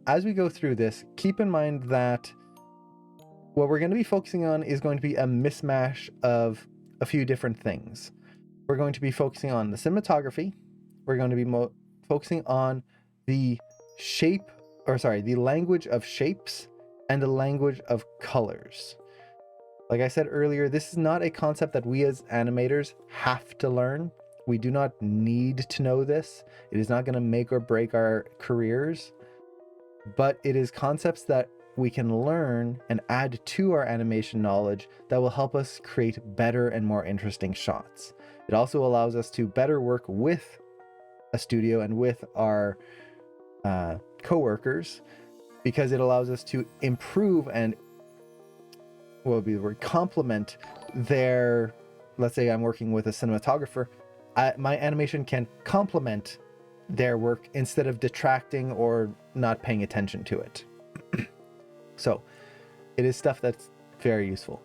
as we go through this, keep in mind that what we're going to be focusing on is going to be a mismatch of a few different things. We're going to be focusing on the cinematography. We're going to be focusing on the the language of shapes and the language of colors. Like I said earlier, this is not a concept that we as animators have to learn. We do not need to know this. It is not going to make or break our careers, but it is concepts that we can learn and add to our animation knowledge that will help us create better and more interesting shots. It also allows us to better work with a studio and with our co-workers, because it allows us to improve and complement their, let's say I'm working with a cinematographer, my animation can complement their work instead of detracting or not paying attention to it. So it is stuff that's very useful.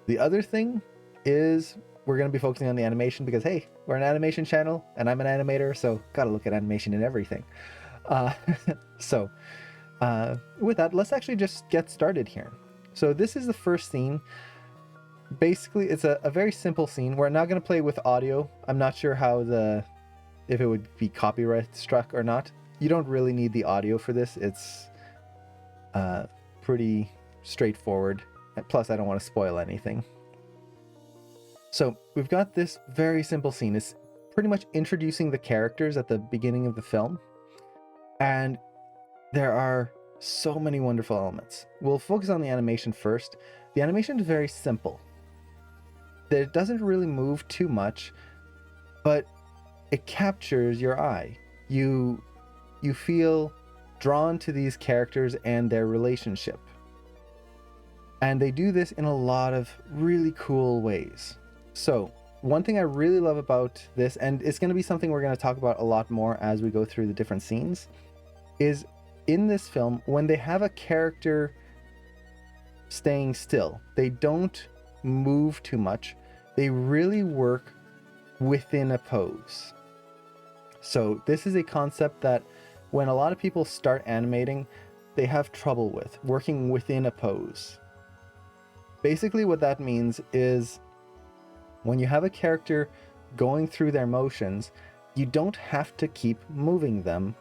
The other thing is we're going to be focusing on the animation because, hey, we're an animation channel and I'm an animator, so gotta look at animation and everything. With that, let's actually just get started here. So this is the first scene. Basically, it's a very simple scene. We're not going to play with audio. I'm not sure if it would be copyright struck or not. You don't really need the audio for this. It's pretty straightforward. And plus, I don't want to spoil anything. So we've got this very simple scene. It's pretty much introducing the characters at the beginning of the film. And there are so many wonderful elements. We'll focus on the animation first. The animation is very simple. It doesn't really move too much, but it captures your eye. You feel drawn to these characters and their relationship. And they do this in a lot of really cool ways. So one thing I really love about this, and it's going to be something we're going to talk about a lot more as we go through the different scenes, is in this film, when they have a character staying still, they don't move too much. They really work within a pose. So this is a concept that when a lot of people start animating, they have trouble with working within a pose. Basically what that means is when you have a character going through their motions, you don't have to keep moving them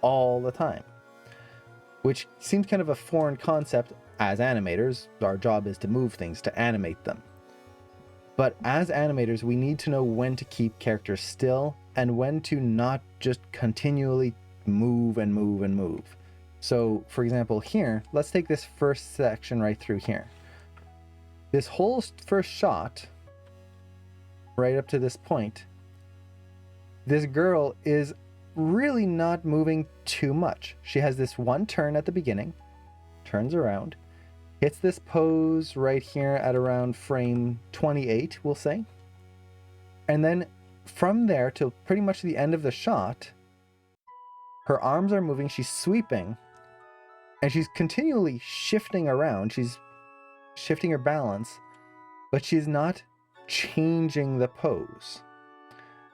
all the time, which seems kind of a foreign concept. As animators, our job is to move things, to animate them. But as animators, we need to know when to keep characters still and when to not just continually move and move and move. So for example, here, let's take this first section right through here. This whole first shot, right up to this point, this girl is really not moving too much. She has this one turn at the beginning, turns around, hits this pose right here at around frame 28, we'll say. And then from there to pretty much the end of the shot, her arms are moving, she's sweeping, and she's continually shifting around. She's shifting her balance, but she's not changing the pose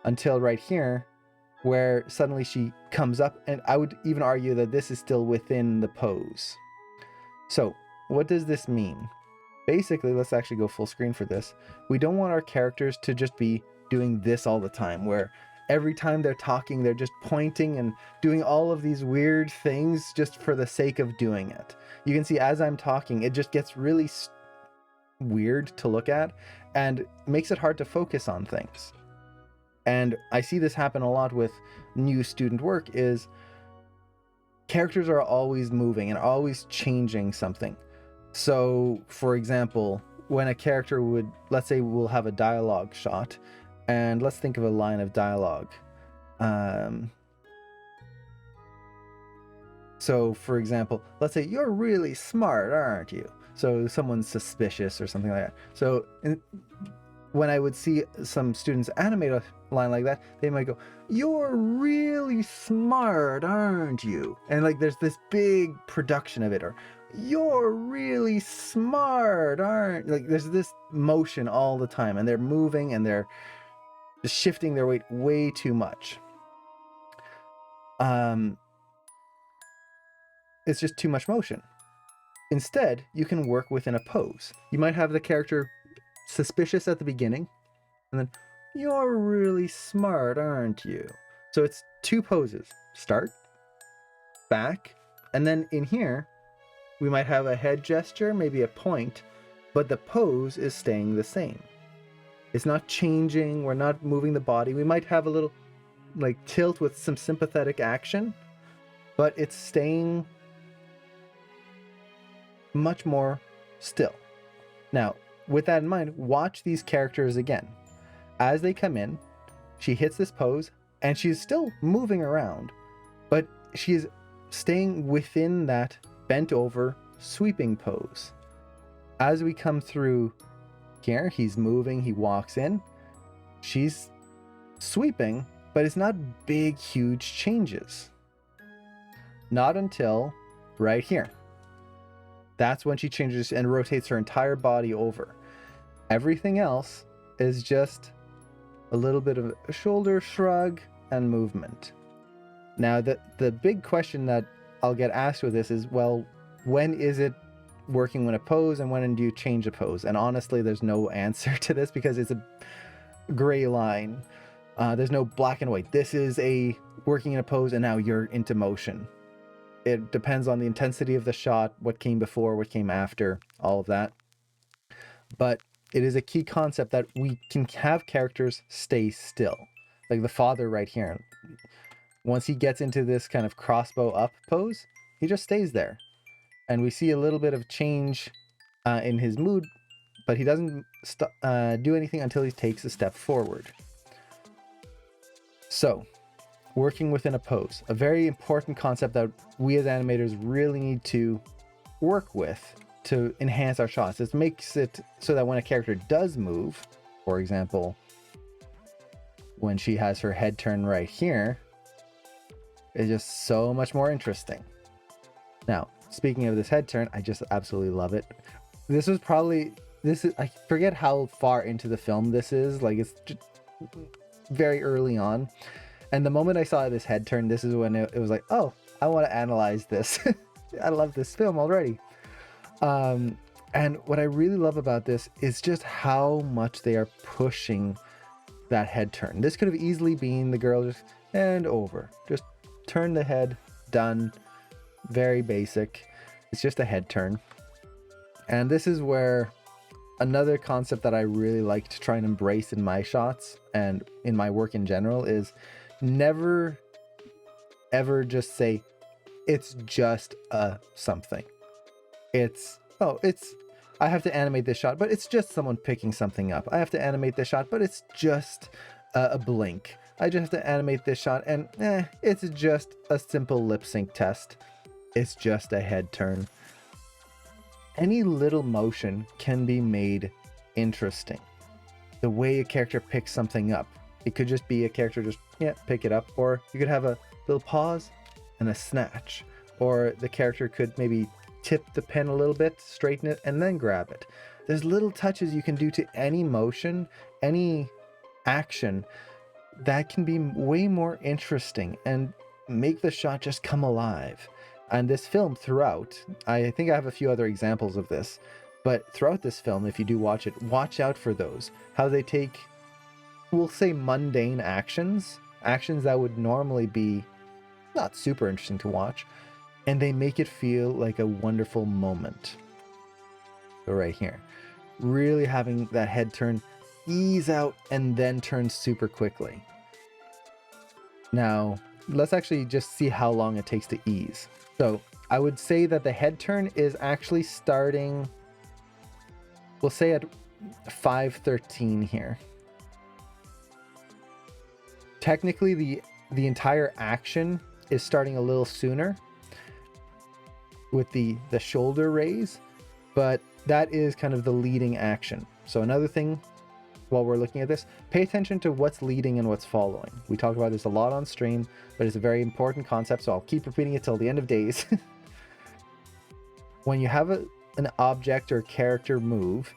until right here, where suddenly she comes up, and I would even argue that this is still within the pose. So what does this mean? Basically, let's actually go full screen for this. We don't want our characters to just be doing this all the time, where every time they're talking, they're just pointing and doing all of these weird things just for the sake of doing it. You can see as I'm talking, it just gets really weird to look at and makes it hard to focus on things. And I see this happen a lot with new student work, is characters are always moving and always changing something. So for example, when a character would, let's say we'll have a dialogue shot, and let's think of a line of dialogue. So for example, let's say, "You're really smart, aren't you?" So someone's suspicious or something like that. So when I would see some students animate a line like that, they might go, "You're really smart, aren't you?" And like there's this big production of it, or "You're really smart, aren't," like there's this motion all the time, and they're moving and they're just shifting their weight way too much. it's just too much motion. Instead, you can work within a pose. You might have the character suspicious at the beginning, and then, you're really smart, aren't you? So it's 2 poses. Start, back, and then in here, we might have a head gesture, maybe a point, but the pose is staying the same. It's not changing, we're not moving the body. We might have a little like tilt with some sympathetic action, but it's staying much more still. Now, with that in mind, watch these characters again. As they come in, she hits this pose and she's still moving around, but she's staying within that bent over sweeping pose. As we come through here, he's moving, he walks in, she's sweeping, but it's not big, huge changes. Not until right here. That's when she changes and rotates her entire body over. Everything else is just a little bit of a shoulder shrug and movement. Now, the big question that I'll get asked with this is, well, when is it working when a pose and when do you change a pose? And honestly, there's no answer to this because it's a gray line. There's no black and white. This is a working in a pose and now you're into motion. It depends on the intensity of the shot, what came before, what came after, all of that. But it is a key concept that we can have characters stay still. Like the father right here. Once he gets into this kind of crossbow up pose, he just stays there. And we see a little bit of change in his mood, but he doesn't do anything until he takes a step forward. So, working within a pose, a very important concept that we as animators really need to work with to enhance our shots. This makes it so that when a character does move, for example, when she has her head turn right here, it's just so much more interesting. Now, speaking of this head turn, I just absolutely love it. I forget how far into the film this is, like it's just very early on. And the moment I saw this head turn, this is when it was like, oh, I want to analyze this. I love this film already. And what I really love about this is just how much they are pushing that head turn. This could have easily been the girl just and over. Just turn the head, done. Very basic. It's just a head turn. And this is where another concept that I really like to try and embrace in my shots and in my work in general is never ever just say it's just a something. I have to animate this shot, but it's just someone picking something up. I have to animate this shot, but it's just a blink. I just have to animate this shot and it's just a simple lip sync test. It's just a head turn. Any little motion can be made interesting. The way a character picks something up. It could just be a character just, pick it up. Or you could have a little pause and a snatch. Or the character could maybe tip the pen a little bit, straighten it, and then grab it. There's little touches you can do to any motion, any action that can be way more interesting and make the shot just come alive. And this film throughout, I think I have a few other examples of this, but throughout this film, if you do watch it, watch out for those. How they take, we'll say mundane actions that would normally be not super interesting to watch, and they make it feel like a wonderful moment. So right here, really having that head turn, ease out, and then turn super quickly. Now, let's actually just see how long it takes to ease. So I would say that the head turn is actually starting, we'll say at 5:13 here. Technically, the entire action is starting a little sooner with the shoulder raise, but that is kind of the leading action. So another thing while we're looking at this, pay attention to what's leading and what's following. We talk about this a lot on stream, but it's a very important concept, so I'll keep repeating it till the end of days. When you have an object or character move,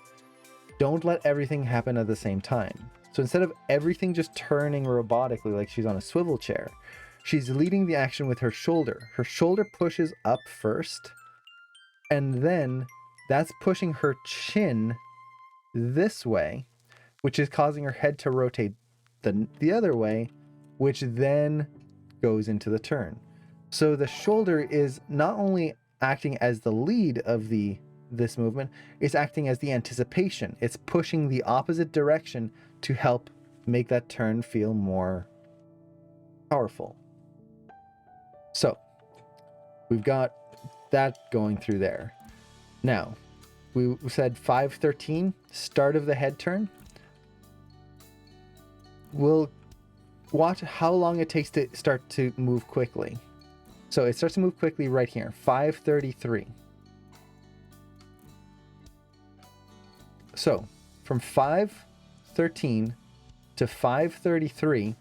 don't let everything happen at the same time. So instead of everything just turning robotically like she's on a swivel chair, she's leading the action with her shoulder. Her shoulder pushes up first, and then that's pushing her chin this way, which is causing her head to rotate the other way, which then goes into the turn. So the shoulder is not only acting as the lead of this movement, it's acting as the anticipation. It's pushing the opposite direction to help make that turn feel more powerful. So we've got that going through there. Now, we said 5:13, start of the head turn. We'll watch how long it takes to start to move quickly. So it starts to move quickly right here, 5:33. So from 5:13 to 5:33,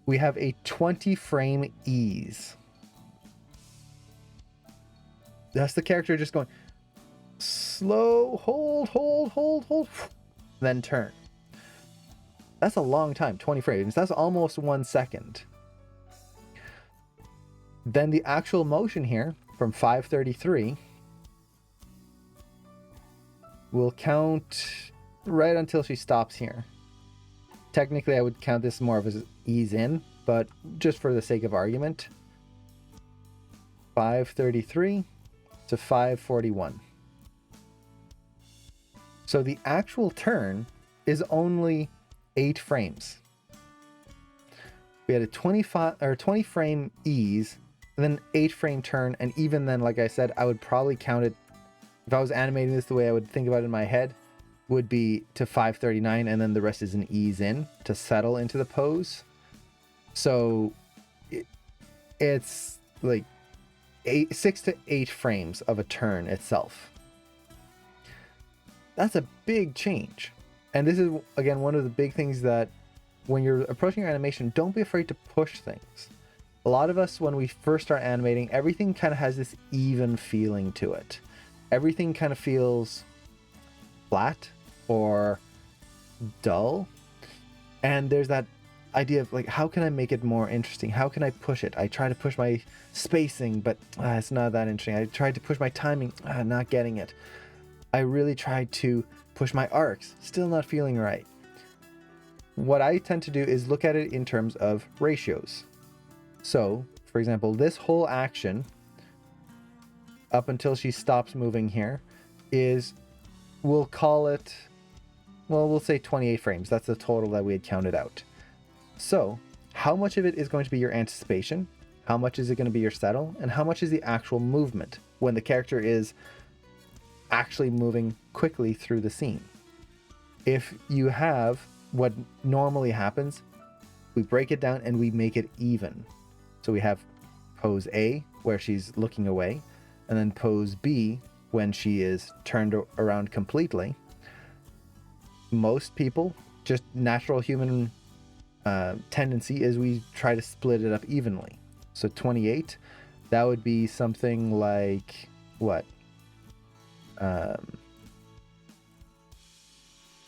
we have a 20 frame ease. That's the character just going slow, hold, then turn. That's a long time, 20 frames. That's almost 1 second. Then the actual motion here from 5:33 will count right until she stops here. Technically, I would count this more of as ease in, but just for the sake of argument, 5:33 to 5:41. So the actual turn is only 8 frames. We had a 20 frame ease, and then 8 frame turn, and even then, like I said, I would probably count it, if I was animating this the way I would think about it in my head, would be to 5:39, and then the rest is an ease in to settle into the pose. So it's like 6 to 8 frames of a turn itself. That's a big change. And this is, again, one of the big things that when you're approaching your animation, don't be afraid to push things. A lot of us, when we first start animating, everything kind of has this even feeling to it. Everything kind of feels flat or dull. And there's that idea of like, how can I make it more interesting? How can I push it? I try to push my spacing, but it's not that interesting. I tried to push my timing, not getting it. I really tried to push my arcs, still not feeling right. What I tend to do is look at it in terms of ratios. So, for example, this whole action, up until she stops moving here, is, we'll call it, well, we'll say 28 frames. That's the total that we had counted out. So, how much of it is going to be your anticipation? How much is it going to be your settle? And how much is the actual movement when the character is actually moving quickly through the scene? If you have what normally happens, we break it down and we make it even. So we have pose A, where she's looking away, and then pose B, when she is turned around completely. Most people, just natural human tendency is we try to split it up evenly. So 28, that would be something like what?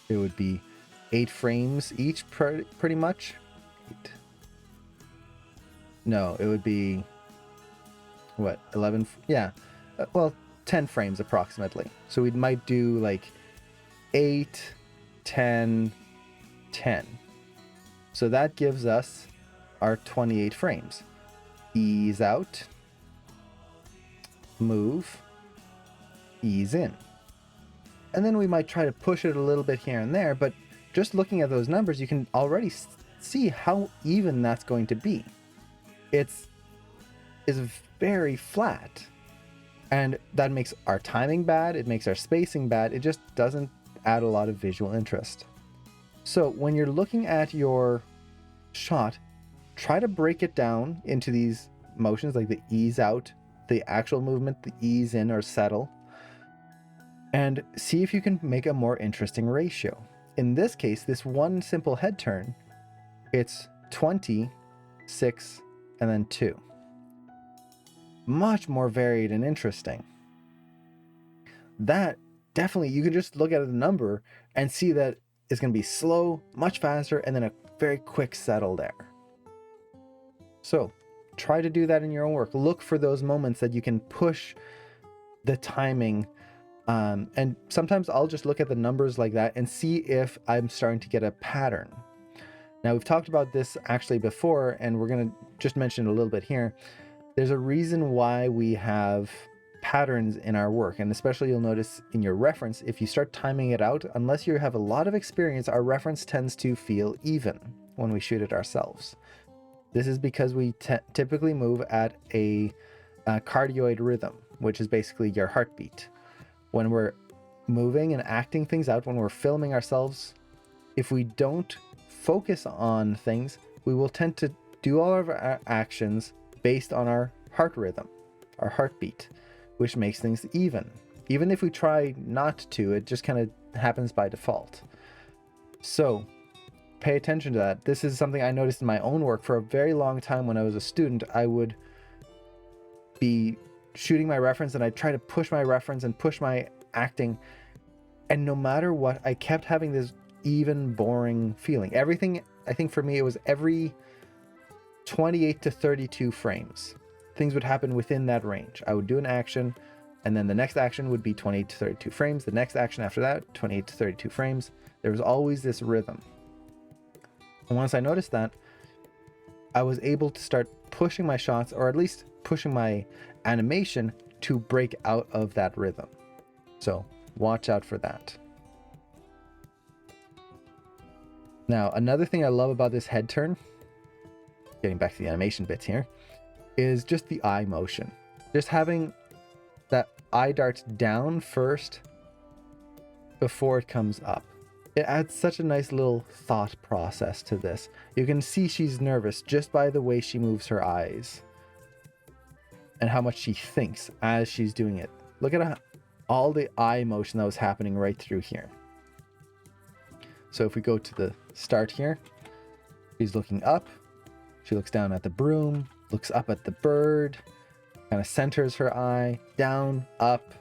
It would be 8 frames each, pretty much. 8. No, it would be what, 11? Yeah, well, 10 frames approximately. So we might do like 8, 10, 10. So that gives us our 28 frames. Ease out, move, ease in. And then we might try to push it a little bit here and there, but just looking at those numbers, you can already see how even that's going to be. It's very flat. And that makes our timing bad, it makes our spacing bad, it just doesn't add a lot of visual interest. So when you're looking at your shot, try to break it down into these motions, like the ease out, the actual movement, the ease in or settle, and see if you can make a more interesting ratio. In this case, this one simple head turn, it's 20, 6, and then 2. Much more varied and interesting. That definitely, you can just look at the number and see that it's going to be slow, much faster, and then a very quick settle there. So try to do that in your own work. Look for those moments that you can push the timing. And sometimes I'll just look at the numbers like that and see if I'm starting to get a pattern. Now, we've talked about this actually before, and we're going to just mention it a little bit here. There's a reason why we have patterns in our work, and especially you'll notice in your reference, if you start timing it out, unless you have a lot of experience, our reference tends to feel even when we shoot it ourselves. This is because we typically move at a cardioid rhythm, which is basically your heartbeat. When we're moving and acting things out, when we're filming ourselves, if we don't focus on things, we will tend to do all of our actions based on our heart rhythm, our heartbeat, which makes things even. Even if we try not to, it just kind of happens by default. So pay attention to that. This is something I noticed in my own work. For a very long time when I was a student, I would be shooting my reference and I'd try to push my reference and push my acting, and no matter what, I kept having this even boring feeling. Everything, I think for me, it was every 28 to 32 frames. Things would happen within that range. I would do an action, and then the next action would be 28 to 32 frames. The next action after that, 28 to 32 frames. There was always this rhythm. And once I noticed that, I was able to start pushing my shots, or at least pushing my animation to break out of that rhythm. So watch out for that. Now, another thing I love about this head turn, getting back to the animation bits here, is just the eye motion. Just having that eye dart down first before it comes up. It adds such a nice little thought process to this. You can see she's nervous just by the way she moves her eyes and how much she thinks as she's doing it. Look at all the eye motion that was happening right through here. So if we go to the start here, she's looking up, she looks down at the broom, looks up at the bird, kind of centers her eye, down, up,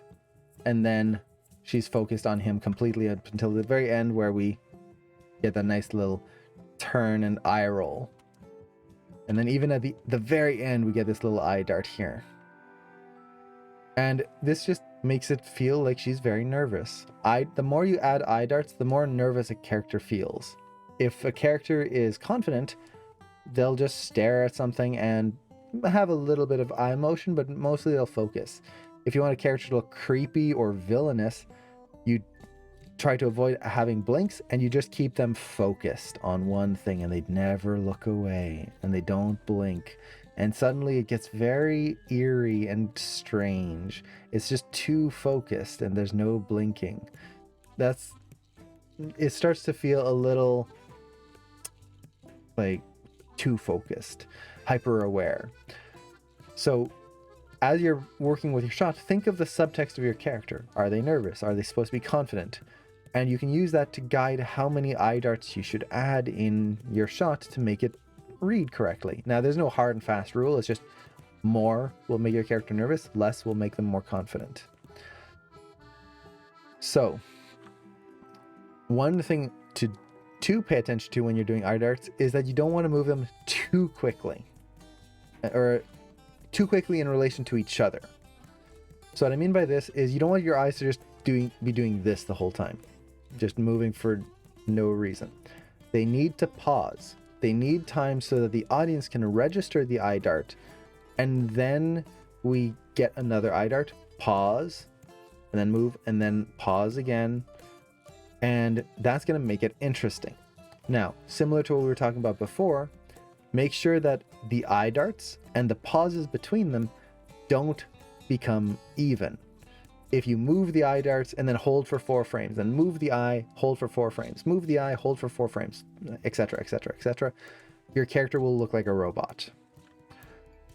and then she's focused on him completely up until the very end where we get that nice little turn and eye roll. And then even at the very end, we get this little eye dart here. And this just makes it feel like she's very nervous. The more you add eye darts, the more nervous a character feels. If a character is confident, they'll just stare at something and have a little bit of eye motion, but mostly they'll focus. If you want a character to look creepy or villainous, you try to avoid having blinks and you just keep them focused on one thing and they never look away and they don't blink. And suddenly it gets very eerie and strange. It's just too focused and there's no blinking. It starts to feel a little like too focused, hyper aware. So as you're working with your shot, think of the subtext of your character. Are they nervous? Are they supposed to be confident? And you can use that to guide how many eye darts you should add in your shot to make it read correctly. Now, there's no hard and fast rule. It's just more will make your character nervous, less will make them more confident. So one thing to pay attention to when you're doing eye darts is that you don't want to move them too quickly, or too quickly in relation to each other. So what I mean by this is you don't want your eyes to just be doing this the whole time, just moving for no reason. They need to pause. They need time so that the audience can register the eye dart, and then we get another eye dart, pause, and then move, and then pause again, and that's going to make it interesting. Now, similar to what we were talking about before, make sure that the eye darts and the pauses between them don't become even. If you move the eye darts and then hold for 4 frames, then move the eye, hold for 4 frames, move the eye, hold for 4 frames, etc., etc., etc., your character will look like a robot.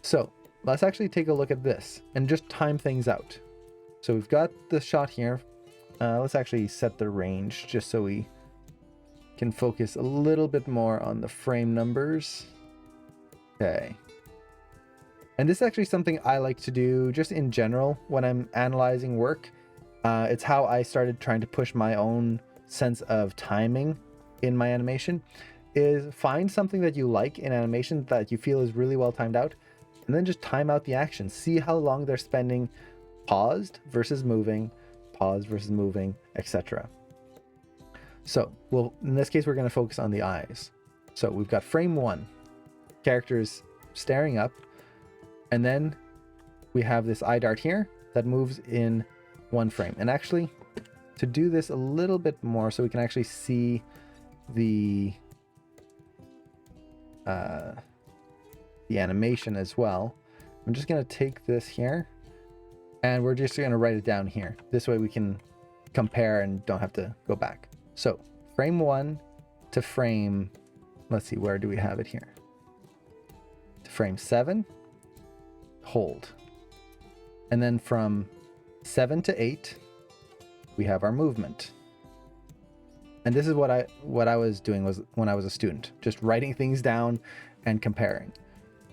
So let's actually take a look at this and just time things out. So we've got the shot here. Let's actually set the range just so we can focus a little bit more on the frame numbers. Okay. And this is actually something I like to do just in general when I'm analyzing work. It's how I started trying to push my own sense of timing in my animation, is find something that you like in animation that you feel is really well timed out, and then just time out the action. See how long they're spending paused versus moving, etc. So, well, in this case, we're going to focus on the eyes. So we've got frame 1, characters staring up, and then we have this eye dart here that moves in 1 frame. And actually, to do this a little bit more so we can actually see the animation as well, I'm just going to take this here and we're just going to write it down here. This way we can compare and don't have to go back. So frame 1 to frame, let's see, where do we have it here? To frame 7, hold. And then from 7 to 8, we have our movement. And this is what I was doing was when I was a student, just writing things down and comparing.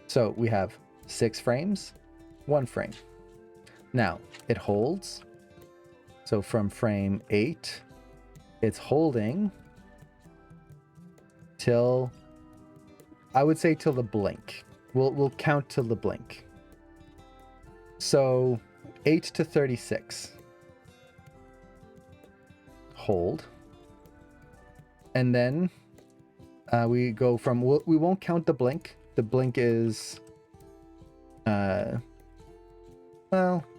So we have 6 frames, 1 frame. Now it holds. So from frame 8, it's holding till, I would say till the blink. We'll count till the blink. So 8 to 36. Hold. And then we go from, we won't count the blink. The blink is, well,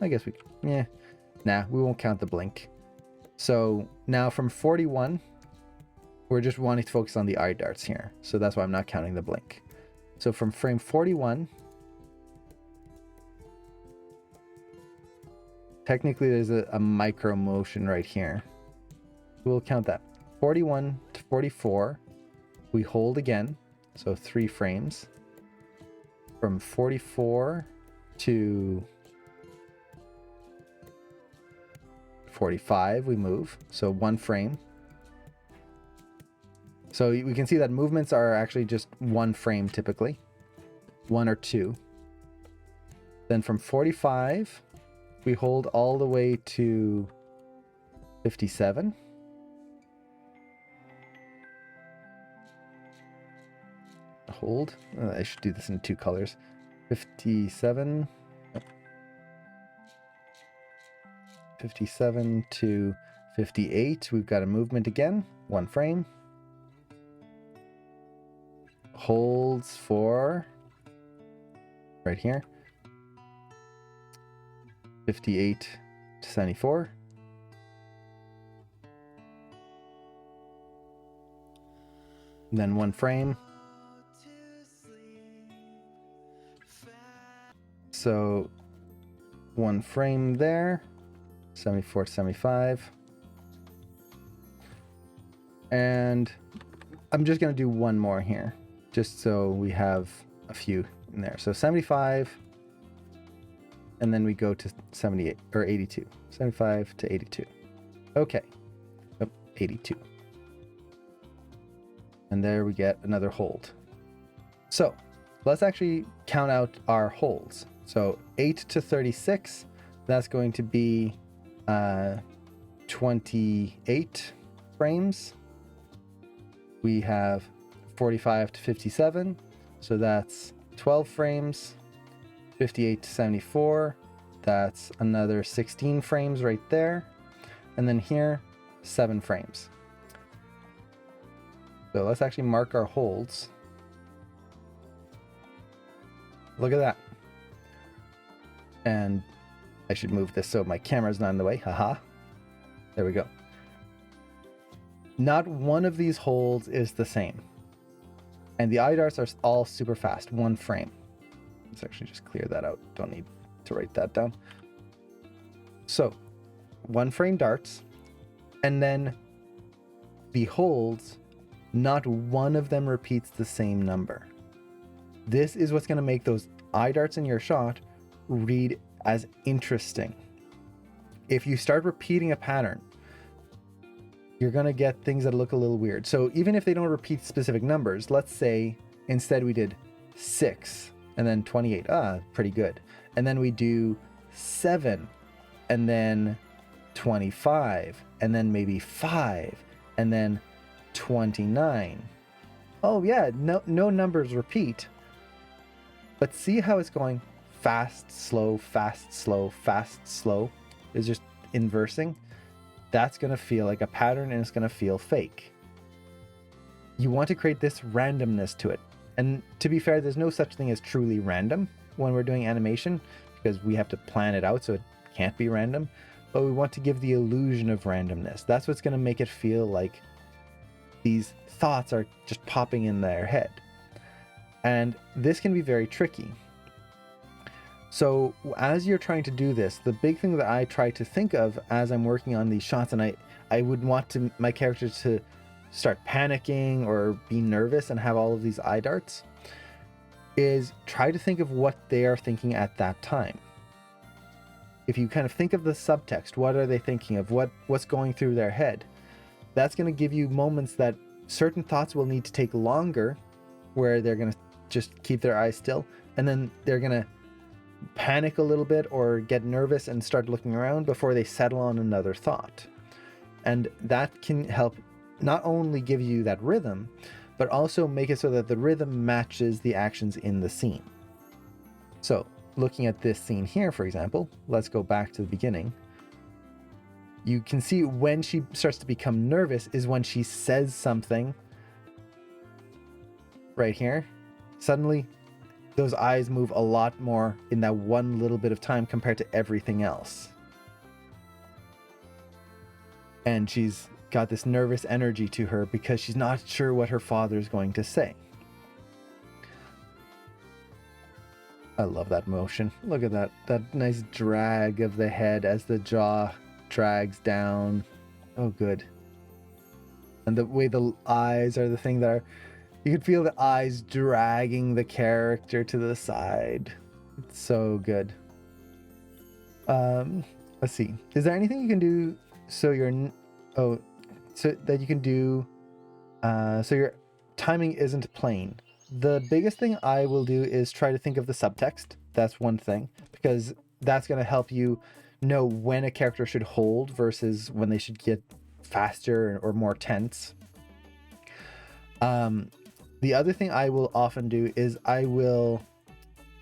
I guess we won't count the blink. So now from 41, we're just wanting to focus on the eye darts here. So that's why I'm not counting the blink. So from frame 41, technically there's a micro motion right here. We'll count that. 41 to 44, we hold again, so 3 frames. From 44 to 45, we move, so 1 frame. So we can see that movements are actually just 1 frame typically, 1 or 2. Then from 45, we hold all the way to 57. Hold. I should do this in 2 colors. 57. 57 to 58. We've got a movement again. 1 frame. Holds for right here. 58 to 74. And then 1 frame. So 1 frame there, 74, 75. And I'm just going to do 1 more here, just so we have a few in there. So 75, and then we go to 78 or 82, 75 to 82. Okay. Oh, 82. And there we get another hold. So let's actually count out our holds. So 8 to 36, that's going to be 28 frames. We have 45 to 57, so that's 12 frames. 58 to 74, that's another 16 frames right there. And then here, 7 frames. So let's actually mark our holds. Look at that. And I should move this so my camera's not in the way. Haha. There we go. Not one of these holds is the same. And the eye darts are all super fast. 1 frame. Let's actually just clear that out. Don't need to write that down. So 1 frame darts. And then the holds, not one of them repeats the same number. This is what's going to make those eye darts in your shot read as interesting. If you start repeating a pattern, you're going to get things that look a little weird. So even if they don't repeat specific numbers, let's say instead we did 6 and then 28. Pretty good. And then we do 7 and then 25 and then maybe 5 and then 29. oh yeah, no numbers repeat. But see how it's going fast, slow, fast, slow, fast, slow. It's just inversing. That's going to feel like a pattern and it's going to feel fake. You want to create this randomness to it. And to be fair, there's no such thing as truly random when we're doing animation because we have to plan it out, so it can't be random. But we want to give the illusion of randomness. That's what's going to make it feel like these thoughts are just popping in their head. And this can be very tricky. So as you're trying to do this, the big thing that I try to think of as I'm working on these shots, and I would want my characters to start panicking or be nervous and have all of these eye darts, is try to think of what they are thinking at that time. If you kind of think of the subtext, what are they thinking of? What's going through their head? That's going to give you moments that certain thoughts will need to take longer, where they're going to just keep their eyes still, and then they're going to panic a little bit or get nervous and start looking around before they settle on another thought. And that can help not only give you that rhythm, but also make it so that the rhythm matches the actions in the scene. So looking at this scene here, for example, let's go back to the beginning. You can see when she starts to become nervous is when she says something right here. Suddenly those eyes move a lot more in that one little bit of time compared to everything else. And she's got this nervous energy to her because she's not sure what her father's going to say. I love that motion. Look at that nice drag of the head as the jaw drags down. Oh, good. And the way the eyes are the thing that are, you can feel the eyes dragging the character to the side. It's so good. Let's see. Is there anything you can do so that you can do so your timing isn't plain? The biggest thing I will do is try to think of the subtext. That's one thing, because that's going to help you know when a character should hold versus when they should get faster or more tense. The other thing I will often do is I will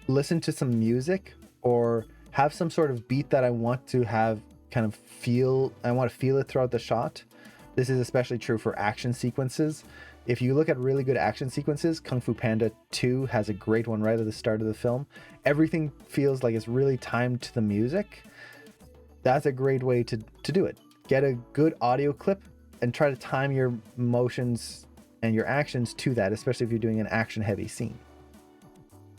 listen to some music or have some sort of beat that I want to have kind of I want to feel it throughout the shot. This is especially true for action sequences. If you look at really good action sequences, Kung Fu Panda 2 has a great one right at the start of the film. Everything feels like it's really timed to the music. That's a great way to do it. Get a good audio clip and try to time your motions and your actions to that, especially if you're doing an action heavy scene.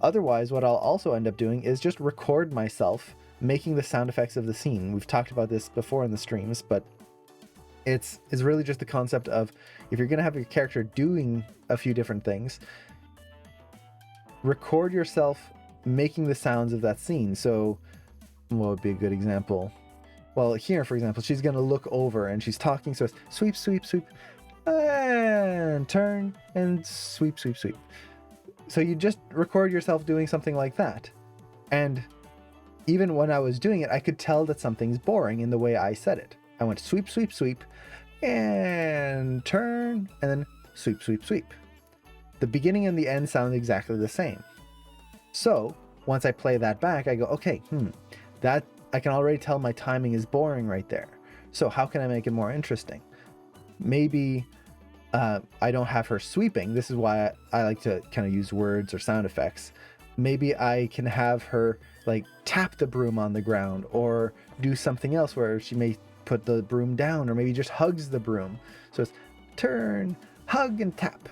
Otherwise, what I'll also end up doing is just record myself making the sound effects of the scene. We've talked about this before in the streams, but it's really just the concept of, if you're going to have your character doing a few different things, record yourself making the sounds of that scene. So what would be a good example? Well, here, for example, she's going to look over and she's talking, so it's sweep, sweep, sweep, and turn, and sweep, sweep, sweep. So you just record yourself doing something like that. And even when I was doing it, I could tell that something's boring in the way I said it. I went sweep, sweep, sweep, and turn, and then sweep, sweep, sweep. The beginning and the end sound exactly the same. So once I play that back, I go, okay, that I can already tell my timing is boring right there. So how can I make it more interesting? Maybe I don't have her sweeping. This is why I like to kind of use words or sound effects. Maybe I can have her like tap the broom on the ground, or do something else where she may put the broom down, or maybe just hugs the broom. So it's turn, hug, and tap.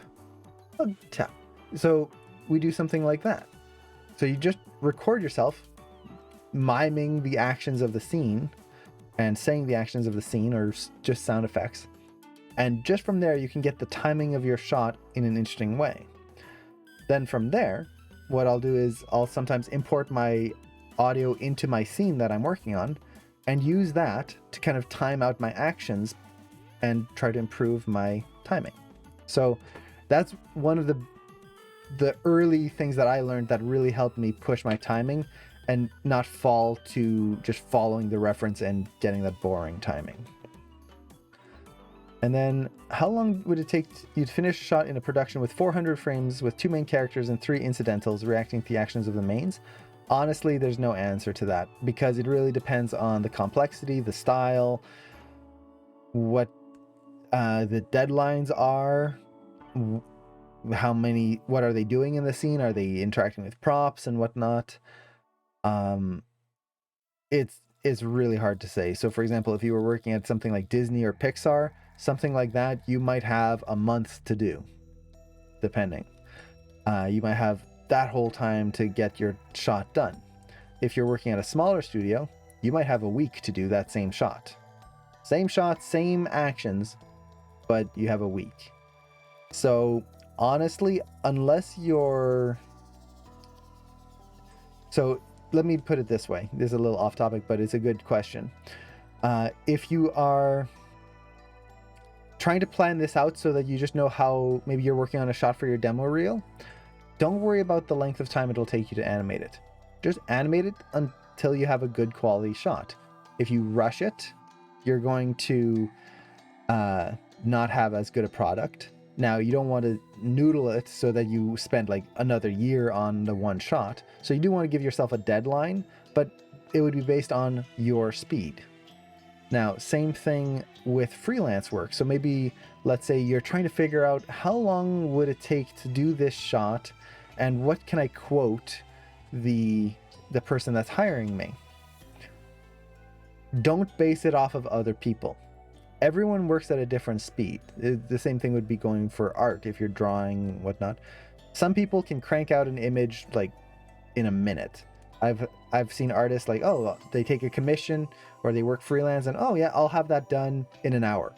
Hug, tap. So we do something like that. So you just record yourself miming the actions of the scene and saying the actions of the scene, or just sound effects. And just from there, you can get the timing of your shot in an interesting way. Then from there, what I'll do is I'll sometimes import my audio into my scene that I'm working on and use that to kind of time out my actions and try to improve my timing. So that's one of the early things that I learned that really helped me push my timing and not fall to just following the reference and getting that boring timing. And then how long would it take you to finish a shot in a production with 400 frames with 2 main characters and 3 incidentals reacting to the actions of the mains? Honestly, there's no answer to that because it really depends on the complexity, the style, what the deadlines are, what are they doing in the scene? Are they interacting with props and whatnot? It's really hard to say. So for example, if you were working at something like Disney or Pixar, something like that, you might have a month to do, depending. You might have that whole time to get your shot done. If you're working at a smaller studio, you might have a week to do that same shot. Same shot, same actions, but you have a week. So honestly, unless you're... So let me put it this way. This is a little off topic, but it's a good question. If you are trying to plan this out so that you just know how maybe you're working on a shot for your demo reel, don't worry about the length of time it'll take you to animate it. Just animate it until you have a good quality shot. If you rush it, you're going to not have as good a product. Now, you don't want to noodle it so that you spend like another year on the one shot. So you do want to give yourself a deadline, but it would be based on your speed. Now, same thing with freelance work. So maybe, let's say you're trying to figure out how long would it take to do this shot and what can I quote the person that's hiring me. Don't base it off of other people. Everyone works at a different speed. The same thing would be going for art if you're drawing, whatnot. Some people can crank out an image like in a minute. I've seen artists like, oh, they take a commission or they work freelance and, oh yeah, I'll have that done in an hour.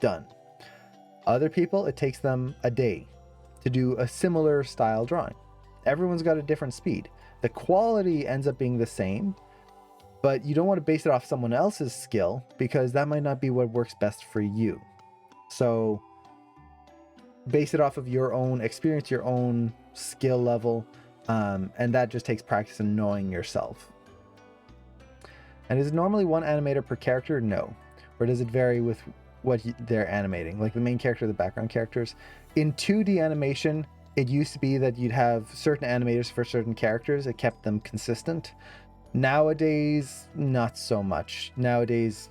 Done. Other people, it takes them a day to do a similar style drawing. Everyone's got a different speed. The quality ends up being the same, but you don't want to base it off someone else's skill because that might not be what works best for you. So base it off of your own experience, your own skill level, and that just takes practice and knowing yourself. And is it normally one animator per character? No. Or does it vary with what they're animating? Like the main character, the background characters. In 2D animation, it used to be that you'd have certain animators for certain characters. It kept them consistent. Nowadays, not so much. Nowadays,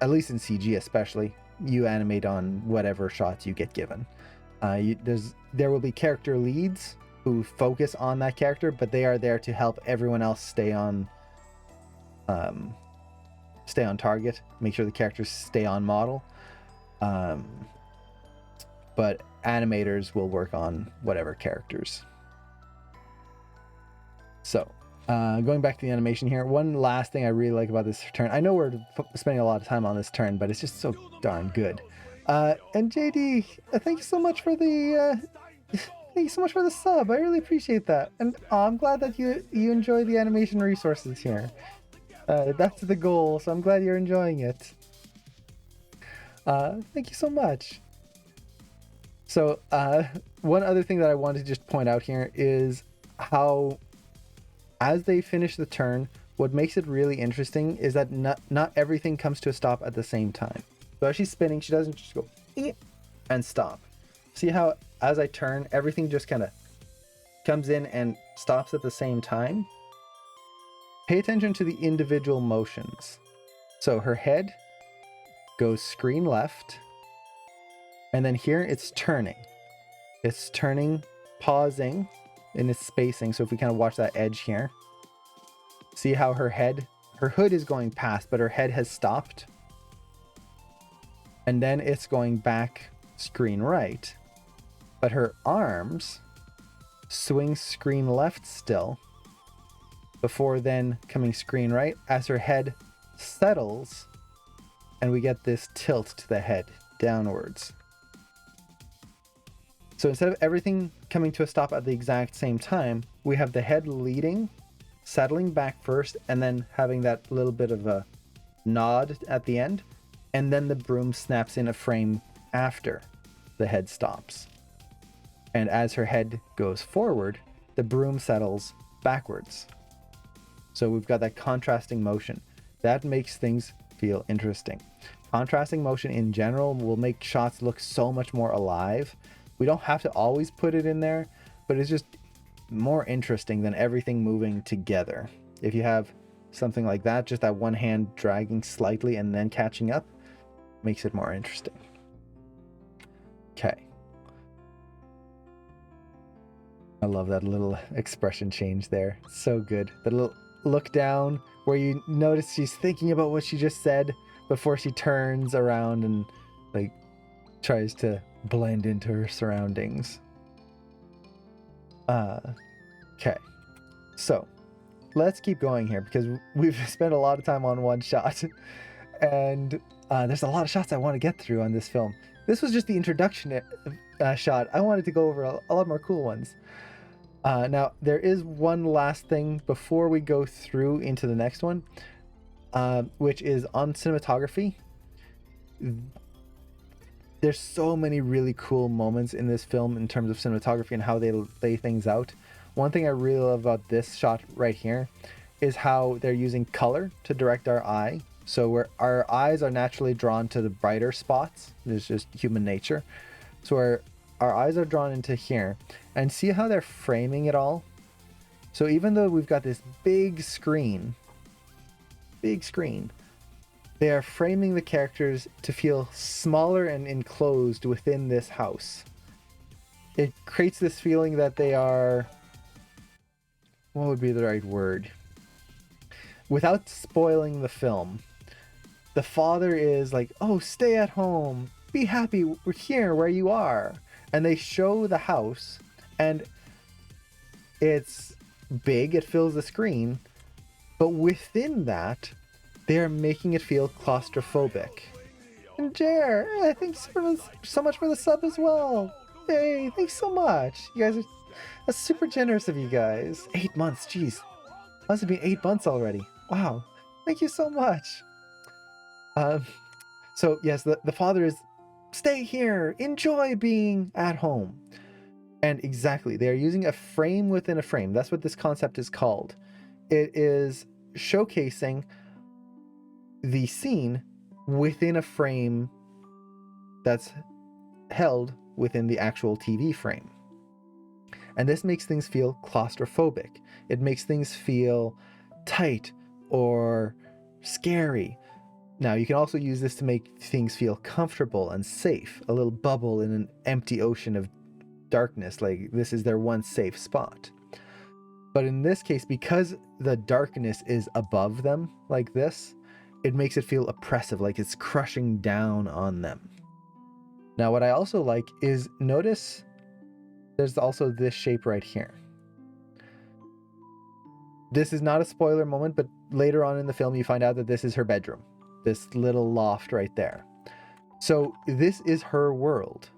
at least in CG especially, you animate on whatever shots you get given. There will be character leads who focus on that character, but they are there to help everyone else stay on target, make sure the characters stay on model. But animators will work on whatever characters. So, going back to the animation here, one last thing I really like about this turn. I know we're spending a lot of time on this turn, but it's just so darn good. And JD, thank you so much for the thank you so much for the sub. I really appreciate that, and I'm glad that you enjoy the animation resources here. That's the goal, so I'm glad you're enjoying it. Thank you so much. So, one other thing that I wanted to just point out here is how, as they finish the turn, what makes it really interesting is that not everything comes to a stop at the same time. So as she's spinning, she doesn't just go and stop. See how as I turn, everything just kind of comes in and stops at the same time? Pay attention to the individual motions. So her head goes screen left, and then here it's turning. It's turning, pausing, in its spacing. So if we kind of watch that edge here, see how her hood is going past, but her head has stopped. And then it's going back screen right, but her arms swing screen left still before then coming screen right as her head settles, and we get this tilt to the head downwards. So instead of everything coming to a stop at the exact same time, we have the head leading, settling back first, and then having that little bit of a nod at the end, and then the broom snaps in a frame after the head stops. And as her head goes forward, the broom settles backwards. So we've got that contrasting motion. That makes things feel interesting. Contrasting motion in general will make shots look so much more alive. We don't have to always put it in there, but it's just more interesting than everything moving together. If you have something like that, just that one hand dragging slightly and then catching up, makes it more interesting. Okay. I love that little expression change there. So good. The little look down where you notice she's thinking about what she just said before she turns around and like tries to blend into her surroundings. Okay. So let's keep going here because we've spent a lot of time on one shot and there's a lot of shots I want to get through on this film. This was just the introduction shot. I wanted to go over a lot more cool ones. Now, there is one last thing before we go through into the next one, which is on cinematography. There's so many really cool moments in this film in terms of cinematography and how they lay things out. One thing I really love about this shot right here is how they're using color to direct our eye. So where our eyes are naturally drawn to the brighter spots, it's just human nature. So our eyes are drawn into here, and see how they're framing it all. So even though we've got this big screen, they are framing the characters to feel smaller and enclosed within this house. It creates this feeling that they are, what would be the right word? Without spoiling the film, the father is like, oh, stay at home, be happy, we're here where you are. And they show the house, and it's big, it fills the screen, but within that, they're making it feel claustrophobic. And Jer, thanks so much for the sub as well. Hey, thanks so much. You guys are that's super generous of you guys. 8 months, jeez. Must have been 8 months already. Wow, thank you so much. So yes, the father is, stay here, enjoy being at home. And exactly, they are using a frame within a frame. That's what this concept is called. It is showcasing the scene within a frame that's held within the actual TV frame. And this makes things feel claustrophobic. It makes things feel tight or scary. Now, you can also use this to make things feel comfortable and safe, a little bubble in an empty ocean of darkness, like this is their one safe spot. But in this case, because the darkness is above them like this, it makes it feel oppressive, like it's crushing down on them. Now, what I also like is, notice there's also this shape right here. This is not a spoiler moment, but later on in the film, you find out that this is her bedroom. This little loft right there. So this is her world.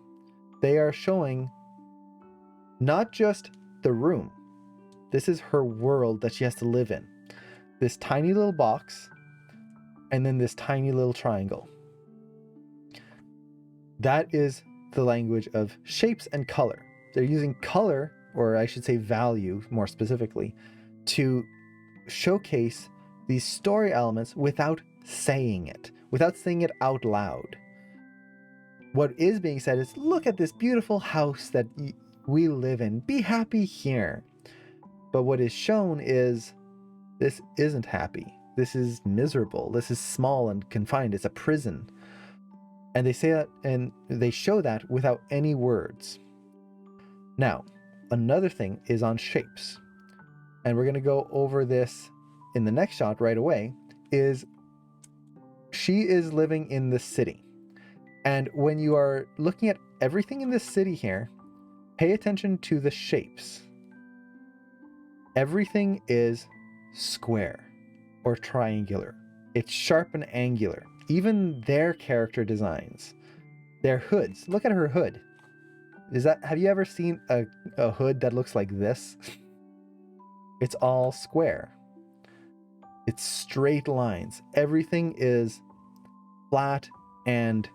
They are showing not just the room. This is her world that she has to live in. This tiny little box, and then this tiny little triangle. That is the language of shapes and color. They're using color, or I should say value more specifically, to showcase these story elements without saying it out loud. What is being said is, look at this beautiful house that we live in, be happy here. But what is shown is, this isn't happy, this is miserable, this is small and confined, it's a prison. And they say that, and they show that without any words. Now, another thing is on shapes, and we're going to go over this in the next shot right away, is she is living in the city. And when you are looking at everything in this city here, pay attention to the shapes. Everything is square or triangular. It's sharp and angular. Even their character designs, their hoods. Look at her hood. Have you ever seen a hood that looks like this? It's all square. It's straight lines. Everything is flat and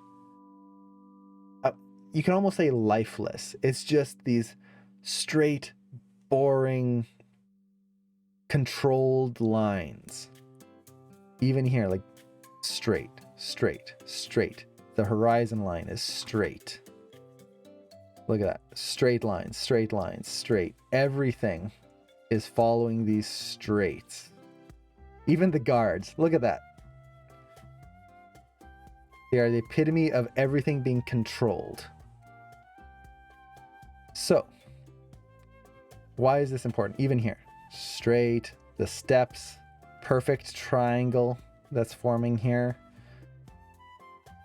you can almost say lifeless. It's just these straight, boring, controlled lines. Even here, like straight, straight, straight. The horizon line is straight. Look at that. Straight lines, straight lines, straight. Everything is following these straights. Even the guards. Look at that. They are the epitome of everything being controlled. So, why is this important? Even here. Straight, the steps, perfect triangle that's forming here.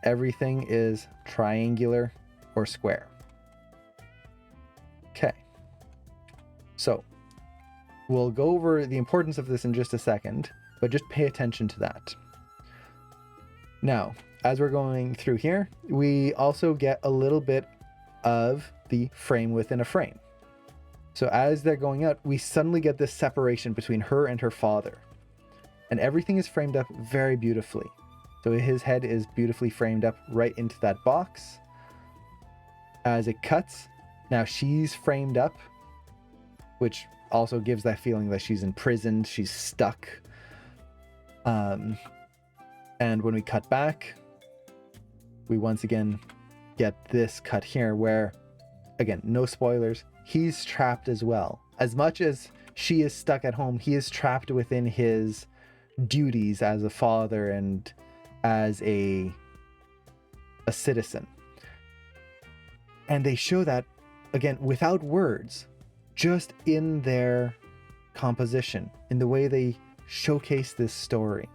Everything is triangular or square. Okay. So, we'll go over the importance of this in just a second, but just pay attention to that. Now, as we're going through here, we also get a little bit of the frame within a frame. So as they're going out, we suddenly get this separation between her and her father. And everything is framed up very beautifully. So his head is beautifully framed up right into that box. As it cuts, now she's framed up, which also gives that feeling that she's imprisoned, she's stuck. And when we cut back, we once again get this cut here where, again, no spoilers, he's trapped as well. As much as she is stuck at home, he is trapped within his duties as a father and as a citizen. And they show that, again, without words, just in their composition, in the way they showcase this story.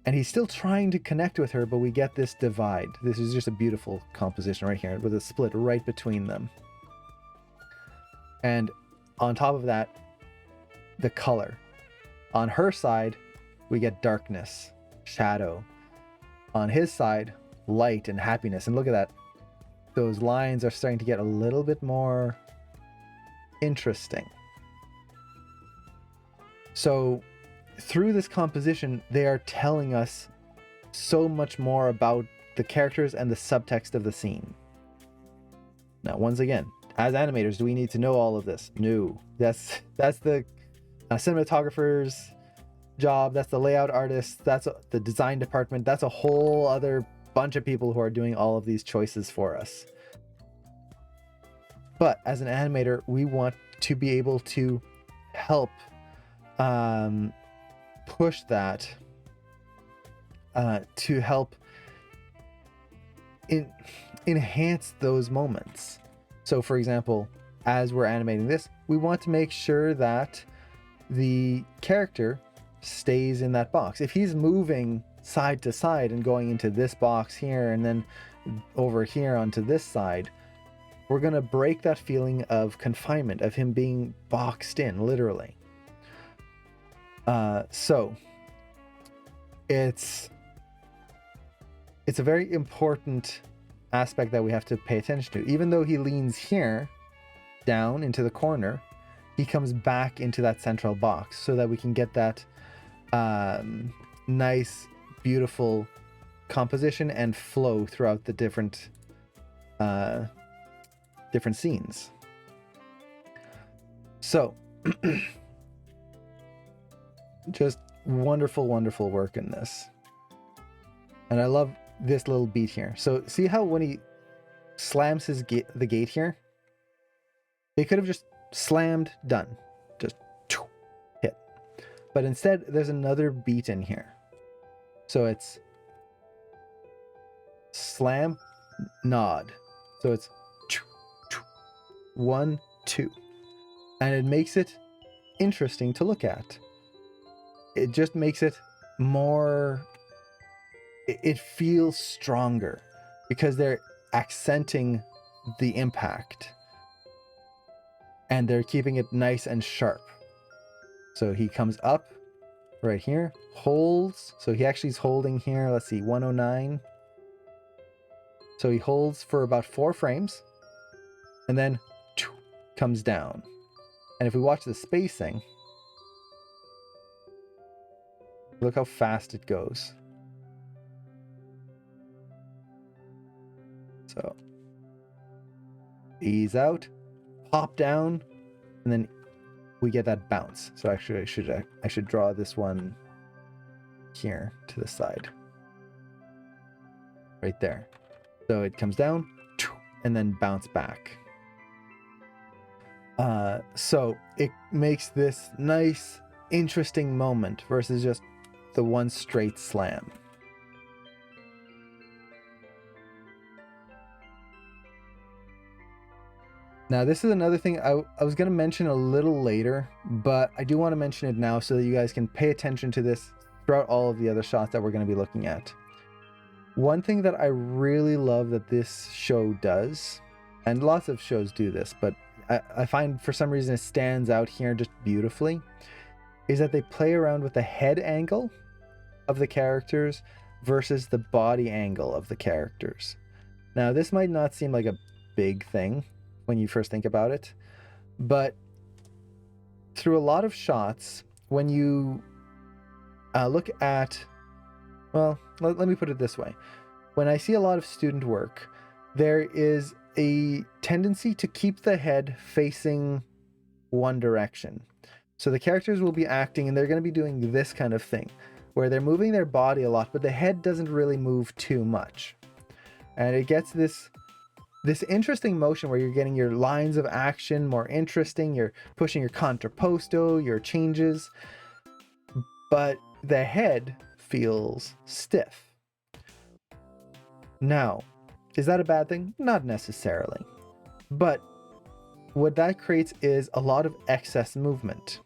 And he's still trying to connect with her, but we get this divide. This is just a beautiful composition right here with a split right between them. And on top of that, the color. On her side, we get darkness, shadow. On his side, light and happiness. And look at that. Those lines are starting to get a little bit more interesting. So through this composition, they are telling us so much more about the characters and the subtext of the scene. Now, once again, as animators, do we need to know all of this? No. That's the cinematographer's job. That's the layout artist. That's the design department. That's a whole other bunch of people who are doing all of these choices for us. But as an animator, we want to be able to help push that to help enhance those moments. So for example, as we're animating this, we want to make sure that the character stays in that box. If he's moving side to side and going into this box here and then over here onto this side, we're going to break that feeling of confinement, of him being boxed in, literally. So it's a very important aspect that we have to pay attention to. Even though he leans here down into the corner, he comes back into that central box so that we can get that nice, beautiful composition and flow throughout the different scenes. So just wonderful, wonderful work in this. And I love this little beat here. So see how when he slams the gate here, they could have just slammed, done, just hit. But instead, there's another beat in here. So it's slam, nod. So it's 1, 2. And it makes it interesting to look at. It just makes it more, it feels stronger because they're accenting the impact and they're keeping it nice and sharp. So he comes up right here, holds. So he actually is holding here. Let's see, 109. So he holds for about 4 frames and then comes down. And if we watch the spacing, look how fast it goes. So ease out, pop down, and then we get that bounce. So actually I should draw this one here to the side. Right there. So it comes down and then bounce back. So it makes this nice, interesting moment versus just the one straight slam. Now, this is another thing I was going to mention a little later, but I do want to mention it now so that you guys can pay attention to this throughout all of the other shots that we're going to be looking at. One thing that I really love that this show does, and lots of shows do this, but I find for some reason it stands out here just beautifully, is that they play around with the head angle of the characters versus the body angle of the characters. Now, this might not seem like a big thing when you first think about it, but through a lot of shots, when you look at, well, let me put it this way. When I see a lot of student work, there is a tendency to keep the head facing one direction. So the characters will be acting and they're going to be doing this kind of thing, where they're moving their body a lot, but the head doesn't really move too much. And it gets this interesting motion where you're getting your lines of action more interesting, you're pushing your contrapposto, your changes, but the head feels stiff. Now, is that a bad thing? Not necessarily. But what that creates is a lot of excess movement.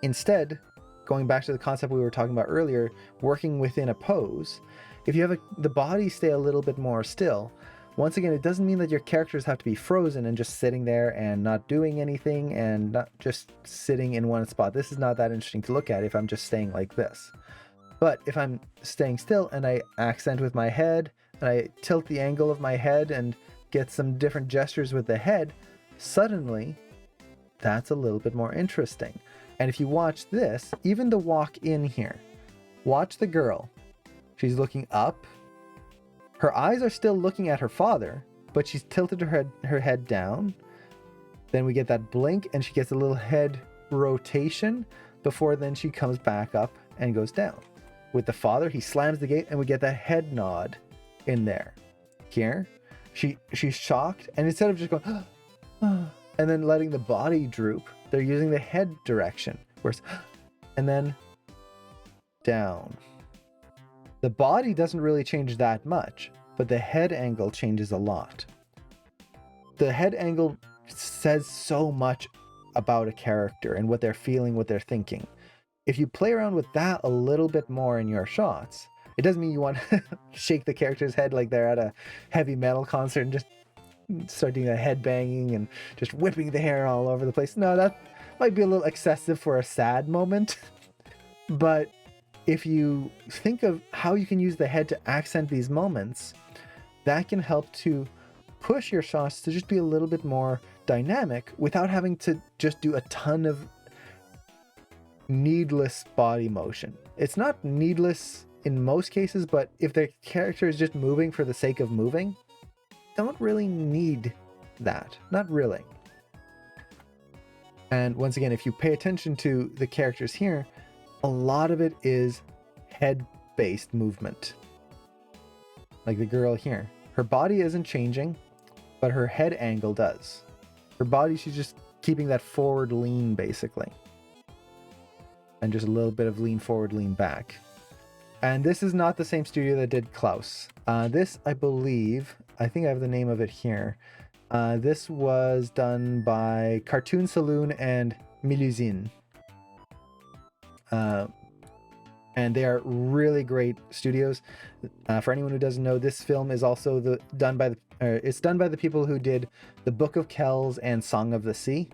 Instead, going back to the concept we were talking about earlier, working within a pose, if you have the body stay a little bit more still, once again, it doesn't mean that your characters have to be frozen and just sitting there and not doing anything and not just sitting in one spot. This is not that interesting to look at if I'm just staying like this. But if I'm staying still and I accent with my head and I tilt the angle of my head and get some different gestures with the head, suddenly that's a little bit more interesting. And if you watch this, even the walk in here, watch the girl. She's looking up. Her eyes are still looking at her father, but she's tilted her head down. Then we get that blink and she gets a little head rotation before then she comes back up and goes down. With the father, he slams the gate and we get that head nod in there. Here, she's shocked, and instead of just going, and then letting the body droop, they're using the head direction. And then down. The body doesn't really change that much, but the head angle changes a lot. The head angle says so much about a character and what they're feeling, what they're thinking. If you play around with that a little bit more in your shots, it doesn't mean you want to shake the character's head like they're at a heavy metal concert and just start doing a head banging and just whipping the hair all over the place. No, that might be a little excessive for a sad moment. But if you think of how you can use the head to accent these moments, that can help to push your shots to just be a little bit more dynamic without having to just do a ton of needless body motion. It's not needless in most cases, but if the character is just moving for the sake of moving, don't really need that. Not really. And once again, if you pay attention to the characters here, a lot of it is head-based movement. Like the girl here. Her body isn't changing, but her head angle does. Her body, she's just keeping that forward lean, basically. And just a little bit of lean forward, lean back. And this is not the same studio that did Klaus. This, I believe, I think I have the name of it here. This was done by Cartoon Saloon and Melusine. And they are really great studios. For anyone who doesn't know, this film is also done by the people who did The Book of Kells and Song of the Sea.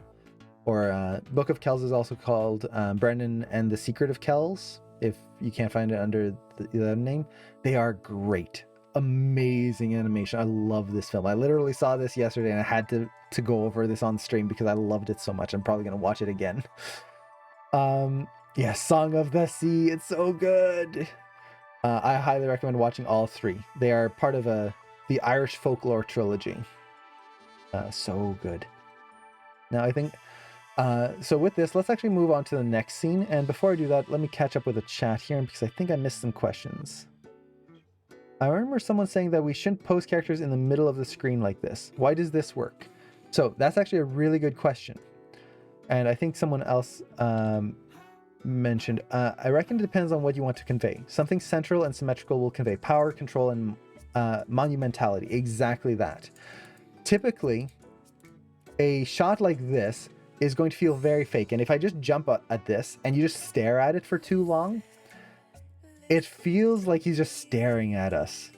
Or Book of Kells is also called Brennan and the Secret of Kells, if you can't find it under the name. They are great. Amazing animation. I love this film. I literally saw this yesterday and I had to go over this on stream because I loved it so much. I'm probably going to watch it again. Yeah, Song of the Sea. It's so good. I highly recommend watching all three. They are part of the Irish folklore trilogy. So good. Now, I think So with this, let's actually move on to the next scene. And before I do that, let me catch up with the chat here because I think I missed some questions. I remember someone saying that we shouldn't post characters in the middle of the screen like this. Why does this work? So that's actually a really good question. And I think someone else mentioned, I reckon it depends on what you want to convey. Something central and symmetrical will convey power, control, and monumentality. Exactly that. Typically, a shot like this is going to feel very fake. And if I just jump at this and you just stare at it for too long, it feels like he's just staring at us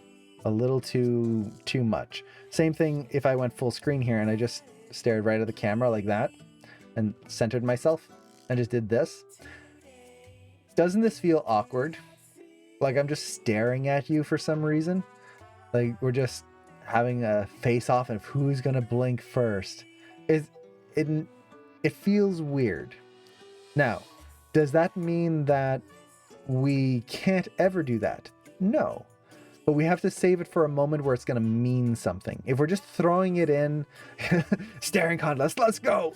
a little too much. Same thing if I went full screen here and I just stared right at the camera like that and centered myself and just did this. Doesn't this feel awkward? Like I'm just staring at you for some reason? Like we're just having a face-off of who's gonna blink first. It feels weird. Now, does that mean that we can't ever do that? No. But we have to save it for a moment where it's going to mean something. If we're just throwing it in, staring contest, let's go.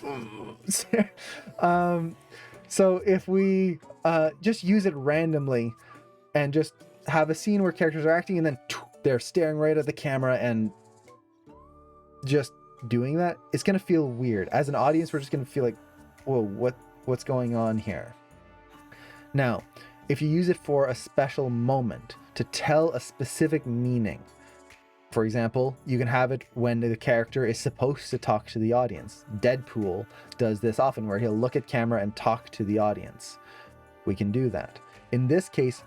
So if we just use it randomly and just have a scene where characters are acting and then they're staring right at the camera and just doing that, it's going to feel weird. As an audience, we're just going to feel like, whoa, what's going on here? Now, if you use it for a special moment to tell a specific meaning, for example, you can have it when the character is supposed to talk to the audience. Deadpool does this often where he'll look at camera and talk to the audience. We can do that. In this case,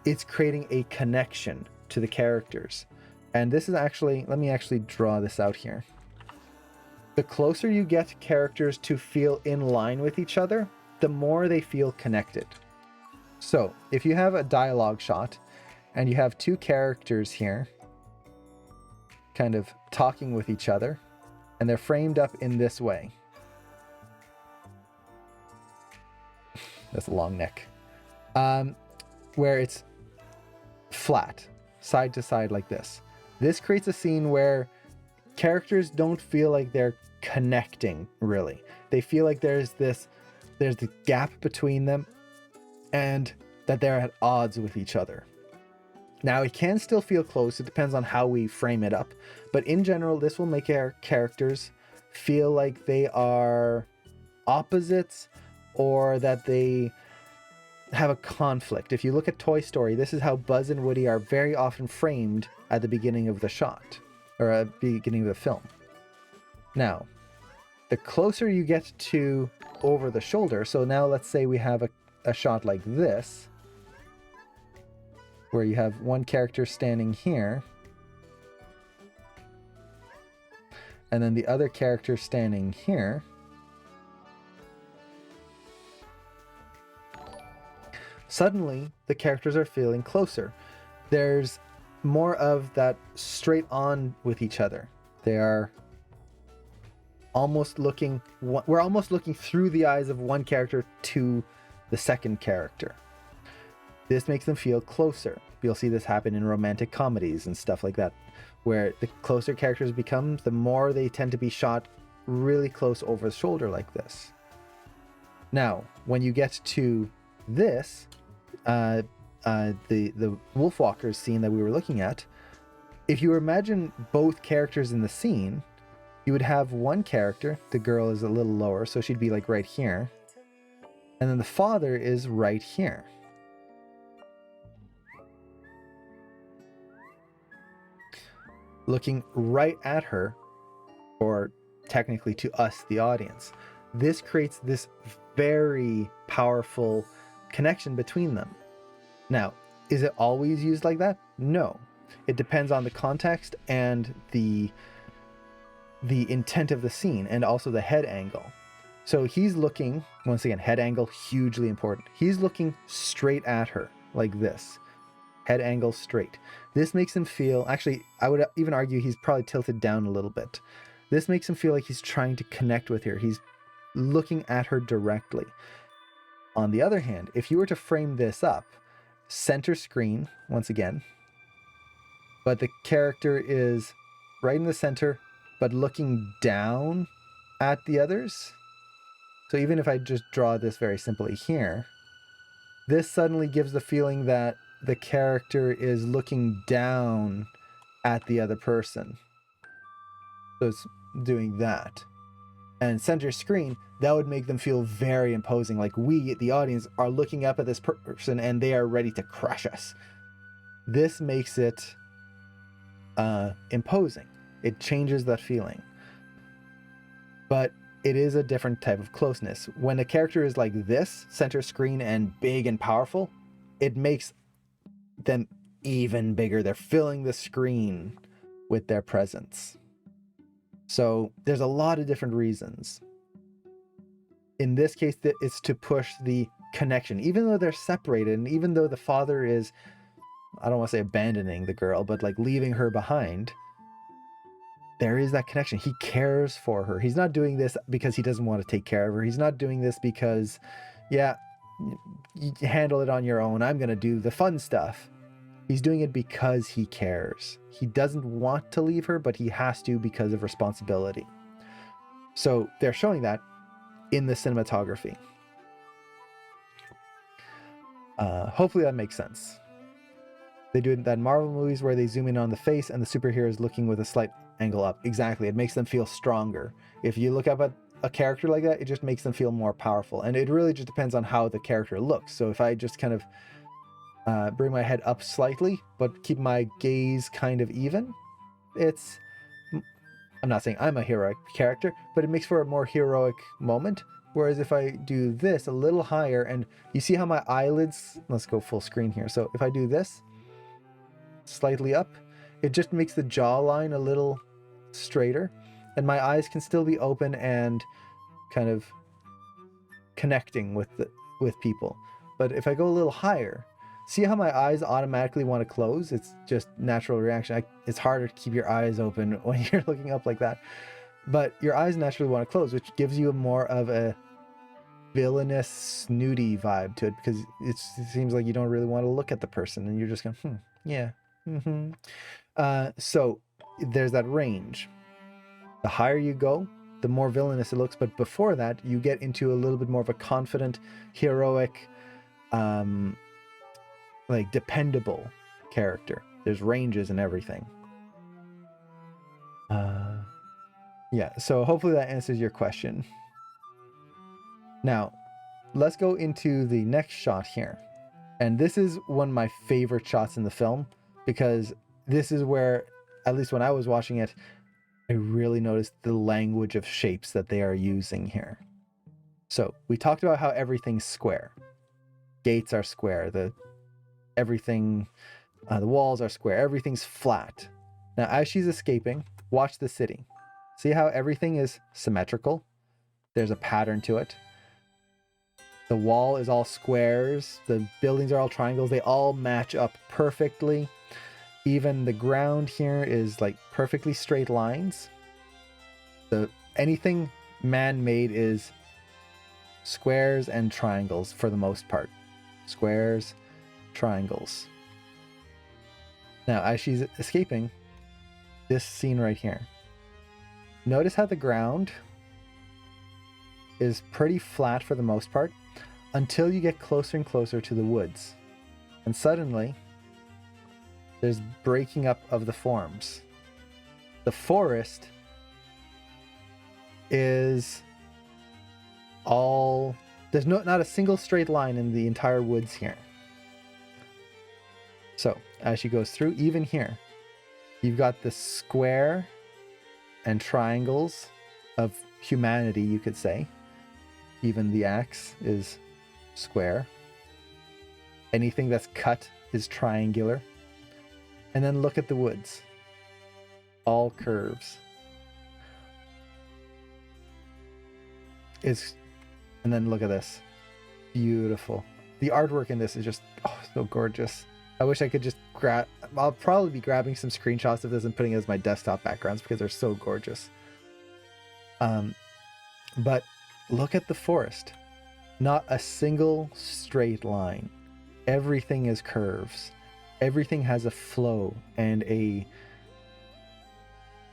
it's creating a connection to the characters. And this is actually, let me actually draw this out here. The closer you get characters to feel in line with each other, the more they feel connected. So if you have a dialogue shot and you have two characters here kind of talking with each other and they're framed up in this way. That's a long neck. Where it's flat, side to side like this. This creates a scene where characters don't feel like they're connecting really. They feel like there's the gap between them and that they're at odds with each other. Now, it can still feel close. It depends on how we frame it up. But in general, this will make our characters feel like they are opposites or that they have a conflict. If you look at Toy Story, this is how Buzz and Woody are very often framed at the beginning of the shot or at the beginning of the film. Now, the closer you get to over the shoulder, so now let's say we have a shot like this, where you have one character standing here, and then the other character standing here. Suddenly, the characters are feeling closer. There's more of that straight on with each other. They are almost looking, we're almost looking through the eyes of one character to the second character. This makes them feel closer. You'll see this happen in romantic comedies and stuff like that, where the closer characters become, the more they tend to be shot really close over the shoulder like this. Now, when you get to this, the Wolfwalkers scene that we were looking at, if you imagine both characters in the scene, you would have one character, the girl is a little lower, so she'd be like right here, and then the father is right here. Looking right at her, or technically to us, the audience. This creates this very powerful connection between them. Now, is it always used like that? No. It depends on the context and the intent of the scene and also the head angle. So he's looking, once again, head angle, hugely important. He's looking straight at her like this. Head angle straight. This makes him feel, actually, I would even argue he's probably tilted down a little bit. This makes him feel like he's trying to connect with her. He's looking at her directly. On the other hand, if you were to frame this up, center screen, once again, but the character is right in the center, but looking down at the others, So even if I just draw this very simply here, this suddenly gives the feeling that the character is looking down at the other person. So it's doing that. And center screen, that would make them feel very imposing. Like we, the audience, are looking up at this person and they are ready to crush us. This makes it imposing. It changes that feeling. But it is a different type of closeness. When a character is like this, center screen and big and powerful, it makes them even bigger. They're filling the screen with their presence. So there's a lot of different reasons. In this case, it's to push the connection, even though they're separated, and even though the father is, I don't want to say abandoning the girl, but like leaving her behind, there is that connection. He cares for her. He's not doing this because he doesn't want to take care of her. He's not doing this because, yeah, you handle it on your own. I'm going to do the fun stuff. He's doing it because he cares. He doesn't want to leave her, but he has to because of responsibility. So they're showing that in the cinematography. Hopefully that makes sense. They do that in Marvel movies where they zoom in on the face and the superhero is looking with a slight angle up. Exactly. It makes them feel stronger. If you look up at a character like that, it just makes them feel more powerful. And it really just depends on how the character looks. So if I just kind of bring my head up slightly, but keep my gaze kind of even, I'm not saying I'm a heroic character, but it makes for a more heroic moment. Whereas if I do this a little higher, and you see how my eyelids, let's go full screen here. So if I do this slightly up, it just makes the jawline a little straighter, and my eyes can still be open and kind of connecting with people. But if I go a little higher, see how my eyes automatically want to close? It's just natural reaction. It's harder to keep your eyes open when you're looking up like that. But your eyes naturally want to close, which gives you more of a villainous, snooty vibe to it, because it seems like you don't really want to look at the person and you're just going, yeah. So there's that range. The higher you go, the more villainous it looks. But before that, you get into a little bit more of a confident, heroic, like dependable character. There's ranges and everything. Yeah, so hopefully that answers your question. Now, let's go into the next shot here. And this is one of my favorite shots in the film, because this is where, at least when I was watching it, I really noticed the language of shapes that they are using here. So we talked about how everything's square. Gates are square. The walls are square. Everything's flat. Now, as she's escaping, watch the city. See how everything is symmetrical? There's a pattern to it. The wall is all squares. The buildings are all triangles. They all match up perfectly. Even the ground here is like perfectly straight lines. Anything man-made is squares and triangles for the most part. Squares, triangles. Now, as she's escaping, this scene right here. Notice how the ground is pretty flat for the most part until you get closer and closer to the woods. And suddenly, there's breaking up of the forms. The forest is all... There's not a single straight line in the entire woods here. So, as she goes through, even here, you've got the square and triangles of humanity, you could say. Even the axe is square. Anything that's cut is triangular. And then look at the woods. All curves. And then look at this. Beautiful. The artwork in this is just so gorgeous. I wish I could just I'll probably be grabbing some screenshots of this and putting it as my desktop backgrounds because they're so gorgeous. But look at the forest. Not a single straight line. Everything is curves. Everything has a flow and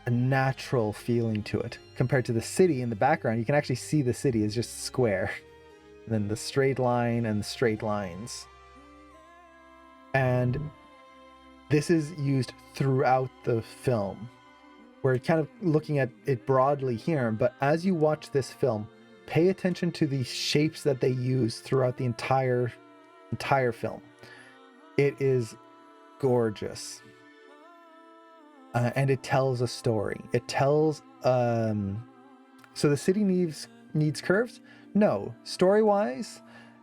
a natural feeling to it compared to the city in the background. You can actually see the city is just square, and then the straight line and the straight lines. And this is used throughout the film. We're kind of looking at it broadly here, but as you watch this film, pay attention to the shapes that they use throughout the entire film. It is gorgeous. And it tells a story. It tells so the city needs curves? No. Story-wise,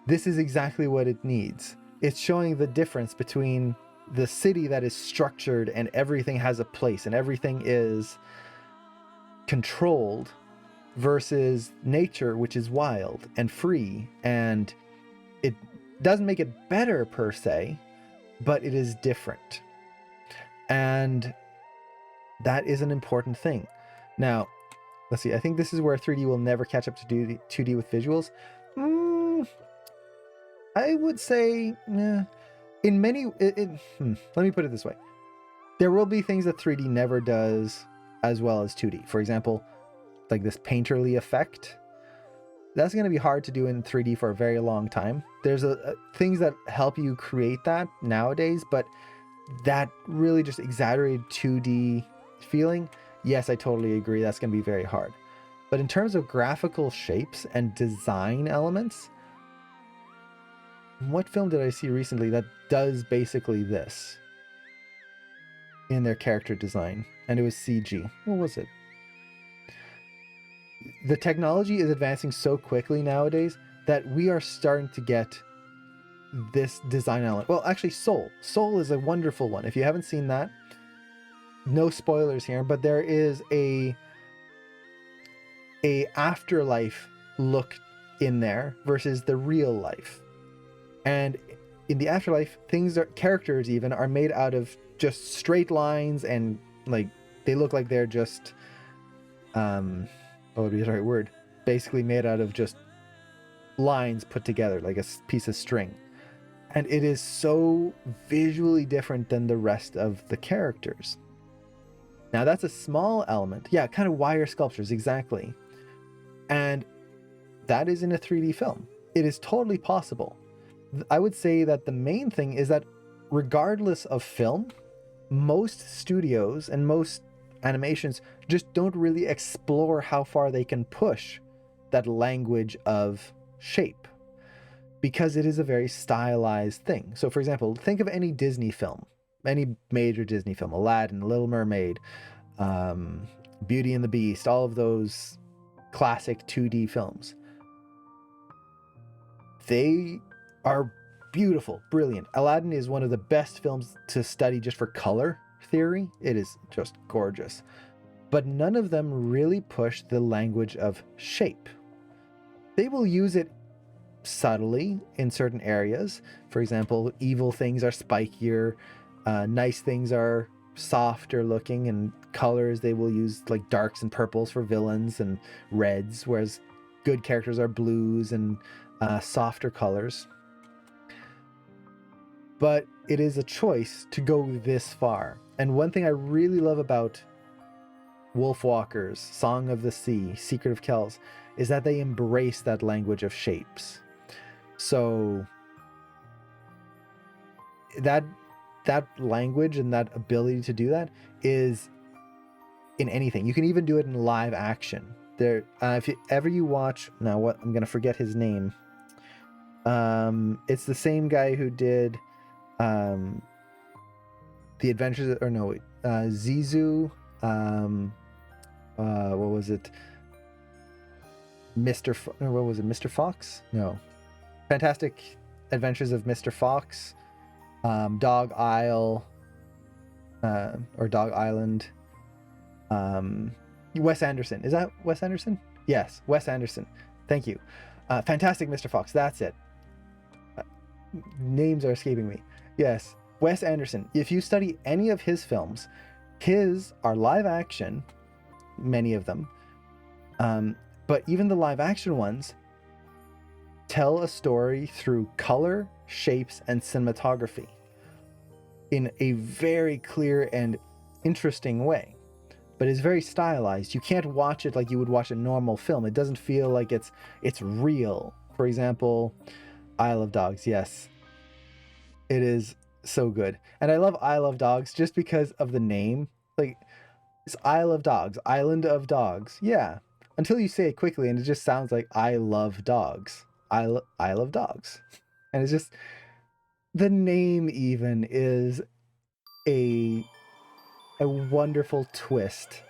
this is exactly what it needs. It's showing the difference between the city that is structured and everything has a place and everything is controlled, versus nature, which is wild and free. And it doesn't make it better per se, but it is different. And that is an important thing. Now, let's see. I think this is where 3D will never catch up to 2D with visuals. I would say, in many, let me put it this way. There will be things that 3D never does as well as 2D. For example, like this painterly effect. That's going to be hard to do in 3D for a very long time. There's things that help you create that nowadays, but that really just exaggerated 2D feeling, yes, I totally agree. That's going to be very hard. But in terms of graphical shapes and design elements, what film did I see recently that does basically this in their character design? And it was CG. What was it? The technology is advancing so quickly nowadays that we are starting to get this design element. Well, actually, Soul. Soul is a wonderful one. If you haven't seen that, no spoilers here, but there is a afterlife look in there versus the real life. And in the afterlife, characters even are made out of just straight lines, and like they look like they're just what would be the right word? Basically made out of just lines put together like a piece of string. And it is so visually different than the rest of the characters. Now that's a small element. Yeah, kind of wire sculptures, exactly. And that is in a 3D film. It is totally possible. I would say that the main thing is that regardless of film, most studios and most animations just don't really explore how far they can push that language of shape, because it is a very stylized thing. So for example, think of any Disney film, any major Disney film, Aladdin, Little Mermaid, Beauty and the Beast, all of those classic 2D films. They are beautiful, brilliant. Aladdin is one of the best films to study just for color theory. It is just gorgeous. But none of them really push the language of shape. They will use it subtly in certain areas. For example, evil things are spikier, nice things are softer looking, and colors they will use like darks and purples for villains and reds, whereas good characters are blues and softer colors. But it is a choice to go this far. And one thing I really love about Wolfwalkers, Song of the Sea, Secret of Kells, is that they embrace that language of shapes. So that language and that ability to do that is in anything. You can even do it in live action. There, if you watch, now what, I'm gonna forget his name. It's the same guy who did The Adventures, or no, Zizou, what was it? What was it? Mr. Fox? No. Fantastic Adventures of Mr. Fox, Dog Isle, or Dog Island. Wes Anderson. Is that Wes Anderson? Yes, Wes Anderson. Thank you. Fantastic Mr. Fox. That's it. Names are escaping me. Yes, Wes Anderson. If you study any of his films, his are live action, many of them. But even the live action ones tell a story through color, shapes, and cinematography in a very clear and interesting way. but it's very stylized. You can't watch it like you would watch a normal film. It doesn't feel like it's real. For example, Isle of Dogs. Yes, it is so good. And I love Isle of Dogs just because of the name. Like, it's Isle of Dogs, Island of Dogs. Yeah. Until you say it quickly and it just sounds like I love dogs. Isle of Dogs. And it's just, the name even is a wonderful twist.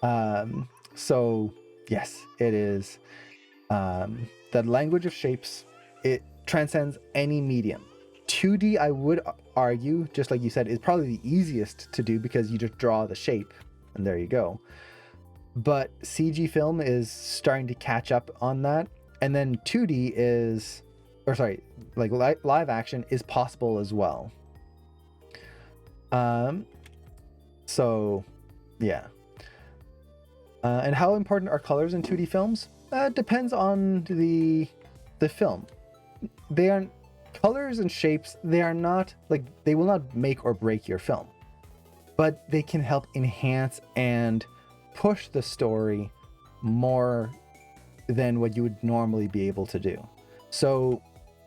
So yes, it is. The language of shapes, it transcends any medium. 2D, I would argue, just like you said, is probably the easiest to do because you just draw the shape and there you go. But CG film is starting to catch up on that. And then 2D is, or sorry, like live action is possible as well. So yeah. And how important are colors in 2D films? Depends on the film. They aren't, colors and shapes, they are not, like, they will not make or break your film, but they can help enhance and push the story more than what you would normally be able to do. So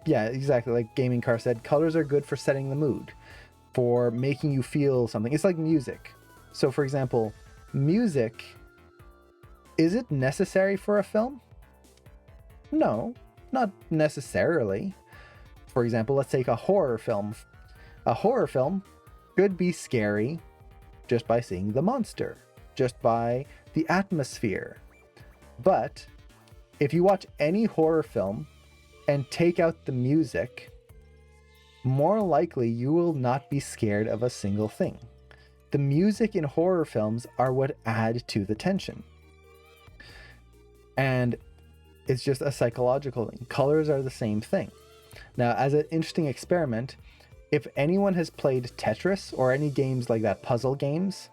yeah, exactly, like Gaming Car said, colors are good for setting the mood, for making you feel something. It's like music. So for example, music, is it necessary for a film? No, not necessarily. For example, let's take a horror film. A horror film could be scary just by seeing the monster, just by the atmosphere. But if you watch any horror film and take out the music, more likely you will not be scared of a single thing. The music in horror films are what add to the tension. And it's just a psychological thing. Colors are the same thing. Now, as an interesting experiment, if anyone has played Tetris or any games like that, puzzle games,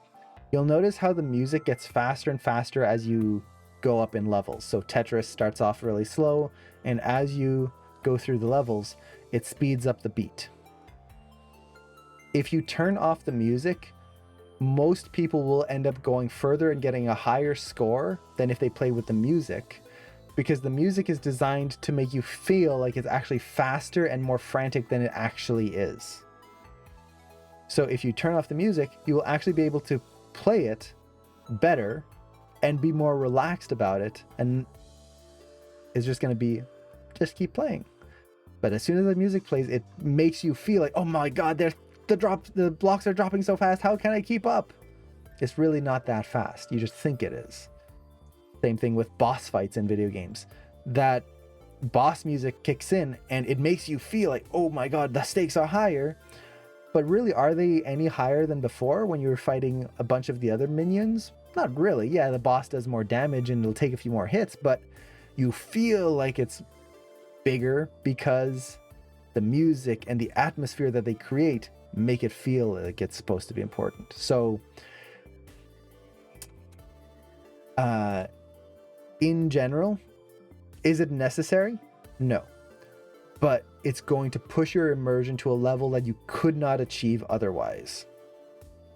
you'll notice how the music gets faster and faster as you go up in levels. So Tetris starts off really slow, and as you go through the levels, it speeds up the beat. If you turn off the music, most people will end up going further and getting a higher score than if they play with the music, because the music is designed to make you feel like it's actually faster and more frantic than it actually is. So if you turn off the music, you will actually be able to play it better and be more relaxed about it, and it's just going to be, just keep playing. But as soon as the music plays, it makes you feel like, oh my god, the blocks are dropping so fast, how can I keep up? It's really not that fast, you just think it is. Same thing with boss fights in video games. That boss music kicks in and it makes you feel like, oh my god, the stakes are higher. But really, are they any higher than before when you were fighting a bunch of the other minions? Not really. Yeah, the boss does more damage and it'll take a few more hits, but you feel like it's bigger because the music and the atmosphere that they create make it feel like it's supposed to be important. So in general, is it necessary? No. But it's going to push your immersion to a level that you could not achieve otherwise.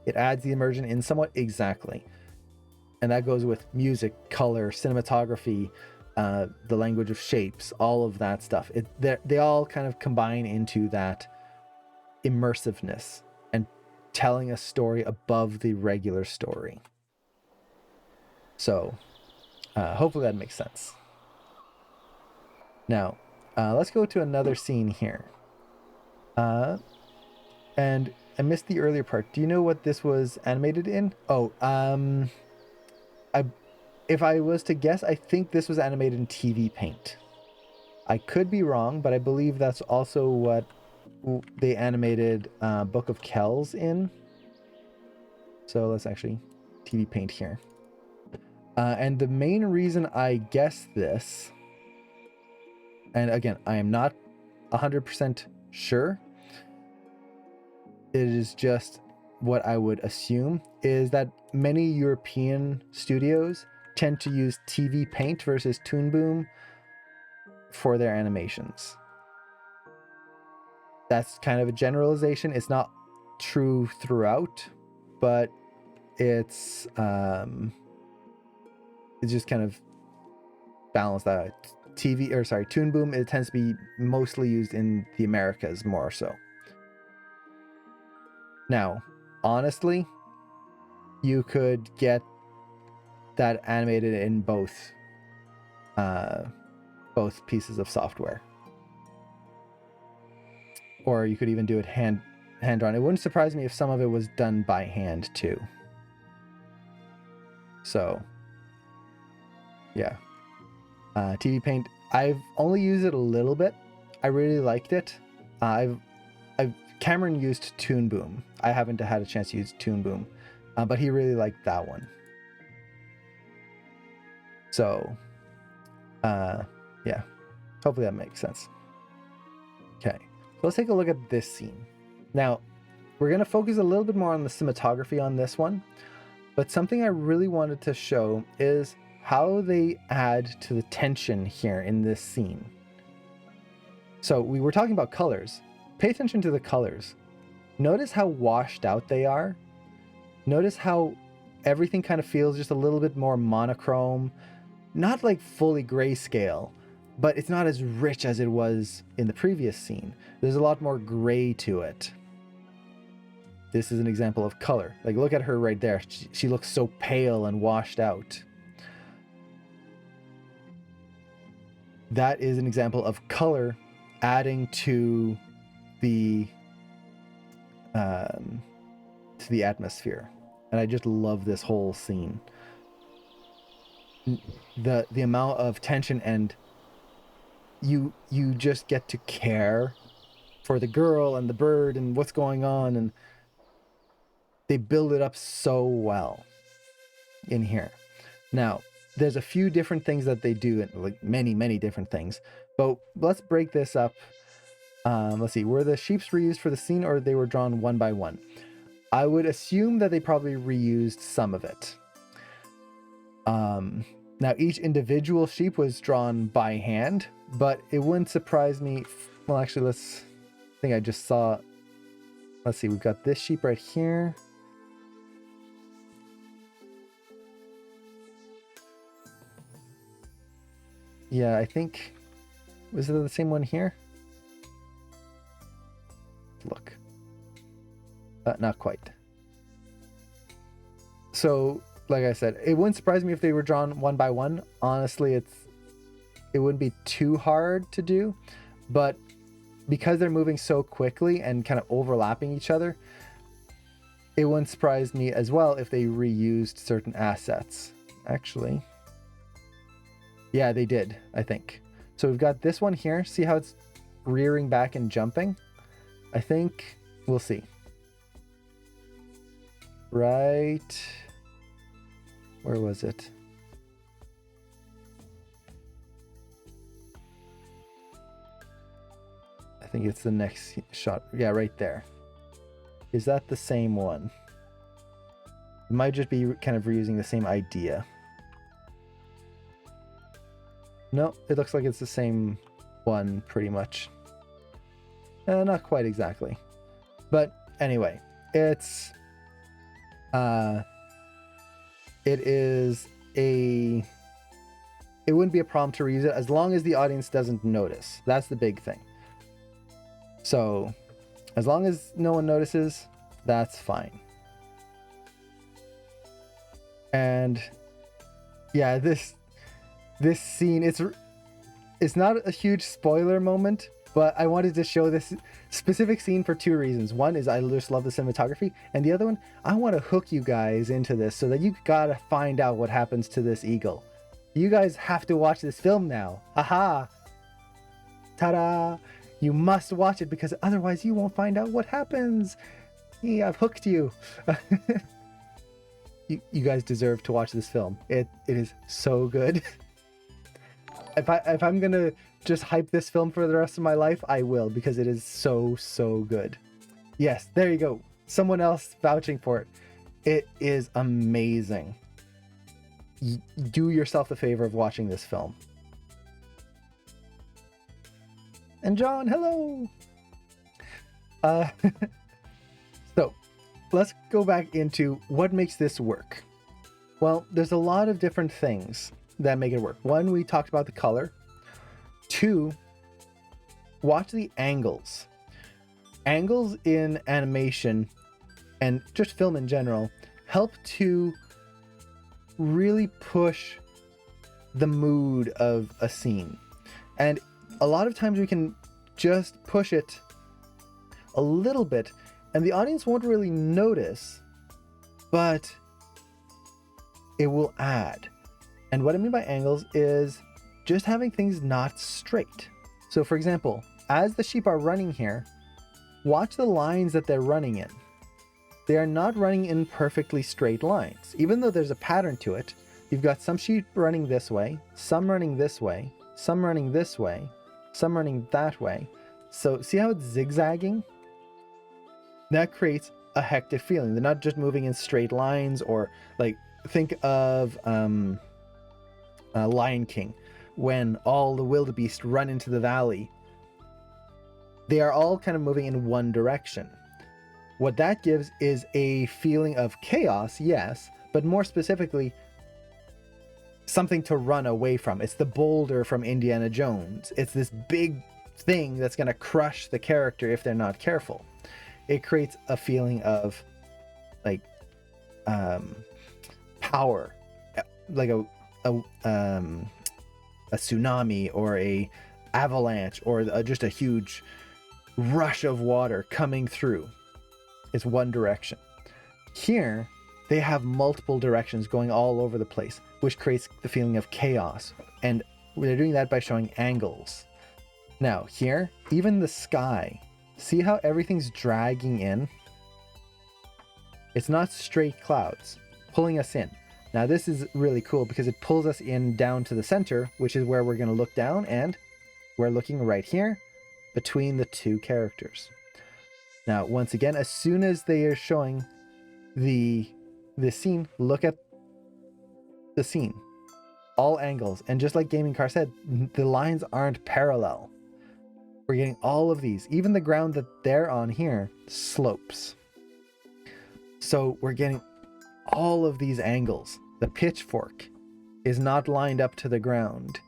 It adds the immersion in somewhat, exactly. And that goes with music, color, cinematography, the language of shapes, all of that stuff. They all kind of combine into that immersiveness and telling a story above the regular story. So hopefully that makes sense. Now, let's go to another scene here. And I missed the earlier part. Do you know what this was animated in? Oh, if I was to guess, I think this was animated in TV Paint. I could be wrong, but I believe that's also what they animated Book of Kells in. So let's actually TV Paint here. And the main reason I guess this, and again, I am not 100% sure, it is just what I would assume, is that many European studios tend to use TV Paint versus Toon Boom for their animations. That's kind of a generalization. It's not true throughout, but it's just kind of balanced out. Toon Boom, it tends to be mostly used in the Americas more so. Now, honestly, you could get that animated in both pieces of software, or you could even do it hand drawn. It wouldn't surprise me if some of it was done by hand too. So yeah, TV Paint, I've only used it a little bit. I really liked it. Cameron used Toon Boom. I haven't had a chance to use Toon Boom, but he really liked that one. So yeah, hopefully that makes sense. Okay, so let's take a look at this scene. Now, we're going to focus a little bit more on the cinematography on this one, but something I really wanted to show is how they add to the tension here in this scene. So we were talking about colors. Pay attention to the colors. Notice how washed out they are. Notice how everything kind of feels just a little bit more monochrome, not like fully grayscale, but it's not as rich as it was in the previous scene. There's a lot more gray to it. This is an example of color. Like, look at her right there. She looks so pale and washed out. That is an example of color adding to the atmosphere. And I just love this whole scene. The amount of tension, and you just get to care for the girl and the bird and what's going on, and they build it up so well in here. Now, there's a few different things that they do, like many different things, but let's break this up. Let's see, were the sheeps reused for the scene, or they were drawn one by one? I would assume that they probably reused some of it. Now, each individual sheep was drawn by hand, but it wouldn't surprise me. Well, actually, I think I just saw, let's see, we've got this sheep right here. Yeah, I think, was it the same one here? Look. Not quite. So, like I said, it wouldn't surprise me if they were drawn one by one. Honestly, it wouldn't be too hard to do, but because they're moving so quickly and kind of overlapping each other, it wouldn't surprise me as well if they reused certain assets. Actually, yeah, they did, I think. So we've got this one here. See how it's rearing back and jumping? I think we'll see. Right. Where was it? I think it's the next shot. Yeah, right there. Is that the same one? It might just be kind of reusing the same idea. No, it looks like it's the same one pretty much. Not quite exactly. But anyway, it wouldn't be a problem to reuse it as long as the audience doesn't notice. That's the big thing. So as long as no one notices, that's fine. And yeah, this scene, it's not a huge spoiler moment, but I wanted to show this specific scene for two reasons. One is I just love the cinematography, and the other one, I want to hook you guys into this so that you gotta find out what happens to this eagle. You guys have to watch this film now. Aha! Ta-da! You must watch it because otherwise you won't find out what happens. Yeah, I've hooked you. You guys deserve to watch this film. It is so good. If I'm gonna just hype this film for the rest of my life, I will, because it is so good. Yes, there you go. Someone else vouching for it. It is amazing. Do yourself the favor of watching this film. And John, hello. So let's go back into what makes this work. Well, there's a lot of different things that make it work. One, we talked about the color. Two, watch the angles. Angles in animation and just film in general help to really push the mood of a scene. And a lot of times we can just push it a little bit and the audience won't really notice, but it will add. And what I mean by angles is just having things not straight. So for example, as the sheep are running here, watch the lines that they're running in. They are not running in perfectly straight lines. Even though there's a pattern to it, you've got some sheep running this way, some running this way, some running this way, some running that way. So see how it's zigzagging? That creates a hectic feeling. They're not just moving in straight lines, or like think of Lion King, when all the wildebeest run into the valley. They are all kind of moving in one direction. What that gives is a feeling of chaos, yes, but more specifically, something to run away from. It's the boulder from Indiana Jones. It's this big thing that's going to crush the character if they're not careful. It creates a feeling of like power, like a tsunami or a avalanche or just a huge rush of water coming through. It's one direction. Here they have multiple directions going all over the place, which creates the feeling of chaos, and they're doing that by showing angles. Now here, even the sky, see how everything's dragging in? It's not straight clouds pulling us in. Now this is really cool because it pulls us in down to the center, which is where we're going to look down, and we're looking right here between the two characters. Now once again, as soon as they are showing the scene, look at the scene, all angles, and just like Gaming Car said, the lines aren't parallel. We're getting all of these. Even the ground that they're on here slopes. So we're getting all of these angles. The pitchfork is not lined up to the ground.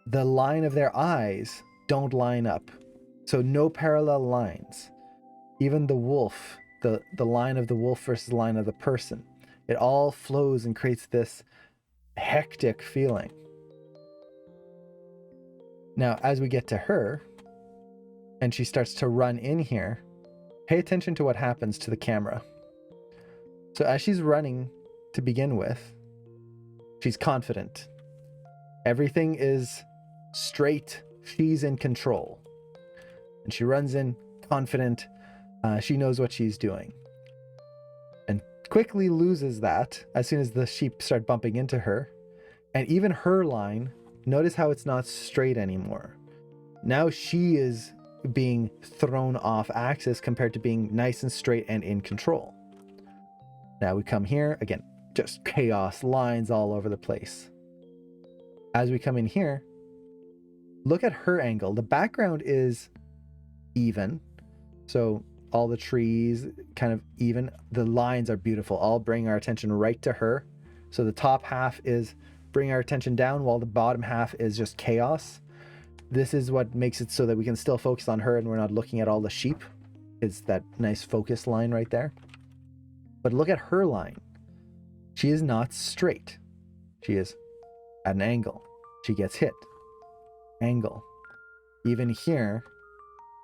The line of their eyes don't line up. So no parallel lines. Even the wolf, the line of the wolf versus the line of the person. It all flows and creates this hectic feeling. Now, as we get to her, and she starts to run in here, pay attention to what happens to the camera. So as she's running to begin with, she's confident. Everything is straight. She's in control. And she runs in confident. She knows what she's doing. And quickly loses that as soon as the sheep start bumping into her. And even her line, notice how it's not straight anymore. Now she is being thrown off axis compared to being nice and straight and in control. Now we come here, again, just chaos, lines all over the place. As we come in here, look at her angle. The background is even, so all the trees kind of even. The lines are beautiful, all bring our attention right to her. So the top half is bring our attention down while the bottom half is just chaos. This is what makes it so that we can still focus on her and we're not looking at all the sheep. It's that nice focus line right there. But look at her line. She is not straight. She is at an angle. She gets hit. Angle. Even here,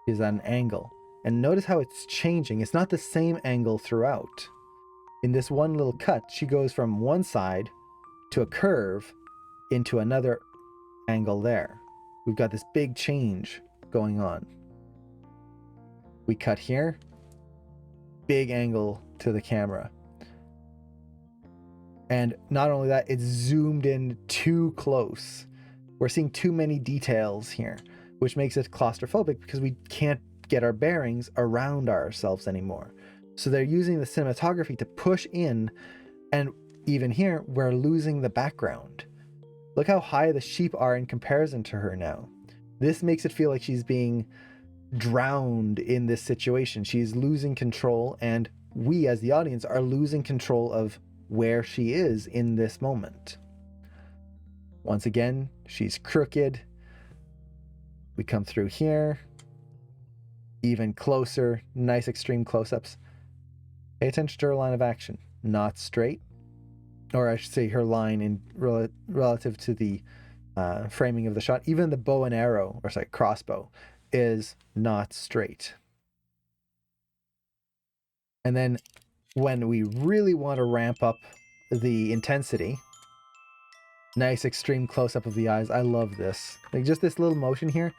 she is at an angle. And notice how it's changing. It's not the same angle throughout. In this one little cut, she goes from one side to a curve into another angle there. We've got this big change going on. We cut here, big angle to the camera. And not only that, it's zoomed in too close. We're seeing too many details here, which makes it claustrophobic because we can't get our bearings around ourselves anymore. So they're using the cinematography to push in, and even here, we're losing the background. Look how high the sheep are in comparison to her now. This makes it feel like she's being drowned in this situation. She's losing control, and we as the audience are losing control of where she is in this moment. Once again, she's crooked. We come through here, even closer, nice extreme close-ups. Pay attention to her line of action, not straight, or I should say her line in relative to the framing of the shot. Even the bow and arrow, or sorry, crossbow, is not straight. And then when we really want to ramp up the intensity, nice extreme close-up of the eyes. I love this. Like just this little motion here.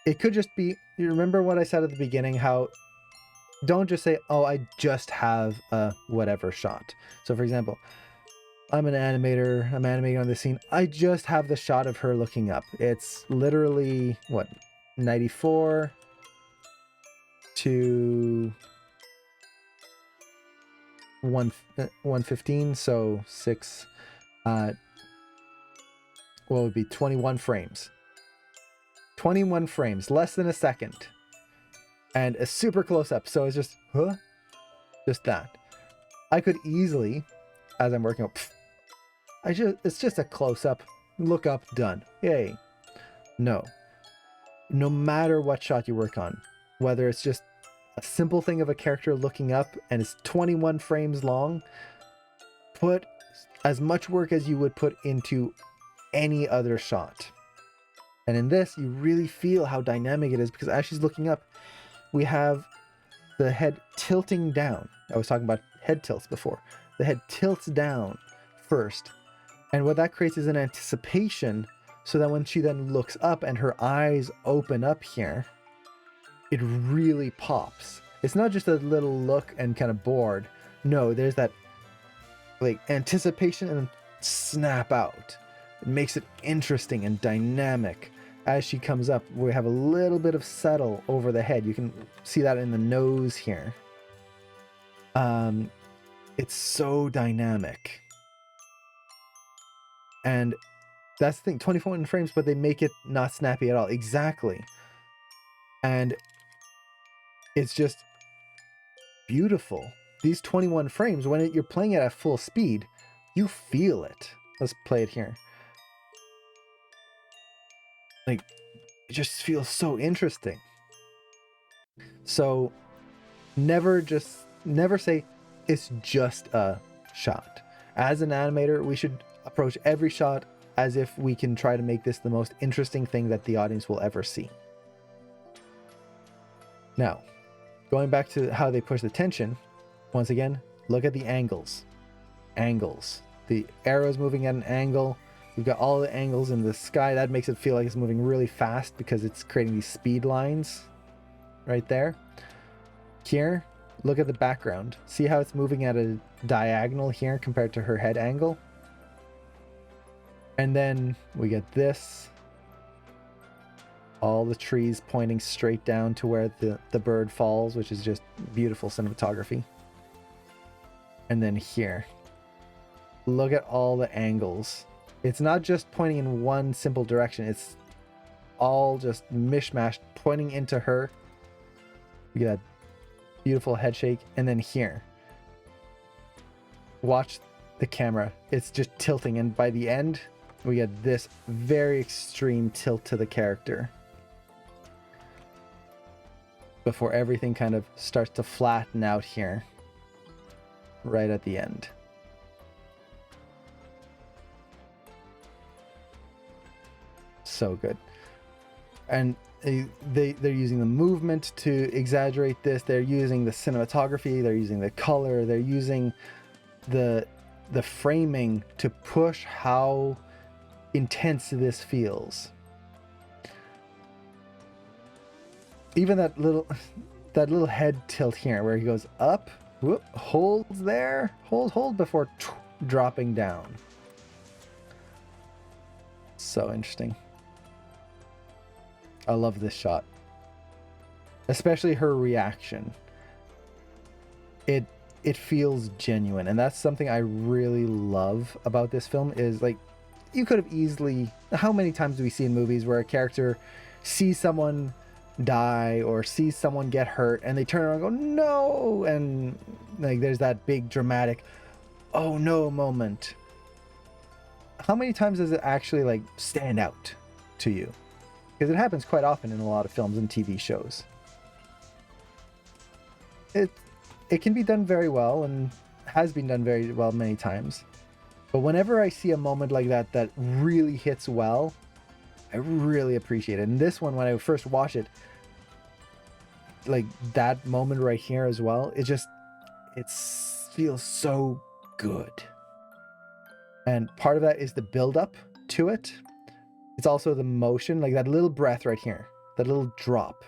It could just be, you remember what I said at the beginning, how don't just say, oh, I just have a whatever shot. So for example, I'm an animator, I'm animating on this scene. I just have the shot of her looking up. It's literally, what, 94 to 115, so 6, what would be 21 frames. 21 frames, less than a second. And a super close up, so it's just, huh? Just that. I could easily, as I'm working up, it's just a close up, look up, done. Yay. No. No matter what shot you work on, whether it's just a simple thing of a character looking up and it's 21 frames long, put as much work as you would put into any other shot. And in this, you really feel how dynamic it is, because as she's looking up, we have the head tilting down. I was talking about head tilts before. The head tilts down first. And what that creates is an anticipation, so that when she then looks up and her eyes open up here, it really pops. It's not just a little look and kind of bored. No, there's that like anticipation and snap out. It makes it interesting and dynamic. As she comes up, we have a little bit of settle over the head. You can see that in the nose here. It's so dynamic. And that's the thing, 24 frames, but they make it not snappy at all. Exactly. And it's just beautiful. These 21 frames, when you're playing it at full speed, you feel it. Let's play it here. Like, it just feels so interesting. So never say it's just a shot. As an animator, we should approach every shot as if we can try to make this the most interesting thing that the audience will ever see. Now, going back to how they push the tension, once again, look at the angles. Angles. The arrow's moving at an angle. We've got all the angles in the sky. That makes it feel like it's moving really fast because it's creating these speed lines right there. Here, look at the background. See how it's moving at a diagonal here compared to her head angle? And then we get this. All the trees pointing straight down to where the bird falls, which is just beautiful cinematography. And then here. Look at all the angles. It's not just pointing in one simple direction. It's all just mishmashed, pointing into her. We get that beautiful head shake. And then here. Watch the camera. It's just tilting. And by the end, we get this very extreme tilt to the character. Before everything kind of starts to flatten out here. Right at the end. So good. And they're using the movement to exaggerate this. They're using the cinematography. They're using the color. They're using the framing to push how intense this feels. Even that little head tilt here where he goes up, whoop, holds there, hold before dropping down. So interesting. I love this shot. Especially her reaction. It feels genuine, and that's something I really love about this film. Is like, you could have easily, how many times do we see in movies where a character sees someone die or sees someone get hurt and they turn around and go, no, and like there's that big dramatic oh no moment. How many times does it actually like stand out to you? Because it happens quite often in a lot of films and TV shows. It can be done very well and has been done very well many times. But whenever I see a moment like that that really hits well, I really appreciate it. And this one, when I first watched it, like that moment right here as well, it feels so good. And part of that is the build up to it. It's also the motion, like that little breath right here, that little drop.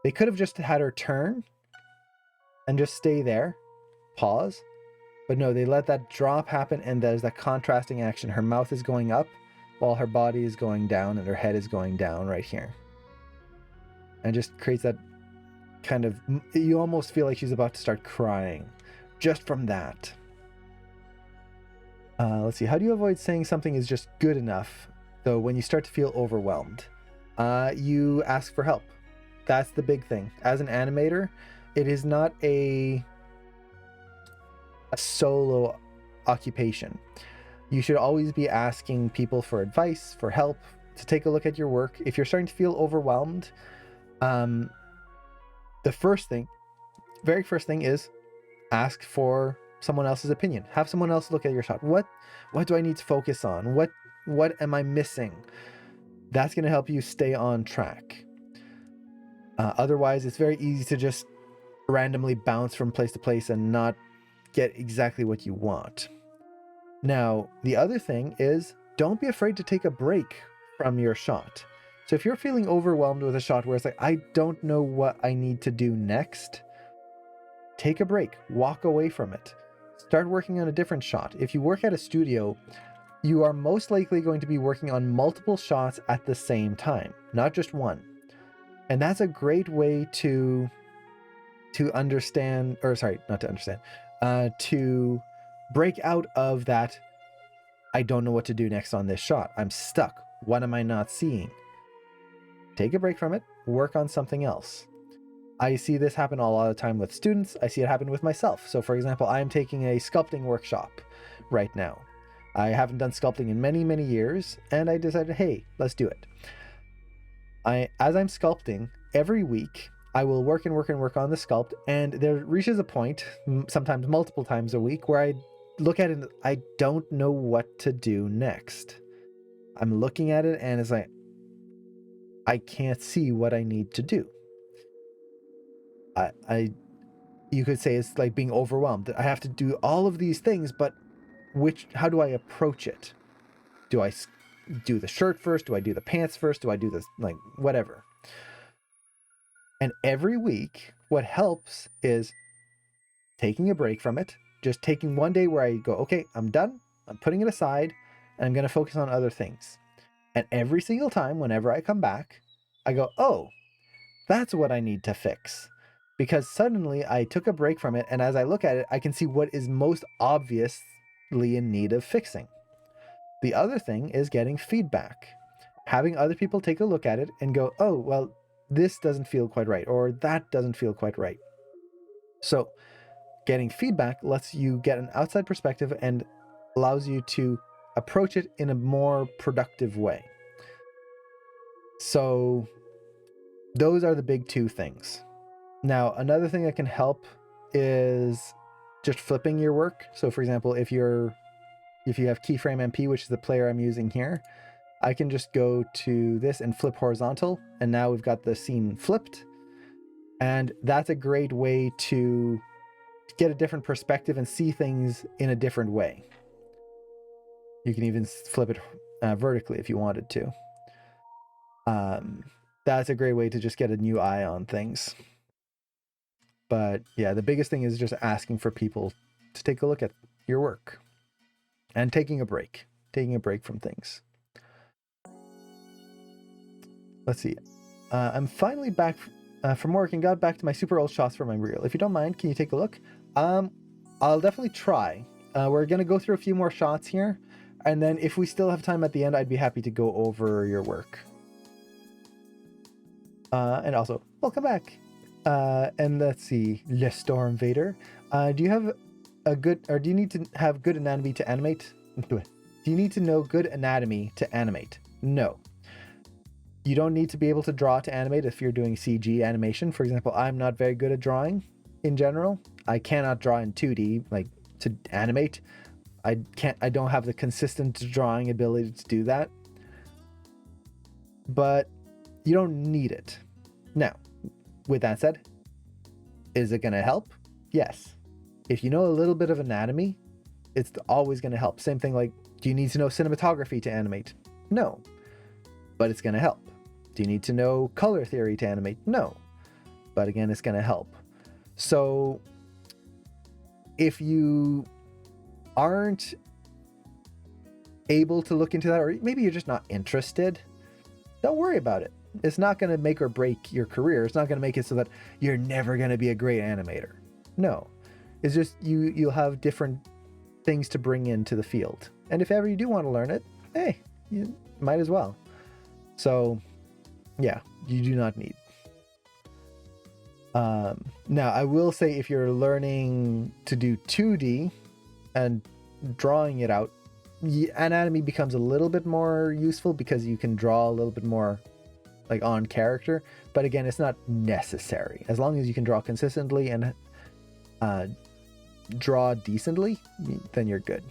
They could have just had her turn and just stay there, pause. But no, they let that drop happen, and there's that contrasting action. Her mouth is going up while her body is going down and her head is going down right here. And just creates that kind of, you almost feel like she's about to start crying just from that. Let's see, how do you avoid saying something is just good enough, though, when you start to feel overwhelmed? You ask for help. That's the big thing. As an animator, it is not a solo occupation. You should always be asking people for advice, for help, to take a look at your work. If you're starting to feel overwhelmed, the very first thing is ask for someone else's opinion. Have someone else look at your shot. What do I need to focus on? What am I missing? That's going to help you stay on track. Otherwise, it's very easy to just randomly bounce from place to place and not get exactly what you want. Now, the other thing is, don't be afraid to take a break from your shot. So if you're feeling overwhelmed with a shot where it's like, I don't know what I need to do next, take a break, walk away from it, start working on a different shot. If you work at a studio, you are most likely going to be working on multiple shots at the same time, not just one. And that's a great way to understand, or sorry, not to understand, to break out of that, I don't know what to do next on this shot. I'm stuck. What am I not seeing? Take a break from it, work on something else. I see this happen a lot of the time with students. I see it happen with myself. So for example, I'm taking a sculpting workshop right now. I haven't done sculpting in many, many years, and I decided, hey, let's do it. As I'm sculpting, every week, I will work and work and work on the sculpt, and there reaches a point, sometimes multiple times a week, where I look at it and I don't know what to do next. I'm looking at it and it's like, I can't see what I need to do. You could say it's like being overwhelmed. I have to do all of these things, but how do I approach it? Do I do the shirt first? Do I do the pants first? Do I do this, like, whatever? And every week, what helps is taking a break from it, just taking one day where I go, okay, I'm done, I'm putting it aside, and I'm going to focus on other things. And every single time, whenever I come back, I go, oh, that's what I need to fix. Because suddenly I took a break from it, and as I look at it, I can see what is most obviously in need of fixing. The other thing is getting feedback. Having other people take a look at it and go, oh, well, this doesn't feel quite right, or that doesn't feel quite right. So getting feedback lets you get an outside perspective and allows you to approach it in a more productive way. So those are the big two things. Now, another thing that can help is just flipping your work. So for example, if you have keyframe MP, which is the player I'm using here, I can just go to this and flip horizontal, and now we've got the scene flipped. And that's a great way to get a different perspective and see things in a different way. You can even flip it vertically if you wanted to. That's a great way to just get a new eye on things. But yeah, the biggest thing is just asking for people to take a look at your work and taking a break from things. Let's see. I'm finally back from work and got back to my super old shots for my reel. If you don't mind, can you take a look? I'll definitely try. We're going to go through a few more shots here, and then if we still have time at the end, I'd be happy to go over your work. And also, welcome back. And let's see, Le Storm Vader. Do you have a good, or do you need to have good anatomy to animate? Do you need to know good anatomy to animate? No. You don't need to be able to draw to animate if you're doing CG animation. For example, I'm not very good at drawing in general. I cannot draw in 2D, like to animate. I don't have the consistent drawing ability to do that. But you don't need it. Now, with that said, is it going to help? Yes. If you know a little bit of anatomy, it's always going to help. Same thing like, do you need to know cinematography to animate? No. But it's going to help. Do you need to know color theory to animate? No. But again, it's going to help. So if you aren't able to look into that, or maybe you're just not interested, don't worry about it. It's not going to make or break your career. It's not going to make it so that you're never going to be a great animator. No. It's just you'll have different things to bring into the field. And if ever you do want to learn it, hey, you might as well. So yeah, you do not need. Now, I will say if you're learning to do 2D and drawing it out, anatomy becomes a little bit more useful because you can draw a little bit more like on character. But again, it's not necessary. As long as you can draw consistently and draw decently, then you're good.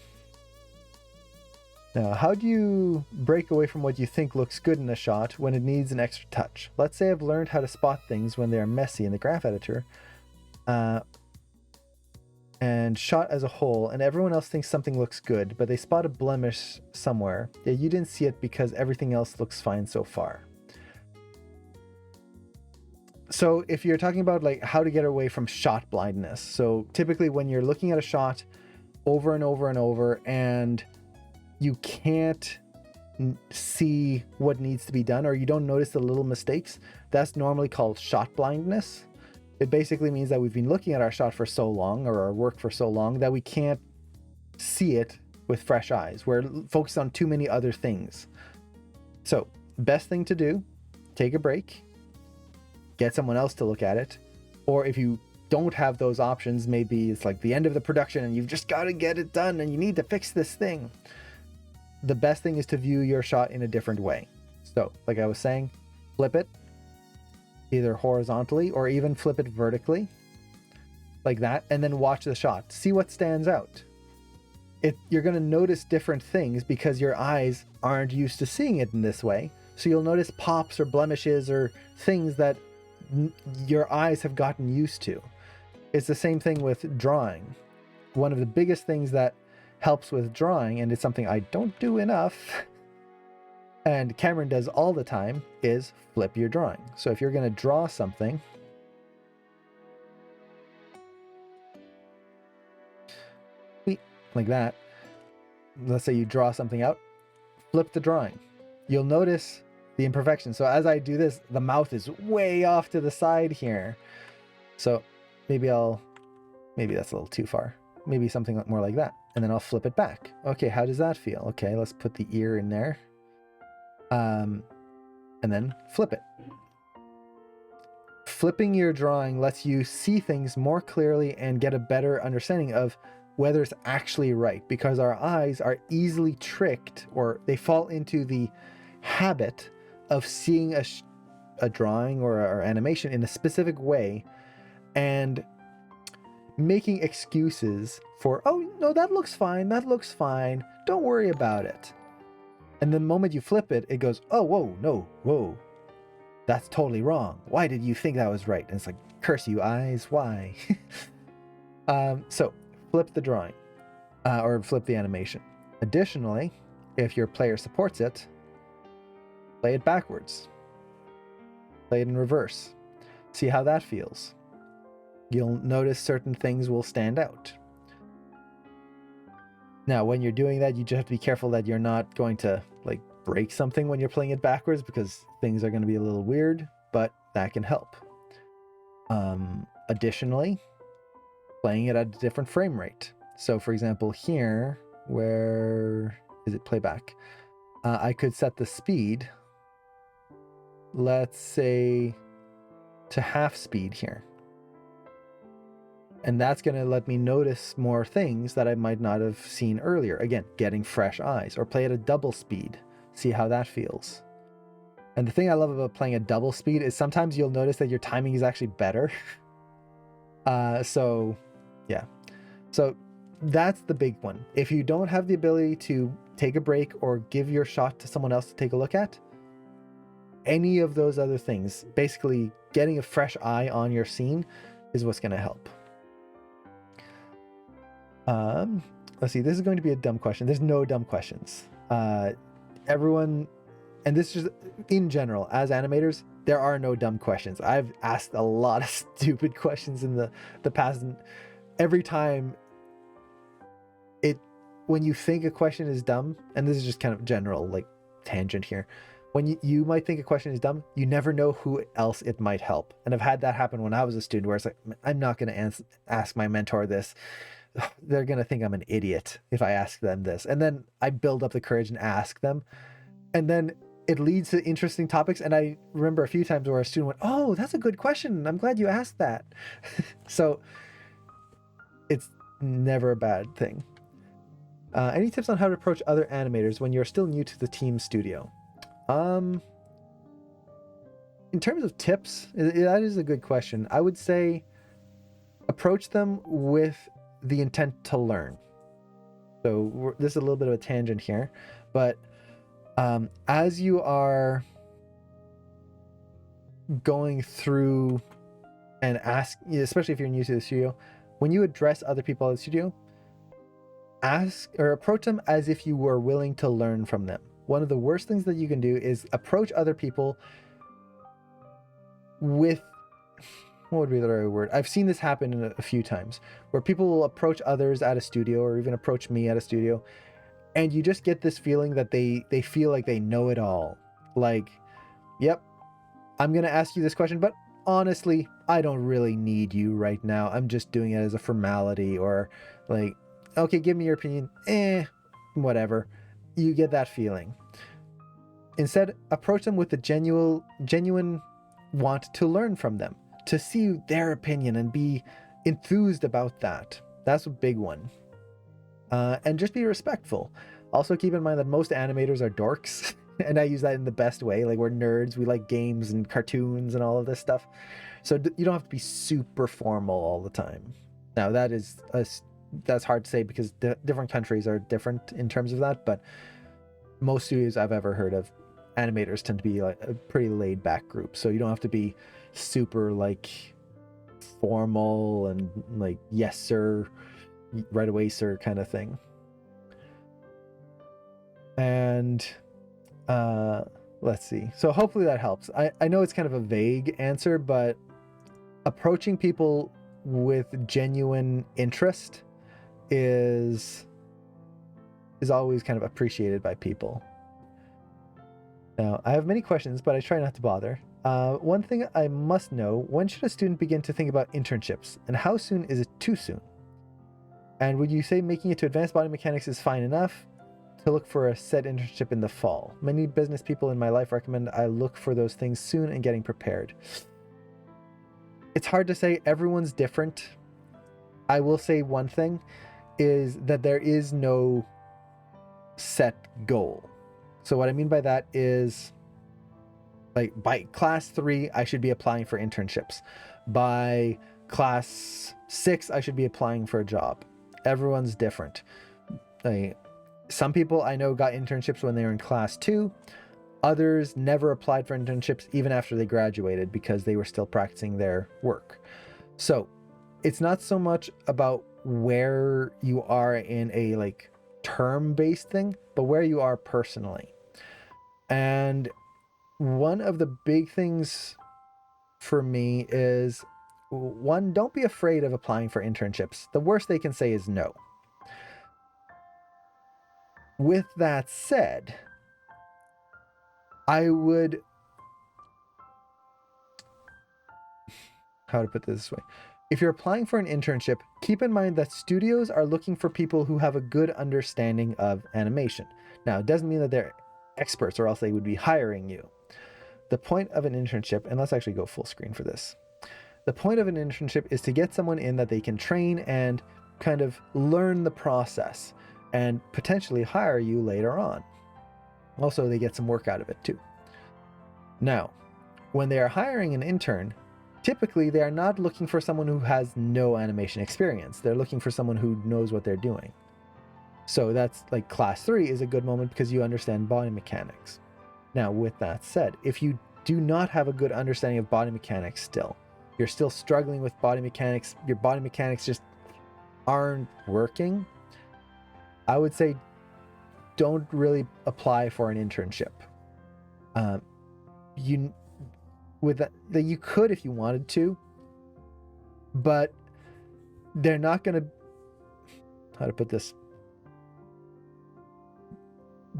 Now, how do you break away from what you think looks good in a shot when it needs an extra touch? Let's say I've learned how to spot things when they are messy in the graph editor and shot as a whole, and everyone else thinks something looks good, but they spot a blemish somewhere. Yeah, you didn't see it because everything else looks fine so far. So if you're talking about like how to get away from shot blindness, so typically when you're looking at a shot over and over and over and you can't see what needs to be done, or you don't notice the little mistakes, that's normally called shot blindness. It basically means that we've been looking at our shot for so long, or our work for so long, that we can't see it with fresh eyes. We're focused on too many other things. So best thing to do, take a break, get someone else to look at it. Or if you don't have those options, maybe it's like the end of the production and you've just got to get it done and you need to fix this thing. The best thing is to view your shot in a different way. So like I was saying, flip it either horizontally or even flip it vertically like that, and then watch the shot. See what stands out. You're going to notice different things because your eyes aren't used to seeing it in this way. So you'll notice pops or blemishes or things that your eyes have gotten used to. It's the same thing with drawing. One of the biggest things that helps with drawing, and it's something I don't do enough, and Cameron does all the time, is flip your drawing. So if you're going to draw something, like that, let's say you draw something out, flip the drawing. You'll notice the imperfection. So as I do this, the mouth is way off to the side here. So maybe that's a little too far. Maybe something more like that. And then I'll flip it back. Okay, how does that feel? Okay, let's put the ear in there. And then flip it. Flipping your drawing lets you see things more clearly and get a better understanding of whether it's actually right, because our eyes are easily tricked, or they fall into the habit of seeing a drawing or animation in a specific way and making excuses for, oh no, that looks fine, don't worry about it. And the moment you flip it, it goes, oh, whoa, no, whoa, that's totally wrong. Why did you think that was right? And it's like, curse you eyes, why? So flip the drawing or flip the animation. Additionally, if your player supports it, play it backwards. Play it in reverse. See how that feels. You'll notice certain things will stand out. Now, when you're doing that, you just have to be careful that you're not going to like break something when you're playing it backwards, because things are going to be a little weird, but that can help. Additionally, playing it at a different frame rate. So for example, here, where is it playback? I could set the speed. Let's say to half speed here. And that's going to let me notice more things that I might not have seen earlier. Again, getting fresh eyes, or play at a double speed, see how that feels. And the thing I love about playing at double speed is sometimes you'll notice that your timing is actually better. So yeah, so that's the big one. If you don't have the ability to take a break or give your shot to someone else to take a look at, any of those other things, basically getting a fresh eye on your scene, is what's going to help. Let's see, this is going to be a dumb question. There's no dumb questions. Everyone, and this is just in general, as animators, there are no dumb questions. I've asked a lot of stupid questions in the past, and every time when you think a question is dumb, and this is just kind of general, like, tangent here, when you might think a question is dumb, you never know who else it might help. And I've had that happen when I was a student, where it's like, I'm not going to ask my mentor this. They're going to think I'm an idiot if I ask them this. And then I build up the courage and ask them. And then it leads to interesting topics. And I remember a few times where a student went, oh, that's a good question. I'm glad you asked that. So it's never a bad thing. Any tips on how to approach other animators when you're still new to the team studio? In terms of tips, that is a good question. I would say approach them with the intent to learn. So this is a little bit of a tangent here, but as you are going through and ask, especially if you're new to the studio, when you address other people at the studio, ask or approach them as if you were willing to learn from them. One of the worst things that you can do is approach other people with, what would be the right word? I've seen this happen a few times, where people will approach others at a studio, or even approach me at a studio, and you just get this feeling that they feel like they know it all. Like, yep, I'm going to ask you this question, but honestly, I don't really need you right now. I'm just doing it as a formality, or like, okay, give me your opinion. Whatever. You get that feeling. Instead, approach them with the genuine want to learn from them, to see their opinion and be enthused about that. That's a big one. And just be respectful. Also keep in mind that most animators are dorks, and I use that in the best way. Like, we're nerds, we like games and cartoons and all of this stuff. So you don't have to be super formal all the time. Now that's hard to say because different countries are different in terms of that, but most studios I've ever heard of, animators tend to be like a pretty laid back group. So you don't have to be super like formal and like, yes sir, right away sir kind of thing. And let's see, so hopefully that helps. I know it's kind of a vague answer, but approaching people with genuine interest is always kind of appreciated by people. Now, I have many questions, but I try not to bother. One thing I must know, when should a student begin to think about internships, and how soon is it too soon? And would you say making it to advanced body mechanics is fine enough to look for a said internship in the fall? Many business people in my life recommend I look for those things soon and getting prepared. It's hard to say. Everyone's different. I will say one thing is that there is no set goal. So what I mean by that is, like, by class 3, I should be applying for internships. By class 6, I should be applying for a job. Everyone's different. Some people I know got internships when they were in class 2. Others never applied for internships even after they graduated because they were still practicing their work. So it's not so much about where you are in a like term-based thing, but where you are personally. And one of the big things for me is, one, don't be afraid of applying for internships. The worst they can say is no. With that said, I would, how to put this way, if you're applying for an internship, keep in mind that studios are looking for people who have a good understanding of animation. Now, it doesn't mean that they're experts, or else they would be hiring you. The point of an internship, and let's actually go full screen for this. The point of an internship is to get someone in that they can train and kind of learn the process and potentially hire you later on. Also, they get some work out of it too. Now, when they are hiring an intern, typically they are not looking for someone who has no animation experience. They're looking for someone who knows what they're doing. So that's like class 3 is a good moment because you understand body mechanics. Now, with that said, if you do not have a good understanding of body mechanics still, you're still struggling with body mechanics, your body mechanics just aren't working, I would say don't really apply for an internship. You could if you wanted to, but they're not going to, how to put this,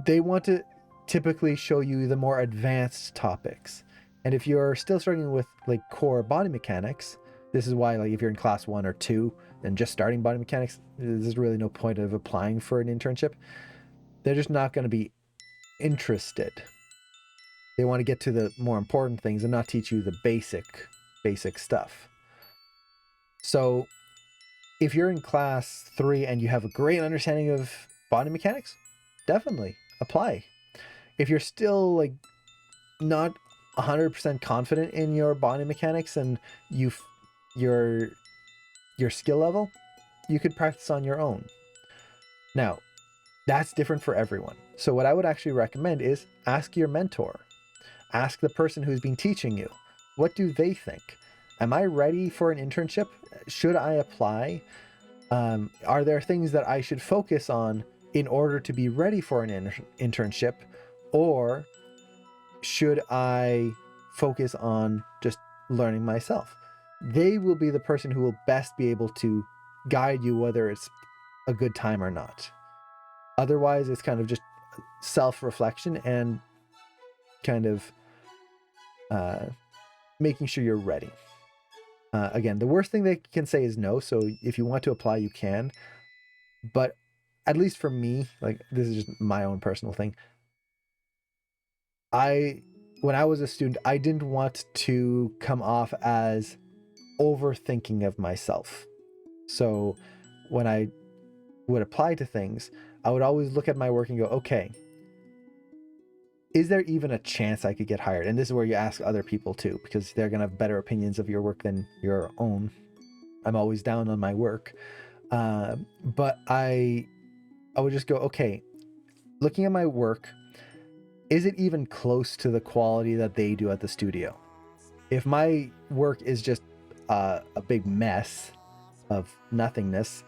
they want to typically show you the more advanced topics. And if you're still struggling with like core body mechanics, this is why, like, if you're in class 1 or 2 and just starting body mechanics, there's really no point of applying for an internship. They're just not going to be interested. They want to get to the more important things and not teach you the basic stuff. So if you're in class 3 and you have a great understanding of body mechanics, definitely apply. If you're still like not 100% confident in your body mechanics and your skill level, you could practice on your own. Now, that's different for everyone. So what I would actually recommend is ask your mentor. Ask the person who's been teaching you. What do they think? Am I ready for an internship? Should I apply? Are there things that I should focus on in order to be ready for an internship? Or should I focus on just learning myself? They will be the person who will best be able to guide you whether it's a good time or not. Otherwise, it's kind of just self-reflection and kind of making sure you're ready. Again, the worst thing they can say is no. So if you want to apply, you can. But at least for me, like, this is just my own personal thing. When I was a student, I didn't want to come off as overthinking of myself. So when I would apply to things, I would always look at my work and go, okay, is there even a chance I could get hired? And this is where you ask other people too, because they're going to have better opinions of your work than your own. I'm always down on my work. But I would just go, okay, looking at my work, is it even close to the quality that they do at the studio? If my work is just a big mess of nothingness,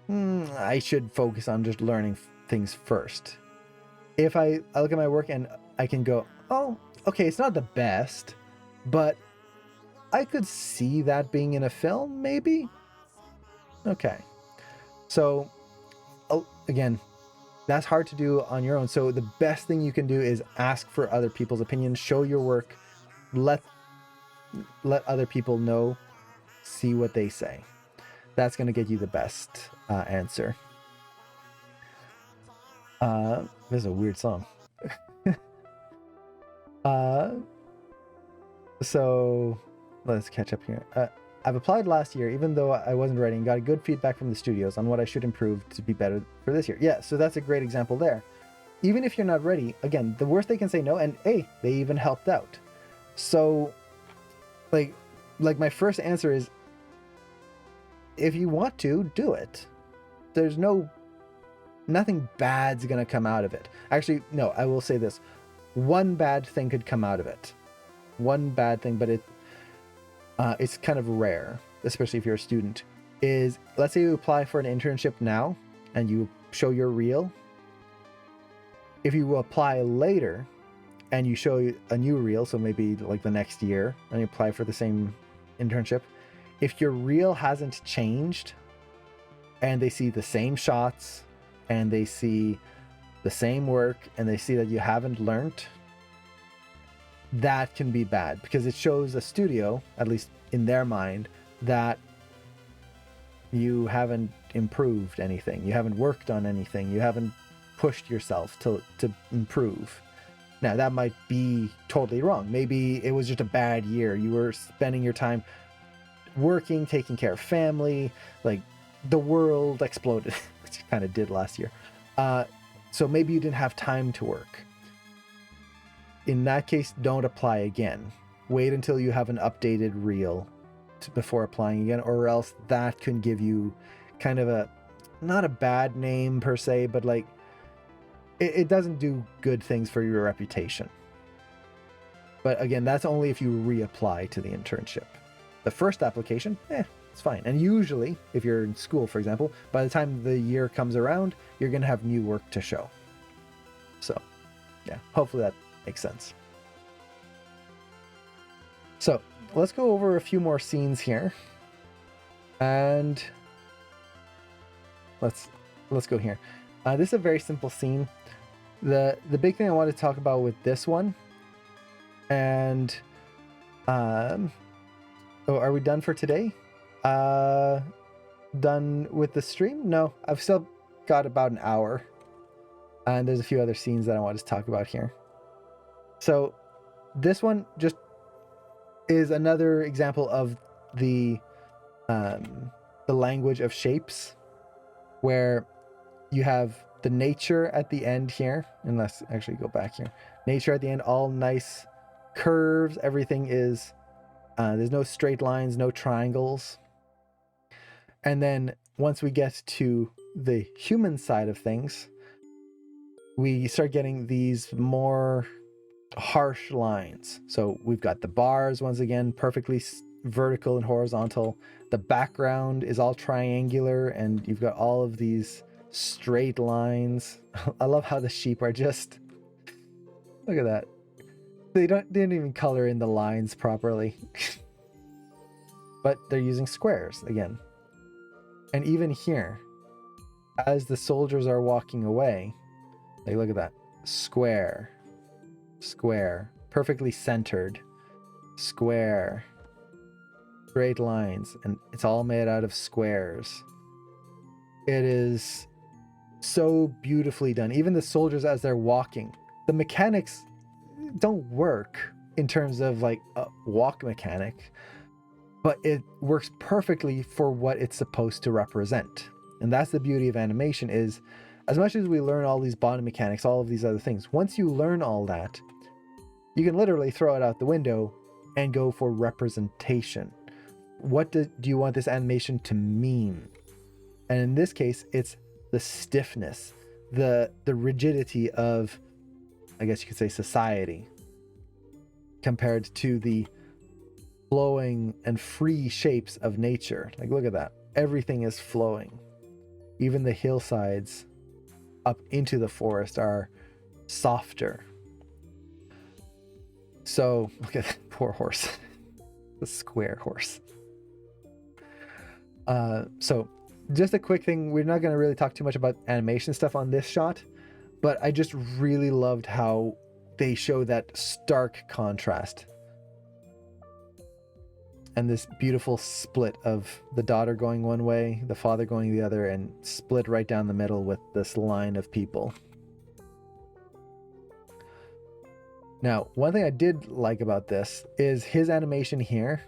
I should focus on just learning things first. If I look at my work and I can go, oh, okay, it's not the best, but I could see that being in a film, maybe? Okay. So, again, that's hard to do on your own. So the best thing you can do is ask for other people's opinions, show your work, let other people know, see what they say. That's going to get you the best answer. This is a weird song. So let's catch up here. I've applied last year, even though I wasn't ready, and got good feedback from the studios on what I should improve to be better for this year. Yeah, so that's a great example there. Even if you're not ready, again, the worst they can say no, and hey, they even helped out. So, like my first answer is, if you want to, do it. There's nothing bad's gonna come out of it. Actually, no, I will say this. One bad thing could come out of it. One bad thing, but it's kind of rare, especially if you're a student, is let's say you apply for an internship now and you show your reel. If you apply later and you show a new reel, so maybe like the next year, and you apply for the same internship, if your reel hasn't changed and they see the same shots and they see the same work and they see that you haven't learned, that can be bad, because it shows a studio, at least in their mind, that you haven't improved anything, you haven't worked on anything, you haven't pushed yourself to improve. Now, that might be totally wrong. Maybe it was just a bad year. You were spending your time working, taking care of family, like the world exploded, which it kind of did last year. So maybe you didn't have time to work. In that case, don't apply again. Wait until you have an updated reel before applying again, or else that can give you kind of a, not a bad name per se, but like it doesn't do good things for your reputation. But again, that's only if you reapply to the internship. The first application, it's fine. And usually, if you're in school, for example, by the time the year comes around, you're going to have new work to show. So, yeah, hopefully that makes sense. So, let's go over a few more scenes here. And let's go here. This is a very simple scene. The big thing I want to talk about with this one, and oh, are we done for today? Done with the stream? No, I've still got about an hour, and there's a few other scenes that I want to talk about here. So this one just is another example of the language of shapes, where you have the nature at the end here, and let's actually go back here. Nature at the end, all nice curves. Everything is, there's no straight lines, no triangles. And then once we get to the human side of things, we start getting these more harsh lines. So we've got the bars, once again, perfectly vertical and horizontal. The background is all triangular, and you've got all of these straight lines. I love how the sheep are just, look at that. They didn't even color in the lines properly. But they're using squares again. And even here, as the soldiers are walking away, like, look at that. Square, square, perfectly centered, square, straight lines, and it's all made out of squares. It is so beautifully done. Even the soldiers as they're walking, the mechanics don't work in terms of like a walk mechanic, but it works perfectly for what it's supposed to represent. And that's the beauty of animation, is as much as we learn all these body mechanics, all of these other things, once you learn all that, you can literally throw it out the window and go for representation. What do you want this animation to mean? And in this case, it's the stiffness, the rigidity of, I guess you could say, society, compared to the flowing and free shapes of nature. Like, look at that. Everything is flowing. Even the hillsides up into the forest are softer. So look at that poor horse. The square horse. So just a quick thing. We're not going to really talk too much about animation stuff on this shot, but I just really loved how they show that stark contrast. And this beautiful split of the daughter going one way, the father going the other, and split right down the middle with this line of people. Now, one thing I did like about this is his animation here.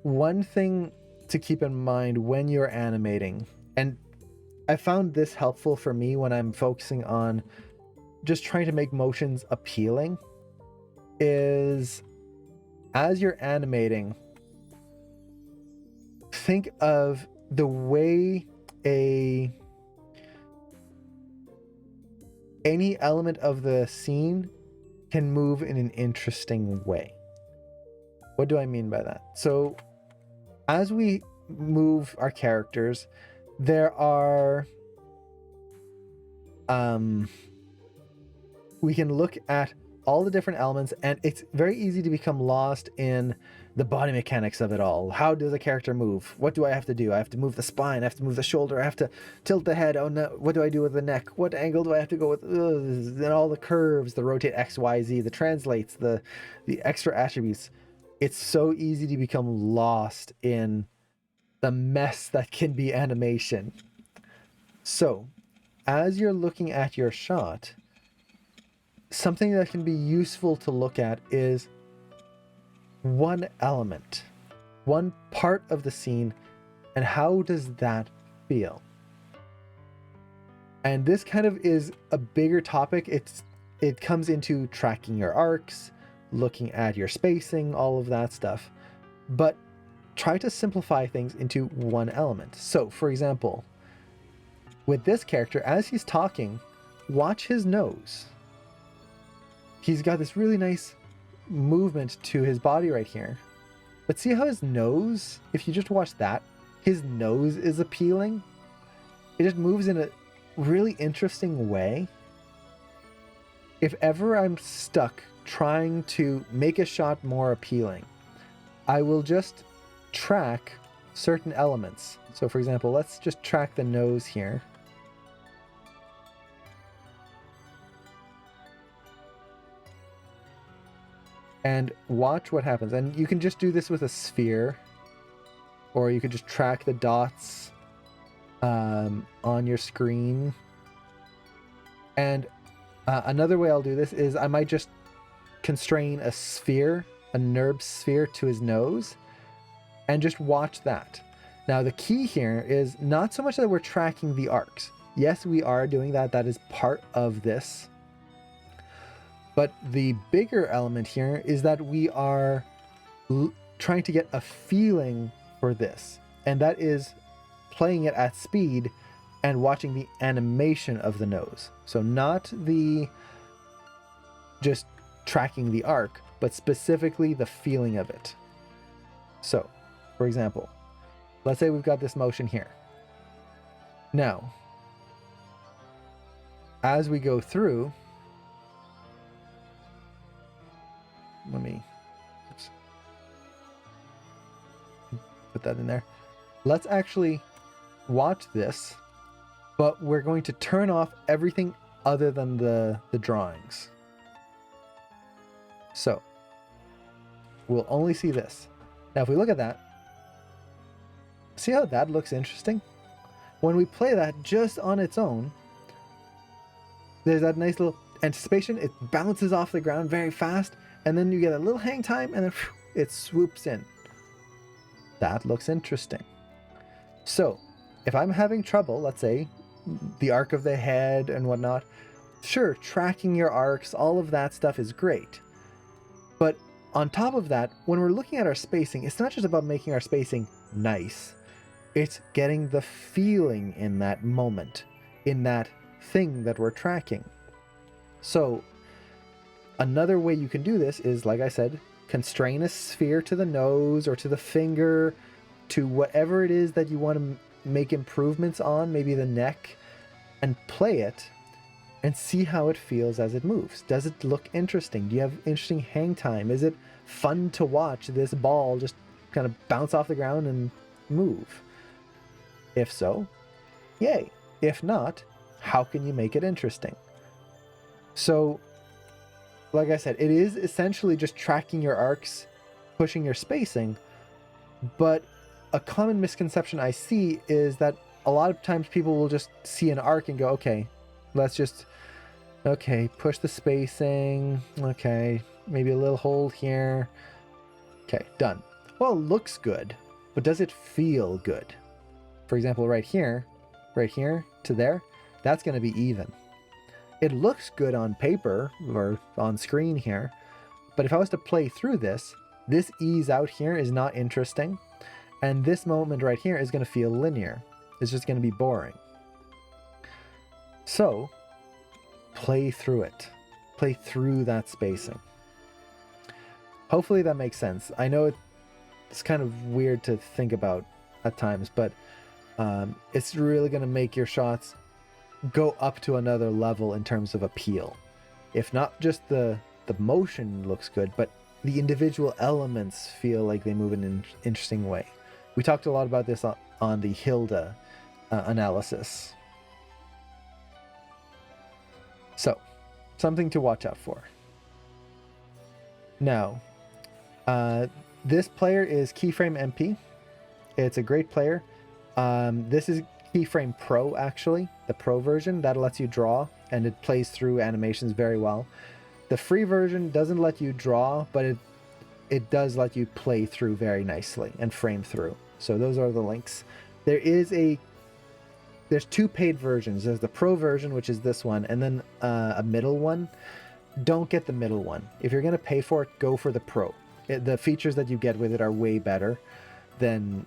One thing to keep in mind when you're animating, and I found this helpful for me when I'm focusing on just trying to make motions appealing, is as you're animating, think of the way any element of the scene can move in an interesting way. What do I mean by that? So as we move our characters, there are we can look at all the different elements, and it's very easy to become lost in the body mechanics of it all. How does a character move? What do I have to do? I have to move the spine, I have to move the shoulder, I have to tilt the head. Oh no, what do I do with the neck? What angle do I have to go with? And all the curves, the rotate X, Y, Z, the translates, the extra attributes. It's so easy to become lost in the mess that can be animation. So as you're looking at your shot, something that can be useful to look at is one element, one part of the scene, and how does that feel? And this kind of is a bigger topic. It comes into tracking your arcs, looking at your spacing, all of that stuff. But try to simplify things into one element. So, for example, with this character, as he's talking, watch his nose. He's got this really nice movement to his body right here. But see how his nose, if you just watch that, his nose is appealing? It just moves in a really interesting way. If ever I'm stuck trying to make a shot more appealing, I will just track certain elements. So for example, let's just track the nose here. And watch what happens. And you can just do this with a sphere, or you could just track the dots on your screen. And another way I'll do this is I might just constrain a sphere, a NURB sphere to his nose, and just watch that. Now the key here is not so much that we're tracking the arcs. Yes, we are doing that. That is part of this. But the bigger element here is that we are trying to get a feeling for this. And that is playing it at speed and watching the animation of the nose. So not the just tracking the arc, but specifically the feeling of it. So, for example, let's say we've got this motion here. Now, as we go through, let me put that in there. Let's actually watch this, but we're going to turn off everything other than the drawings. So we'll only see this. Now, if we look at that, see how that looks interesting? When we play that just on its own, there's that nice little anticipation. It bounces off the ground very fast, and then you get a little hang time, and then it swoops in. That looks interesting. So if I'm having trouble, let's say the arc of the head and whatnot, sure, tracking your arcs, all of that stuff is great. But on top of that, when we're looking at our spacing, it's not just about making our spacing nice. It's getting the feeling in that moment, in that thing that we're tracking. So another way you can do this is, like I said, constrain a sphere to the nose or to the finger, to whatever it is that you want to make improvements on, maybe the neck, and play it and see how it feels as it moves. Does it look interesting? Do you have interesting hang time? Is it fun to watch this ball just kind of bounce off the ground and move? If so, yay. If not, how can you make it interesting? So, like I said, it is essentially just tracking your arcs, pushing your spacing, but a common misconception I see is that a lot of times people will just see an arc and go, okay, let's just, okay, push the spacing, okay, maybe a little hold here, okay, done. Well, it looks good, but does it feel good? For example, right here to there, that's going to be even. It looks good on paper or on screen here, but if I was to play through this ease out here is not interesting, and this moment right here is going to feel linear. It's just going to be boring. So, play through it. Play through that spacing. Hopefully that makes sense. I know it's kind of weird to think about at times, but it's really going to make your shots go up to another level in terms of appeal. If not just the motion looks good, but the individual elements feel like they move in an interesting way. We talked a lot about this on the Hilda analysis. So, something to watch out for. Now, this player is Keyframe MP. It's a great player. This is Keyframe Pro, actually, the Pro version. That lets you draw, and it plays through animations very well. The free version doesn't let you draw, but it does let you play through very nicely and frame through. So those are the links. There's 2 paid versions. There's the pro version, which is this one, and then a middle one. Don't get the middle one. If you're going to pay for it, go for the pro. The features that you get with it are way better than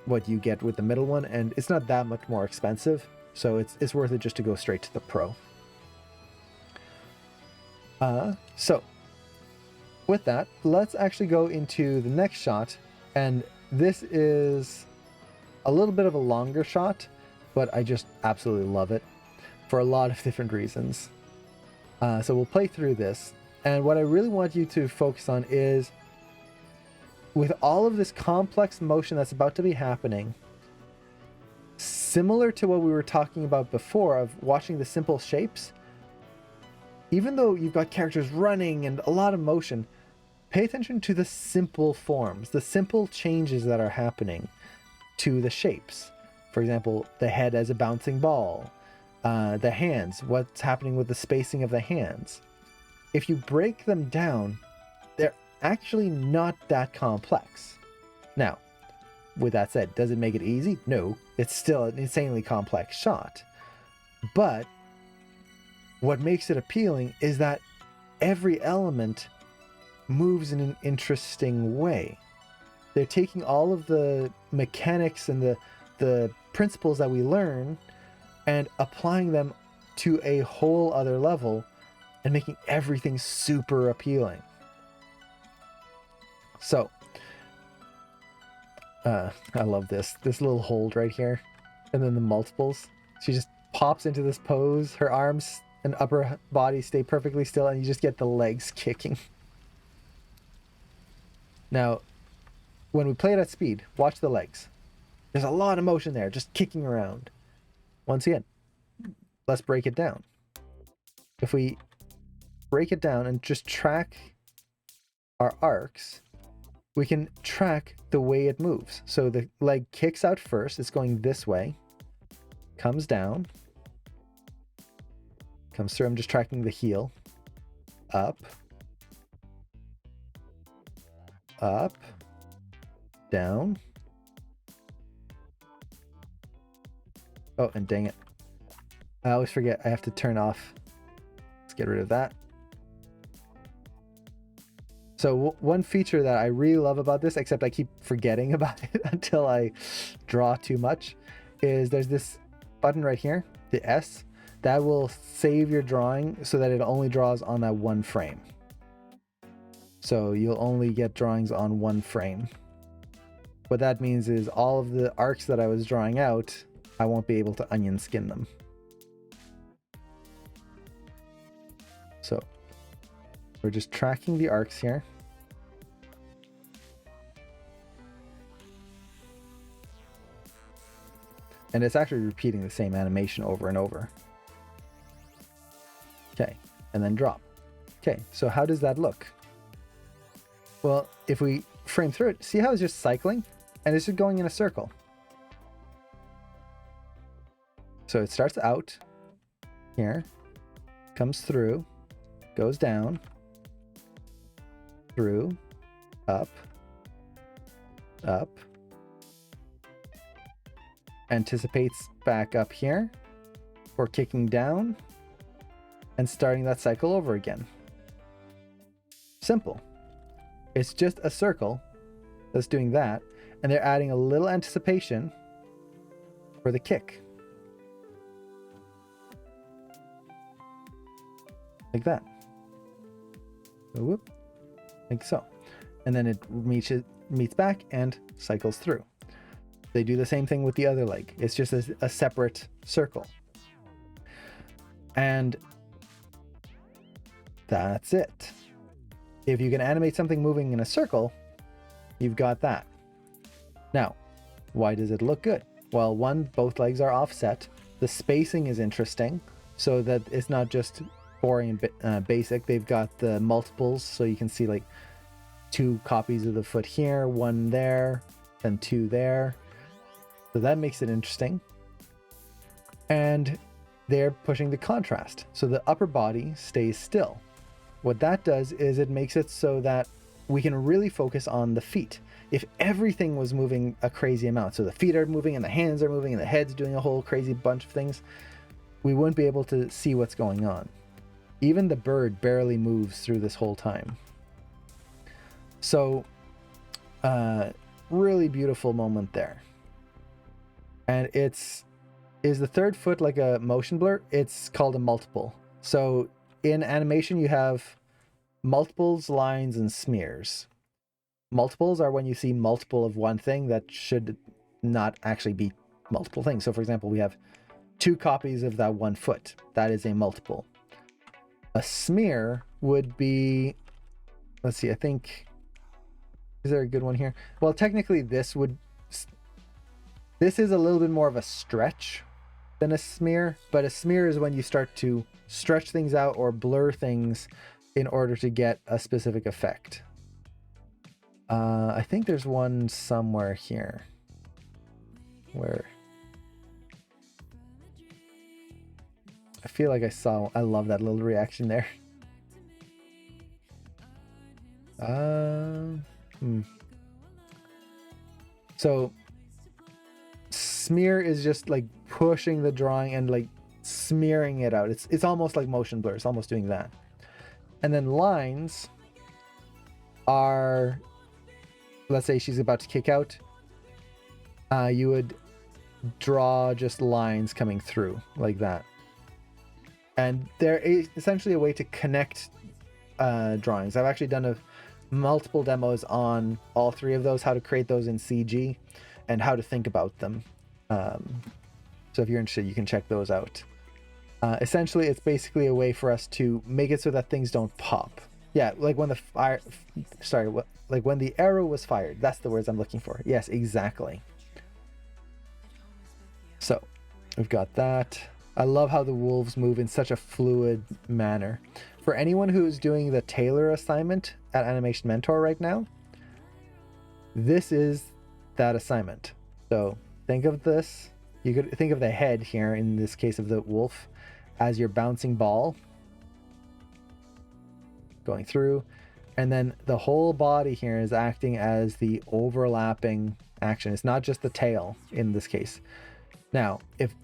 what you get with the middle one, and it's not that much more expensive, so it's worth it just to go straight to the pro. So with that, let's actually go into the next shot, and this is a little bit of a longer shot, but I just absolutely love it for a lot of different reasons. So we'll play through this, and what I really want you to focus on is, with all of this complex motion that's about to be happening, similar to what we were talking about before of watching the simple shapes, even though you've got characters running and a lot of motion, pay attention to the simple forms, the simple changes that are happening to the shapes. For example, the head as a bouncing ball, the hands, what's happening with the spacing of the hands. If you break them down, they're actually not that complex. Now, with that said, does it make it easy? No, it's still an insanely complex shot. But what makes it appealing is that every element moves in an interesting way. They're taking all of the mechanics and the principles that we learn and applying them to a whole other level and making everything super appealing. So, I love this little hold right here, and then the multiples. She just pops into this pose, her arms and upper body stay perfectly still, and you just get the legs kicking. Now, when we play it at speed, watch the legs. There's a lot of motion there, just kicking around. Once again, let's break it down. If we break it down and just track our arcs, we can track the way it moves. So the leg kicks out first, it's going this way, comes down, comes through. I'm just tracking the heel, up, down. Oh, and dang it. I always forget I have to turn off. Let's get rid of that. So one feature that I really love about this, except I keep forgetting about it until I draw too much, is there's this button right here, the S, that will save your drawing so that it only draws on that one frame. So you'll only get drawings on one frame. What that means is all of the arcs that I was drawing out, I won't be able to onion skin them. So we're just tracking the arcs here. And it's actually repeating the same animation over and over. Okay, and then drop. Okay, so how does that look? Well, if we frame through it, see how it's just cycling? And it's just going in a circle. So it starts out here, comes through, goes down, through, up, anticipates back up here, or kicking down, and starting that cycle over again. Simple. It's just a circle that's doing that, and they're adding a little anticipation for the kick. Like that. So, whoop, like so. And then it meets back and cycles through. They do the same thing with the other leg. It's just a separate circle. And that's it. If you can animate something moving in a circle, you've got that. Now, why does it look good? Well, one, both legs are offset. The spacing is interesting, so that it's not just boring and basic. They've got the multiples, so you can see like 2 copies of the foot here, 1 there, and 2 there. So that makes it interesting. And they're pushing the contrast, so the upper body stays still. What that does is it makes it so that we can really focus on the feet. If everything was moving a crazy amount, so the feet are moving and the hands are moving and the head's doing a whole crazy bunch of things, we wouldn't be able to see what's going on. Even the bird barely moves through this whole time. So, really beautiful moment there. And is the third foot like a motion blur? It's called a multiple. So in animation, you have multiples, lines, and smears. Multiples are when you see multiple of one thing that should not actually be multiple things. So for example, we have 2 copies of that 1 foot. That is a multiple. A smear would be, let's see, I think, is there a good one here? Well, technically this is a little bit more of a stretch than a smear, but a smear is when you start to stretch things out or blur things in order to get a specific effect. I think there's one somewhere here where I feel like I love that little reaction there. So smear is just like pushing the drawing and like smearing it out. It's almost like motion blur. It's almost doing that. And then lines are, let's say she's about to kick out. You would draw just lines coming through like that. And there is essentially a way to connect drawings. I've actually done multiple demos on all 3 of those, how to create those in CG and how to think about them. So if you're interested, you can check those out. Essentially, it's basically a way for us to make it so that things don't pop. Yeah, like when when the arrow was fired. That's the words I'm looking for. Yes, exactly. So we've got that. I love how the wolves move in such a fluid manner. For anyone who's doing the Taylor assignment at Animation Mentor right now, this is that assignment. So think of this. You could think of the head here, in this case of the wolf, as your bouncing ball going through. And then the whole body here is acting as the overlapping action. It's not just the tail in this case. Now,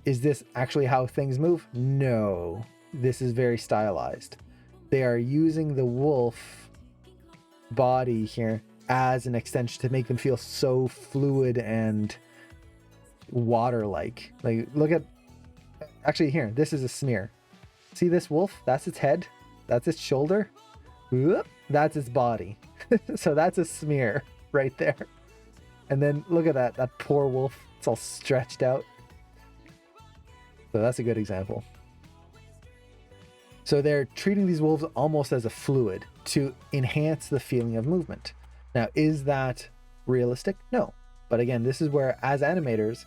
is this actually how things move? No, this is very stylized. They are using the wolf body here as an extension to make them feel so fluid and water-like. Like, look at, actually here, this is a smear. See this wolf? That's its head. That's its shoulder. Whoop, that's its body. So that's a smear right there. And then look at that poor wolf. It's all stretched out. So that's a good example. So they're treating these wolves almost as a fluid to enhance the feeling of movement. Now, is that realistic? No. But again, this is where, as animators,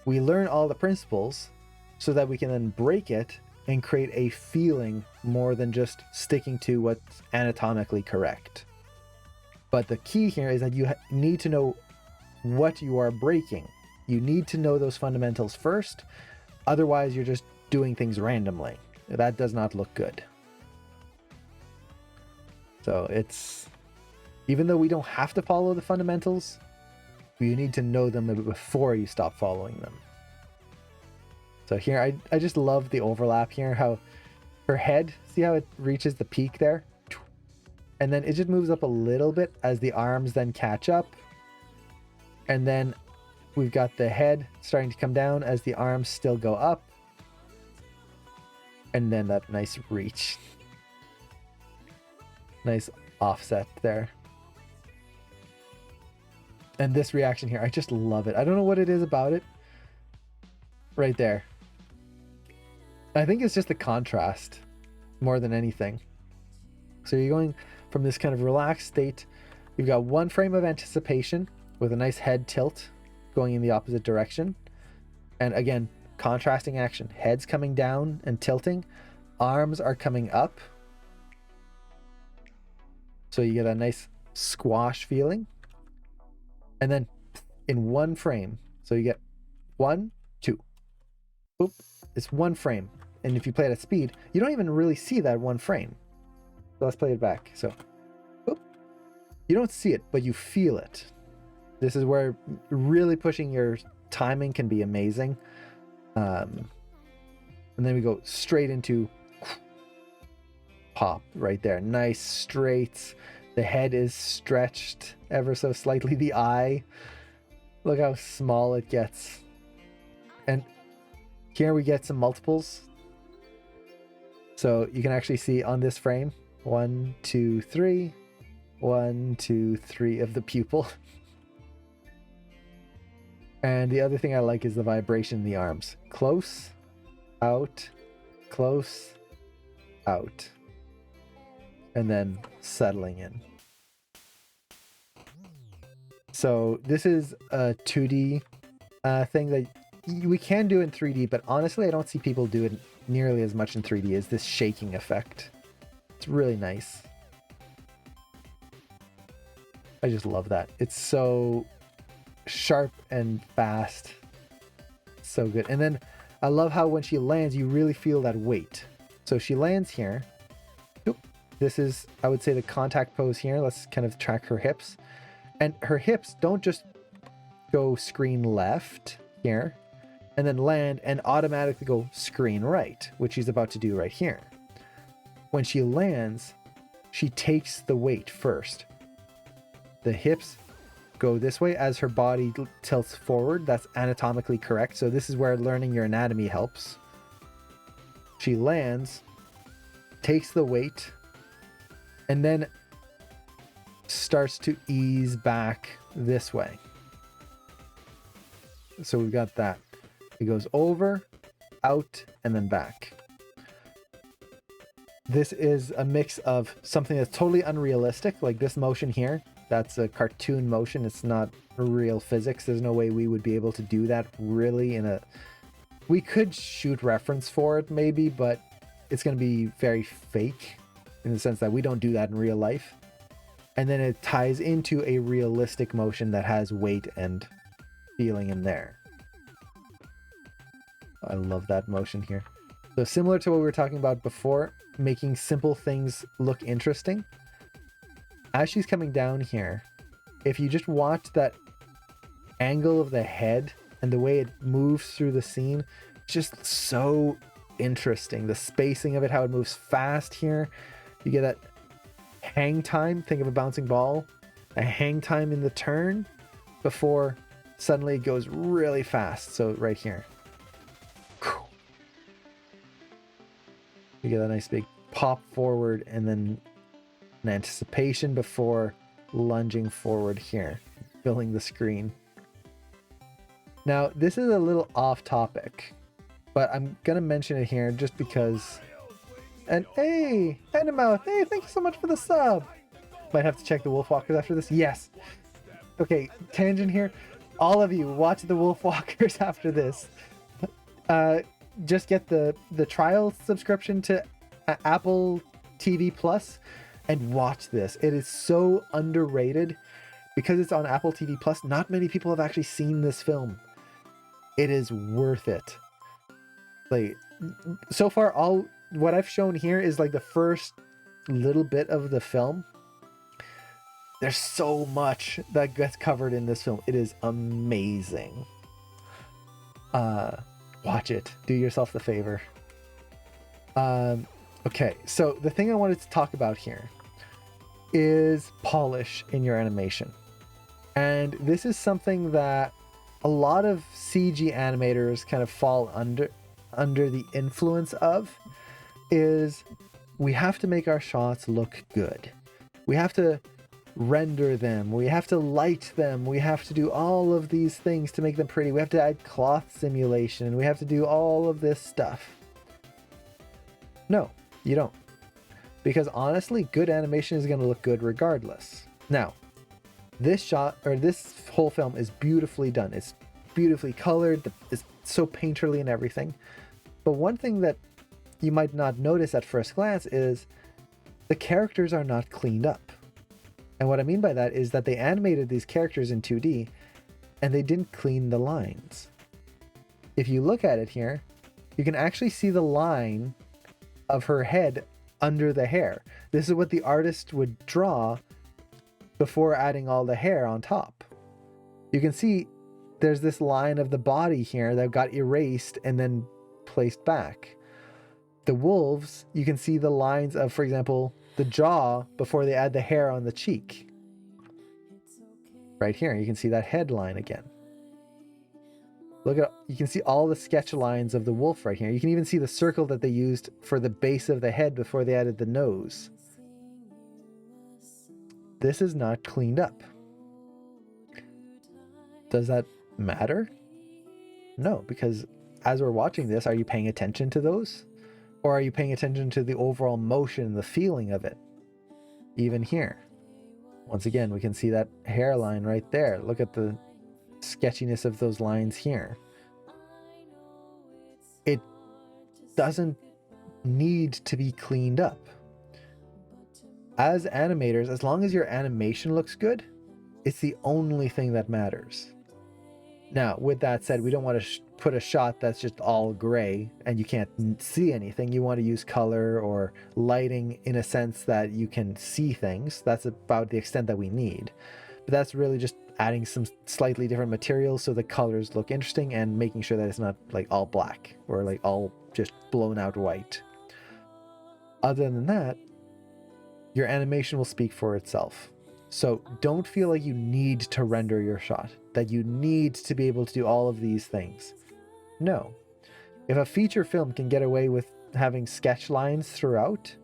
we learn all the principles so that we can then break it and create a feeling more than just sticking to what's anatomically correct. But the key here is that you need to know what you are breaking. You need to know those fundamentals first. Otherwise, you're just doing things randomly. That does not look good. So it's, even though we don't have to follow the fundamentals, you need to know them before you stop following them. So here, I just love the overlap here, how her head, see how it reaches the peak there? And then it just moves up a little bit as the arms then catch up. And then we've got the head starting to come down as the arms still go up. And then that nice reach. Nice offset there. And this reaction here, I just love it. I don't know what it is about it. Right there. I think it's just the contrast more than anything. So you're going from this kind of relaxed state. You've got 1 frame of anticipation with a nice head tilt going in the opposite direction. And again, contrasting action. Head's coming down and tilting. Arms are coming up. So you get a nice squash feeling. And then in 1 frame. So you get 1, 2. Oop, it's 1 frame. And if you play it at speed, you don't even really see that 1 frame. So let's play it back. So, oop, You don't see it, but you feel it. This is where really pushing your timing can be amazing. And then we go straight into pop right there. Nice straight. The head is stretched ever so slightly. The eye, look how small it gets. And here we get some multiples. So you can actually see on this frame, 1, 2, 3, 1, 2, 3 of the pupil. And the other thing I like is the vibration in the arms. Close, out, close, out. And then settling in. So this is a 2D thing that we can do in 3D, but honestly I don't see people do it nearly as much in 3D as this shaking effect. It's really nice. I just love that. It's so sharp and fast. So good. And then I love how when she lands, you really feel that weight. So she lands here. This is, I would say, the contact pose here. Let's kind of track her hips. And her hips don't just go screen left here and then land and automatically go screen right, which she's about to do right here. When she lands, she takes the weight first. The hips go this way as her body tilts forward. That's anatomically correct. So this is where learning your anatomy helps. She lands, takes the weight, and then starts to ease back this way. So we've got that. It goes over, out, and then back. This is a mix of something that's totally unrealistic, like this motion here. That's a cartoon motion. It's not real physics. There's no way we would be able to do that really in a... We could shoot reference for it maybe, but it's going to be very fake in the sense that we don't do that in real life. And then it ties into a realistic motion that has weight and feeling in there. I love that motion here. So similar to what we were talking about before, making simple things look interesting. As she's coming down here, if you just watch that angle of the head and the way it moves through the scene, just so interesting. The spacing of it, how it moves fast here. You get that hang time. Think of a bouncing ball. A hang time in the turn before suddenly it goes really fast. So right here. You get a nice big pop forward and then an anticipation before lunging forward here, filling the screen. Now, this is a little off topic, but I'm going to mention it here just because. And hey, Animouth, hey, thank you so much for the sub. Might have to check the Wolfwalkers after this. Yes. Okay, tangent here. All of you, watch the Wolfwalkers after this. Just get the trial subscription to Apple TV Plus and watch this. It is so underrated because it's on Apple TV Plus. Not many people have actually seen this film. It is worth it. Like, so far, all what I've shown here is like the first little bit of the film. There's so much that gets covered in this film. It is amazing. Watch it. Do yourself the favor. Okay, so the thing I wanted to talk about here is polish in your animation. And this is something that a lot of CG animators kind of fall under the influence of, is we have to make our shots look good. We have to render them. We have to light them. We have to do all of these things to make them pretty. We have to add cloth simulation. We have to do all of this stuff. No, you don't. Because honestly, good animation is going to look good regardless. Now, this shot, or this whole film is beautifully done. It's beautifully colored. It's so painterly and everything. But one thing that you might not notice at first glance is the characters are not cleaned up. And what I mean by that is that they animated these characters in 2D and they didn't clean the lines. If you look at it here, you can actually see the line of her head under the hair. This is what the artist would draw before adding all the hair on top. You can see there's this line of the body here that got erased and then placed back. The wolves, you can see the lines of, for example, the jaw before they add the hair on the cheek. Right here, you can see that headline again. Look at, you can see all the sketch lines of the wolf right here. You can even see the circle that they used for the base of the head before they added the nose. This is not cleaned up. Does that matter? No, because as we're watching this, are you paying attention to those? Or are you paying attention to the overall motion, the feeling of it? Even here. Once again, we can see that hairline right there. Look at the sketchiness of those lines here. It doesn't need to be cleaned up. As animators, as long as your animation looks good, it's the only thing that matters. Now, with that said, we don't want to put a shot that's just all gray and you can't see anything. You want to use color or lighting in a sense that you can see things. That's about the extent that we need. But that's really just adding some slightly different materials so the colors look interesting and making sure that it's not like all black or like all just blown out white. Other than that, your animation will speak for itself. So don't feel like you need to render your shot, that you need to be able to do all of these things. No. If a feature film can get away with having sketch lines throughout,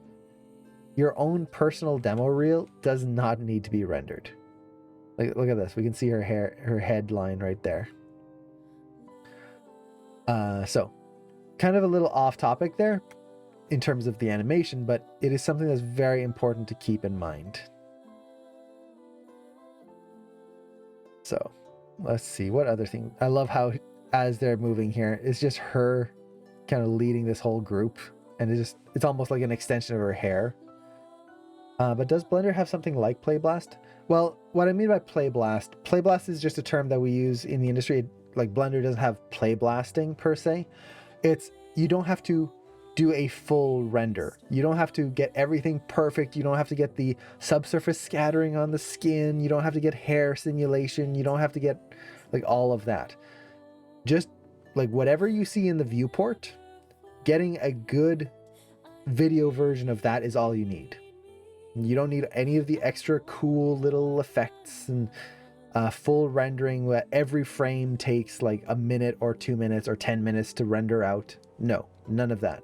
your own personal demo reel does not need to be rendered. Like, look at this. We can see her hair, her head line right there. So kind of a little off topic there in terms of the animation, but it is something that's very important to keep in mind. So let's see what other thing. I love how as they're moving here, it's just her kind of leading this whole group, and it's almost like an extension of her hair. But does Blender have something like Play Blast? Well, what I mean by Play Blast is just a term that we use in the industry. Like Blender doesn't have play blasting per se. It's, you don't have to do a full render. You don't have to get everything perfect. You don't have to get the subsurface scattering on the skin. You don't have to get hair simulation. You don't have to get like all of that. Just like whatever you see in the viewport, getting a good video version of that is all you need. You don't need any of the extra cool little effects and full rendering where every frame takes like a minute or 2 minutes or 10 minutes to render out. No, none of that.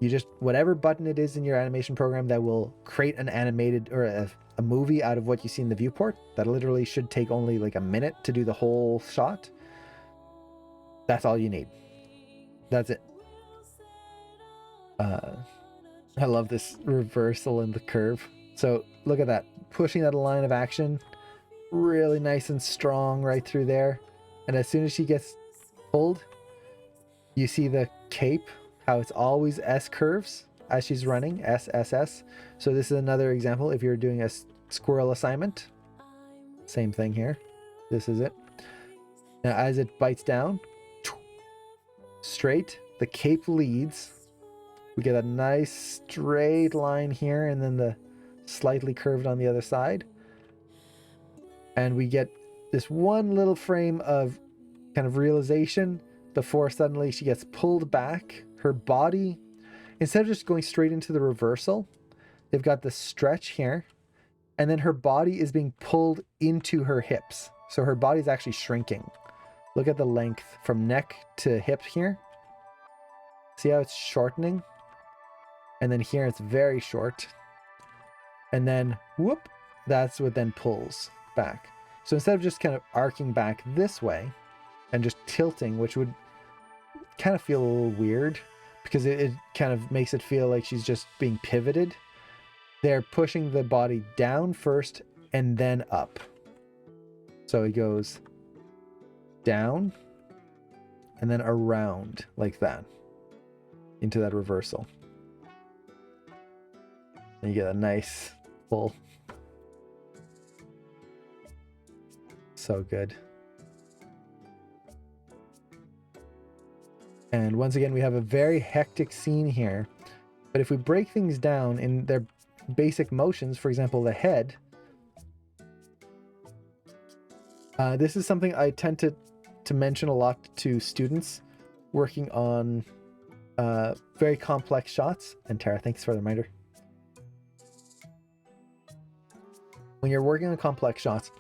You just, whatever button it is in your animation program that will create an animated or a movie out of what you see in the viewport, that literally should take only like a minute to do the whole shot. That's all you need. That's it. I love this reversal in the curve. So look at that, pushing that line of action really nice and strong right through there. And as soon as she gets pulled, you see the cape, how it's always S curves as she's running, S, S, S. So this is another example. If you're doing a squirrel assignment, same thing here. This is it. Now as it bites down, straight, the cape leads. We get a nice straight line here and then the slightly curved on the other side. And we get this one little frame of kind of realization before suddenly she gets pulled back. Her body, instead of just going straight into the reversal, they've got the stretch here. And then her body is being pulled into her hips. So her body's actually shrinking. Look at the length from neck to hip here. See how it's shortening? And then here it's very short. And then whoop, that's what then pulls back. So instead of just kind of arcing back this way and just tilting, which would kind of feel a little weird because it kind of makes it feel like she's just being pivoted, they're pushing the body down first and then up. So it goes down and then around like that into that reversal. And you get a nice full. So good. And once again, we have a very hectic scene here. But if we break things down in their basic motions, for example, the head, This is something I tend to mention a lot to students working on very complex shots. And Tara, thanks for the reminder. When you're working on complex shots,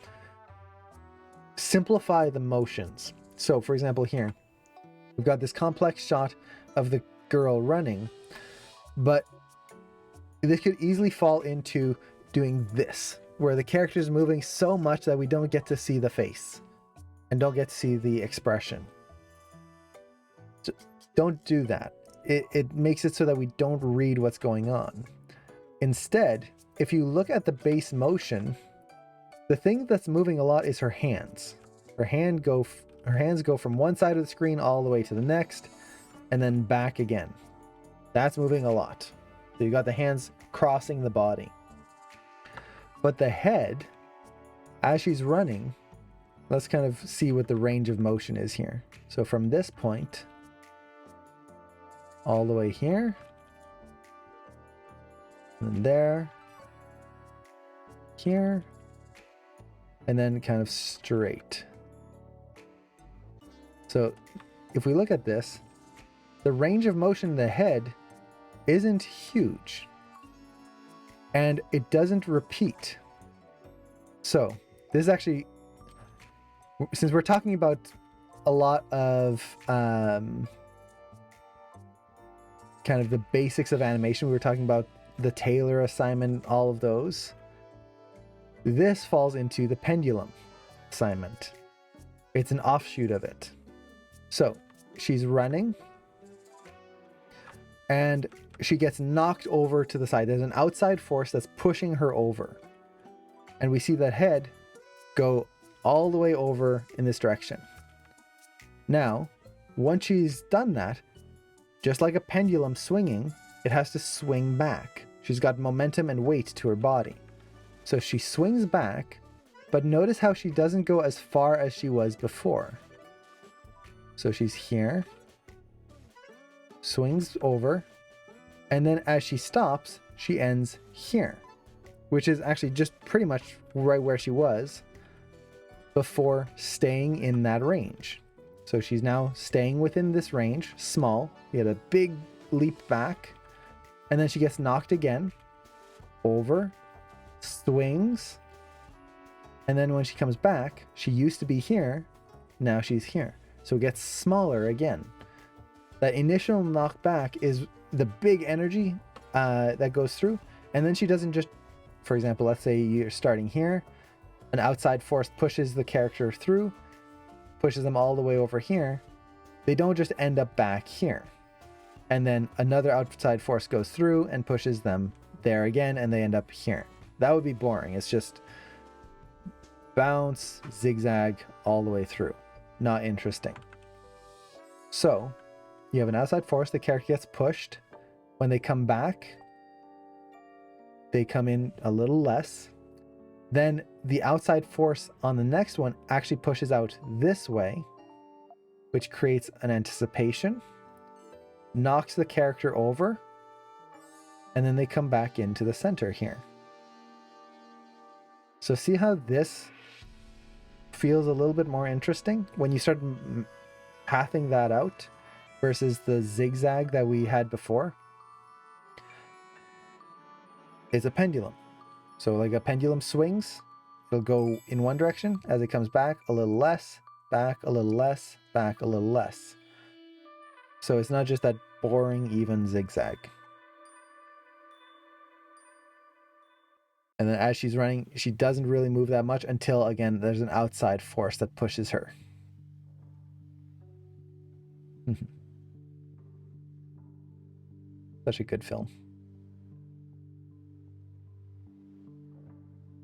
simplify the motions. So, for example, here, we've got this complex shot of the girl running, but this could easily fall into doing this, where the character is moving so much that we don't get to see the face and don't get to see the expression. So don't do that. It makes it so that we don't read what's going on. Instead, if you look at the base motion, the thing that's moving a lot is her hands. Her hands go from one side of the screen all the way to the next, and then back again. That's moving a lot. So you got the hands crossing the body. But the head, as she's running, let's kind of see what the range of motion is here. So from this point, all the way here, and then there, here, and then kind of straight. So if we look at this, the range of motion in the head isn't huge, and it doesn't repeat. So this is actually, since we're talking about a lot of kind of the basics of animation, we were talking about the Taylor assignment, all of those. This falls into the pendulum assignment. It's an offshoot of it. So she's running and she gets knocked over to the side. There's an outside force that's pushing her over. And we see that head go all the way over in this direction. Now, once she's done that, just like a pendulum swinging, it has to swing back. She's got momentum and weight to her body. So she swings back, but notice how she doesn't go as far as she was before. So she's here, swings over, and then as she stops, she ends here, which is actually just pretty much right where she was before staying in that range. So she's now staying within this range, small. We had a big leap back, and then she gets knocked again, over, swings, and then when she comes back, she used to be here, now she's here. So it gets smaller again. That initial knockback is the big energy that goes through, and then she doesn't just, for example, let's say you're starting here, an outside force pushes the character through, pushes them all the way over here. They don't just end up back here. And then another outside force goes through and pushes them there again, and they end up here. That would be boring. It's just bounce, zigzag all the way through. Not interesting. So you have an outside force, the character gets pushed. When they come back, they come in a little less. Then the outside force on the next one actually pushes out this way, which creates an anticipation, knocks the character over, and then they come back into the center here. So see how this feels a little bit more interesting when you start pathing that out versus the zigzag that we had before. It's a pendulum. So like a pendulum swings, it'll go in one direction. As it comes back, a little less, back a little less, back a little less. So it's not just that boring, even zigzag. And then as she's running, she doesn't really move that much until, again, there's an outside force that pushes her. Such a good film.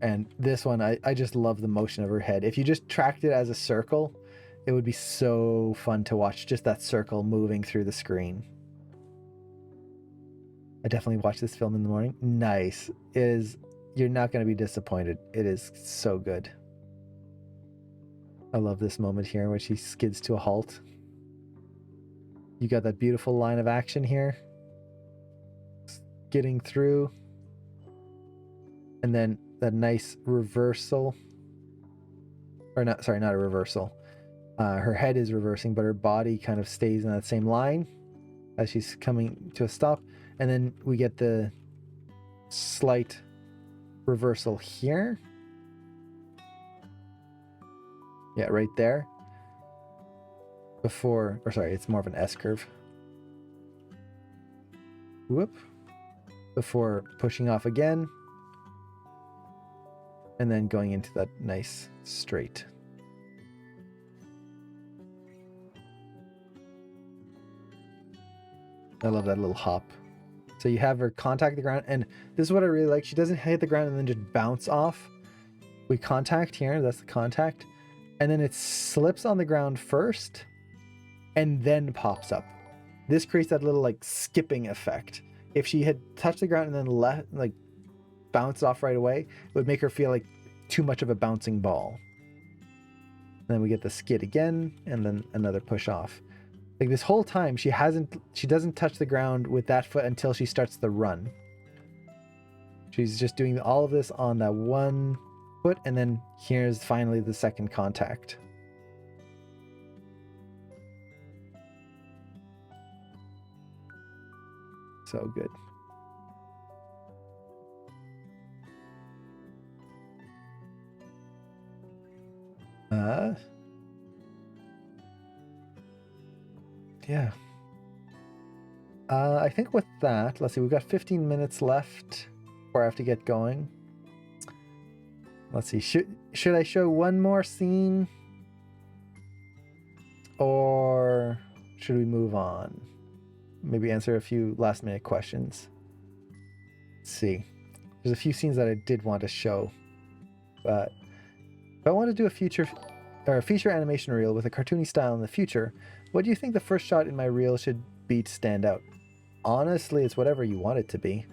And this one, I just love the motion of her head. If you just tracked it as a circle, it would be so fun to watch, just that circle moving through the screen. I definitely watched this film in the morning. Nice. You're not going to be disappointed. It is so good. I love this moment here where she skids to a halt. You got that beautiful line of action here. Getting through. And then that nice reversal. or not, sorry, not a reversal. Her head is reversing, but her body kind of stays in that same line as she's coming to a stop. And then we get the slight reversal here. Yeah, right there. Before, or sorry, it's more of an S curve. Whoop. Before pushing off again. And then going into that nice straight. I love that little hop. So you have her contact the ground, and this is what I really like. She doesn't hit the ground and then just bounce off. We contact here, that's the contact. And then it slips on the ground first and then pops up. This creates that little like skipping effect. If she had touched the ground and then bounced off right away, it would make her feel like too much of a bouncing ball. And then we get the skid again and then another push off. Like this whole time she doesn't touch the ground with that foot until she starts the run. She's just doing all of this on that one foot, and then here's finally the second contact. So good. Yeah. I think with that, let's see, we've got 15 minutes left before I have to get going. Let's see, should I show one more scene? Or should we move on? Maybe answer a few last minute questions. Let's see. There's a few scenes that I did want to show. But if I want to do a feature animation reel with a cartoony style in the future, what do you think the first shot in my reel should be to stand out? Honestly, it's whatever you want it to be.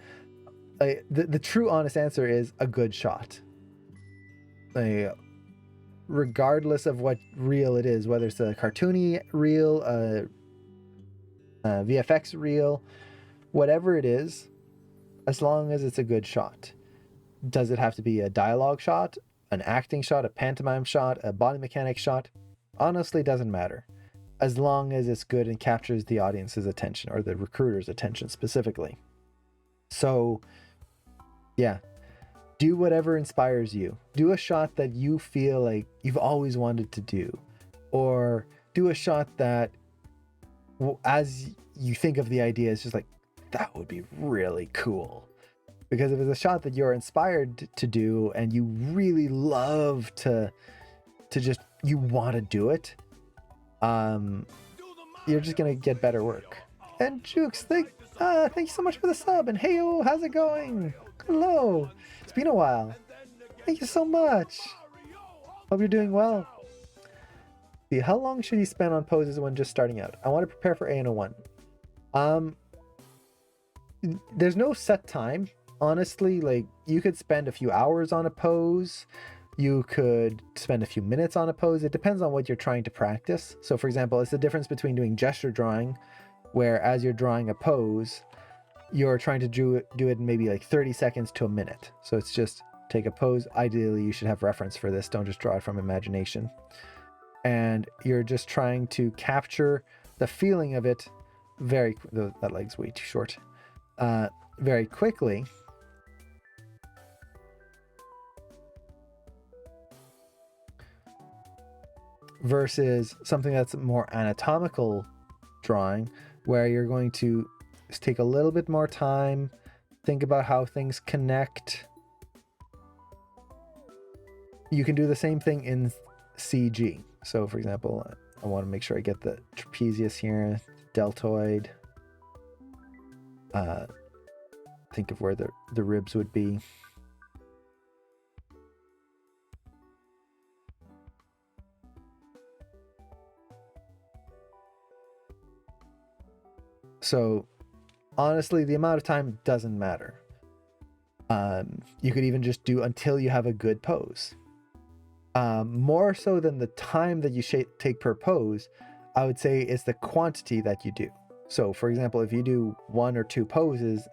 The true honest answer is a good shot. Regardless of what reel it is, whether it's a cartoony reel, a VFX reel, whatever it is, as long as it's a good shot. Does it have to be a dialogue shot, an acting shot, a pantomime shot, a body mechanic shot? Honestly, doesn't matter. As long as it's good and captures the audience's attention, or the recruiter's attention specifically. So, yeah. Do whatever inspires you. Do a shot that you feel like you've always wanted to do. Or do a shot that, as you think of the idea, it's just like, that would be really cool. Because if it's a shot that you're inspired to do and you really love to just, you want to do it, you're just going to get better work. And Jukes, thank you so much for the sub. And heyo, how's it going? Hello. It's been a while. Thank you so much. Hope you're doing well. See, how long should you spend on poses when just starting out? I want to prepare for A101. There's no set time. Honestly, like, you could spend a few hours on a pose. You could spend a few minutes on a pose. It depends on what you're trying to practice. So for example, it's the difference between doing gesture drawing, where as you're drawing a pose, you're trying to do it in maybe like 30 seconds to a minute. So it's just take a pose. Ideally, you should have reference for this. Don't just draw it from imagination. And you're just trying to capture the feeling of it that leg's way too short. Very quickly. Versus something that's more anatomical drawing, where you're going to take a little bit more time, think about how things connect. You can do the same thing in CG. So for example, I want to make sure I get the trapezius here, deltoid. Think of where the ribs would be. So honestly, the amount of time doesn't matter. You could even just do until you have a good pose. More so than the time that you take per pose, I would say it's the quantity that you do. So for example, if you do 1 or 2 poses,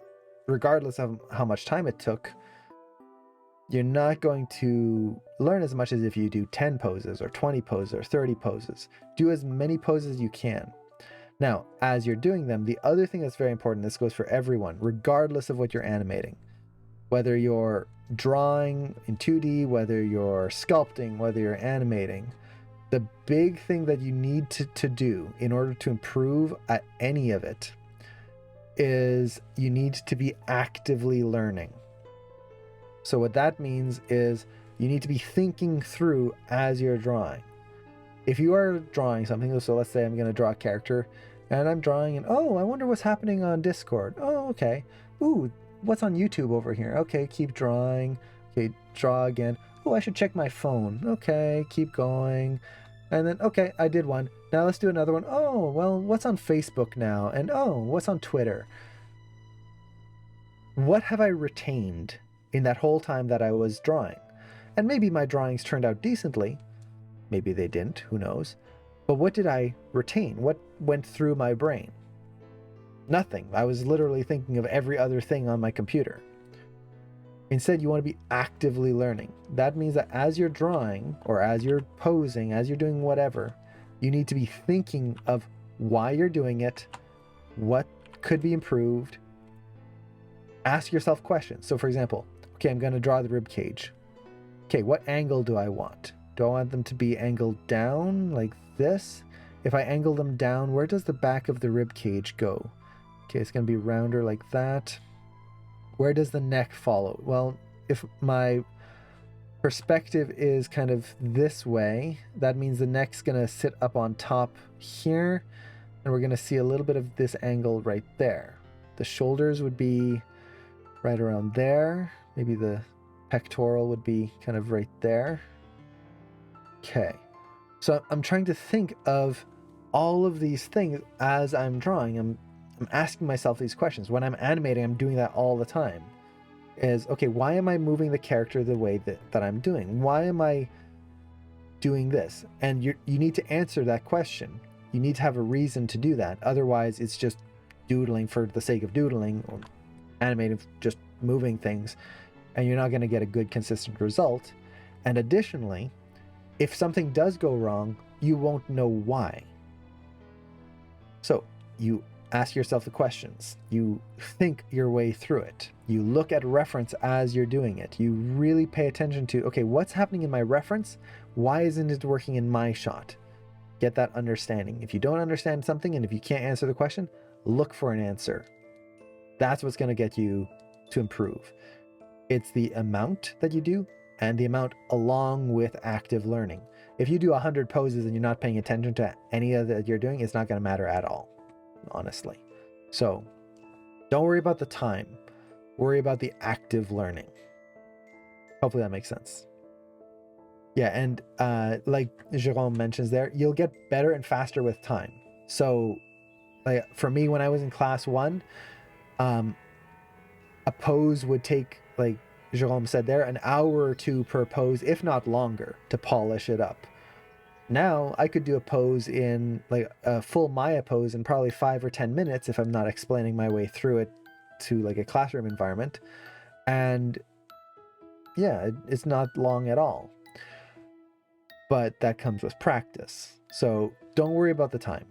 regardless of how much time it took, you're not going to learn as much as if you do 10 poses or 20 poses or 30 poses. Do as many poses as you can. Now, as you're doing them, the other thing that's very important, this goes for everyone, regardless of what you're animating, whether you're drawing in 2D, whether you're sculpting, whether you're animating, the big thing that you need to do in order to improve at any of it is you need to be actively learning. So what that means is you need to be thinking through as you're drawing. If you are drawing something, so let's say I'm going to draw a character and I'm drawing and, oh, I wonder what's happening on Discord. Oh, okay. Ooh, what's on YouTube over here? Okay, keep drawing. Okay, draw again. Oh, I should check my phone. Okay, keep going. And then, okay, I did one. Now let's do another one. Oh, well, what's on Facebook now? And oh, what's on Twitter? What have I retained in that whole time that I was drawing? And maybe my drawings turned out decently. Maybe they didn't, who knows? But what did I retain? What went through my brain? Nothing. I was literally thinking of every other thing on my computer. Instead, you want to be actively learning. That means that as you're drawing, or as you're posing, as you're doing whatever, you need to be thinking of why you're doing it, what could be improved. Ask yourself questions. So for example, okay, I'm going to draw the rib cage. Okay, what angle do I want? Do I want them to be angled down like this? If I angle them down, where does the back of the rib cage go? Okay, it's going to be rounder like that. Where does the neck follow? Well, if my perspective is kind of this way, that means the neck's going to sit up on top here, and we're going to see a little bit of this angle right there. The shoulders would be right around there. Maybe the pectoral would be kind of right there. Okay, so I'm trying to think of all of these things as I'm drawing. I'm asking myself these questions. When I'm animating, I'm doing that all the time. Is, okay, why am I moving the character the way that I'm doing? Why am I doing this? And you need to answer that question. You need to have a reason to do that. Otherwise, it's just doodling for the sake of doodling, or animating, just moving things, and you're not going to get a good, consistent result. And additionally, if something does go wrong, you won't know why. So you ask yourself the questions. You think your way through it. You look at reference as you're doing it. You really pay attention to, okay, what's happening in my reference? Why isn't it working in my shot? Get that understanding. If you don't understand something and if you can't answer the question, look for an answer. That's what's going to get you to improve. It's the amount that you do and the amount along with active learning. If you do 100 poses and you're not paying attention to any of that you're doing, it's not going to matter at all, honestly. So don't worry about the time. Worry about the active learning. Hopefully that makes sense. Yeah, and like Jerome mentions there, you'll get better and faster with time. So like for me, when I was in class 1, a pose would take, like Jerome said there, an hour or 2 per pose, if not longer, to polish it up. Now I could do a pose in like a full Maya pose in probably 5 or 10 minutes if I'm not explaining my way through it to like a classroom environment. And yeah, it's not long at all. But that comes with practice. So don't worry about the time.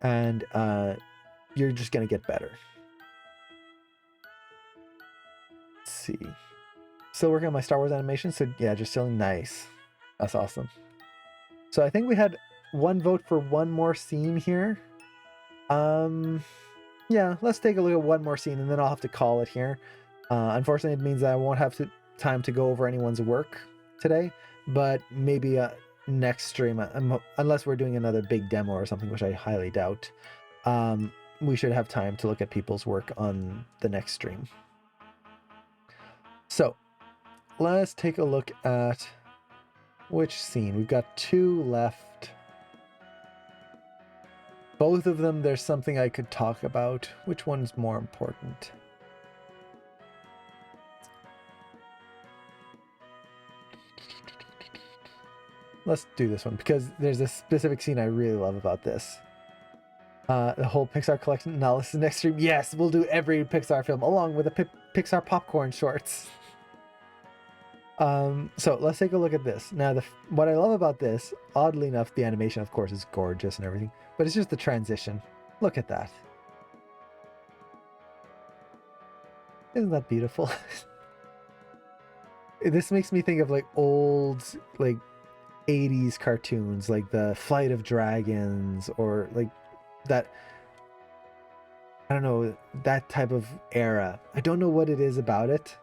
And you're just going to get better. Let's see. Still working on my Star Wars animation. So yeah, just feeling nice. That's awesome. So I think we had one vote for one more scene here. Yeah, let's take a look at one more scene and then I'll have to call it here. Unfortunately, it means that I won't have time to go over anyone's work today, but maybe next stream, unless we're doing another big demo or something, which I highly doubt, we should have time to look at people's work on the next stream. So let's take a look at which scene. We've got 2 left. Both of them, there's something I could talk about. Which one's more important? Let's do this one because there's a specific scene I really love about this. The whole Pixar collection analysis next stream. Yes, we'll do every Pixar film along with a Pixar popcorn shorts. So let's take a look at this. Now, what I love about this, oddly enough, the animation, of course, is gorgeous and everything, but it's just the transition. Look at that. Isn't that beautiful? This makes me think of like old, like 80s cartoons, like the Flight of Dragons, or like that, I don't know, that type of era. I don't know what it is about it.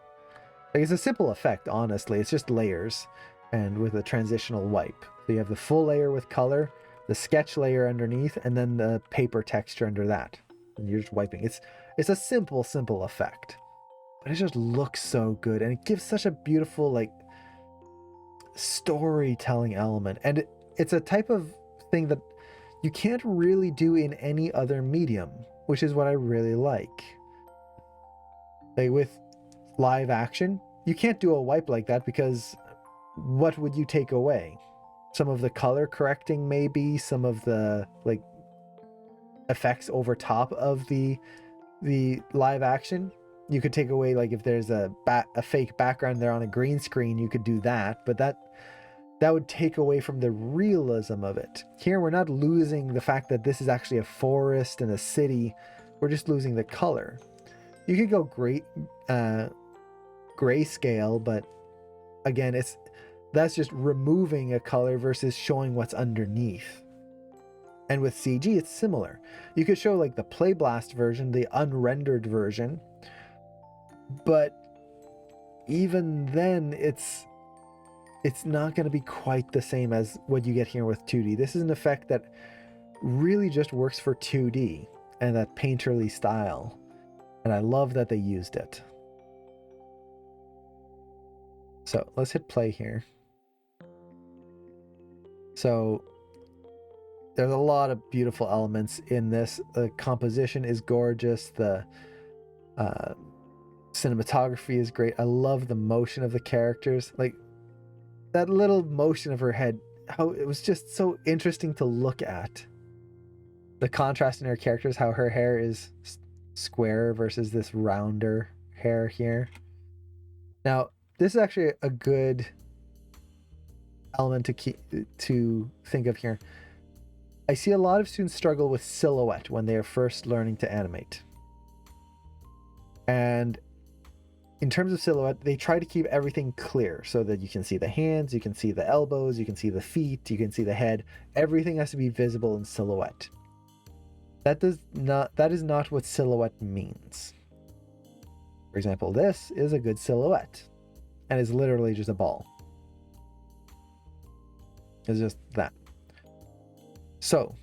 Like, it's a simple effect, honestly. It's just layers and with a transitional wipe. So you have the full layer with color, the sketch layer underneath, and then the paper texture under that. And you're just wiping. It's a simple effect. But it just looks so good, and it gives such a beautiful, like, storytelling element. And it's a type of thing that you can't really do in any other medium, which is what I really like. Like with live action, you can't do a wipe like that, because what would you take away? Some of the color correcting, maybe some of the like effects over top of the live action. You could take away, like, if there's a fake background there on a green screen, you could do that, but that would take away from the realism of it. Here, we're not losing the fact that this is actually a forest and a city. We're just losing the color. You could go grayscale, but again, that's just removing a color versus showing what's underneath. And with CG, it's similar. You could show like the Playblast version, the unrendered version, but even then it's not going to be quite the same as what you get here with 2D. This is an effect that really just works for 2D and that painterly style. And I love that they used it. So let's hit play here. So there's a lot of beautiful elements in this. The composition is gorgeous. The cinematography is great. I love the motion of the characters. Like, that little motion of her head, how it was just so interesting to look at. The contrast in her characters, how her hair is square versus this rounder hair here. Now, this is actually a good element to think of here. I see a lot of students struggle with silhouette when they are first learning to animate. And in terms of silhouette, they try to keep everything clear so that you can see the hands, you can see the elbows, you can see the feet, you can see the head. Everything has to be visible in silhouette. That is not what silhouette means. For example, this is a good silhouette and is literally just a ball. It's just that. So,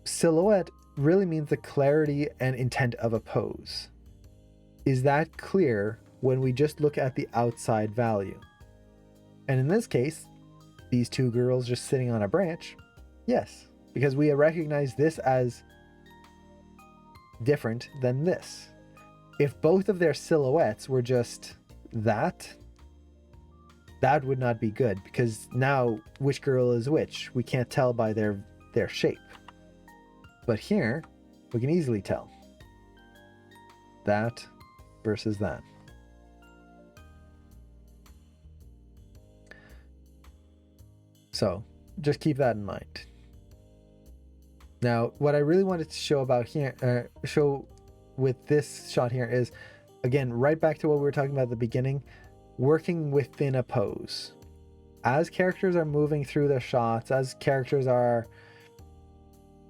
silhouette really means the clarity and intent of a pose. Is that clear when we just look at the outside value? And in this case, these two girls just sitting on a branch, yes, because we recognize this as different than this. If both of their silhouettes were just that would not be good, because now which girl is which? We can't tell by their shape. But here, we can easily tell. That versus that. So just keep that in mind. Now, what I really wanted to show with this shot here is, again, right back to what we were talking about at the beginning, working within a pose. As characters are moving through their shots, as characters are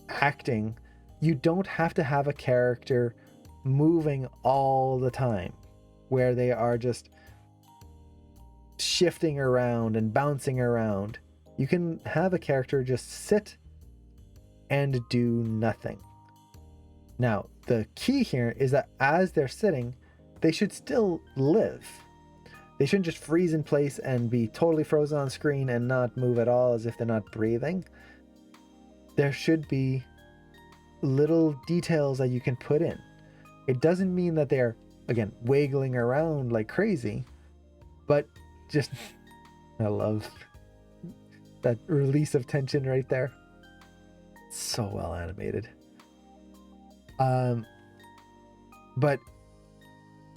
acting, you don't have to have a character moving all the time where they are just shifting around and bouncing around. You can have a character just sit and do nothing. Now, the key here is that as they're sitting, they should still live. They shouldn't just freeze in place and be totally frozen on screen and not move at all as if they're not breathing. There should be little details that you can put in. It doesn't mean that they're, again, wiggling around like crazy, but just, I love that release of tension right there. So well animated. But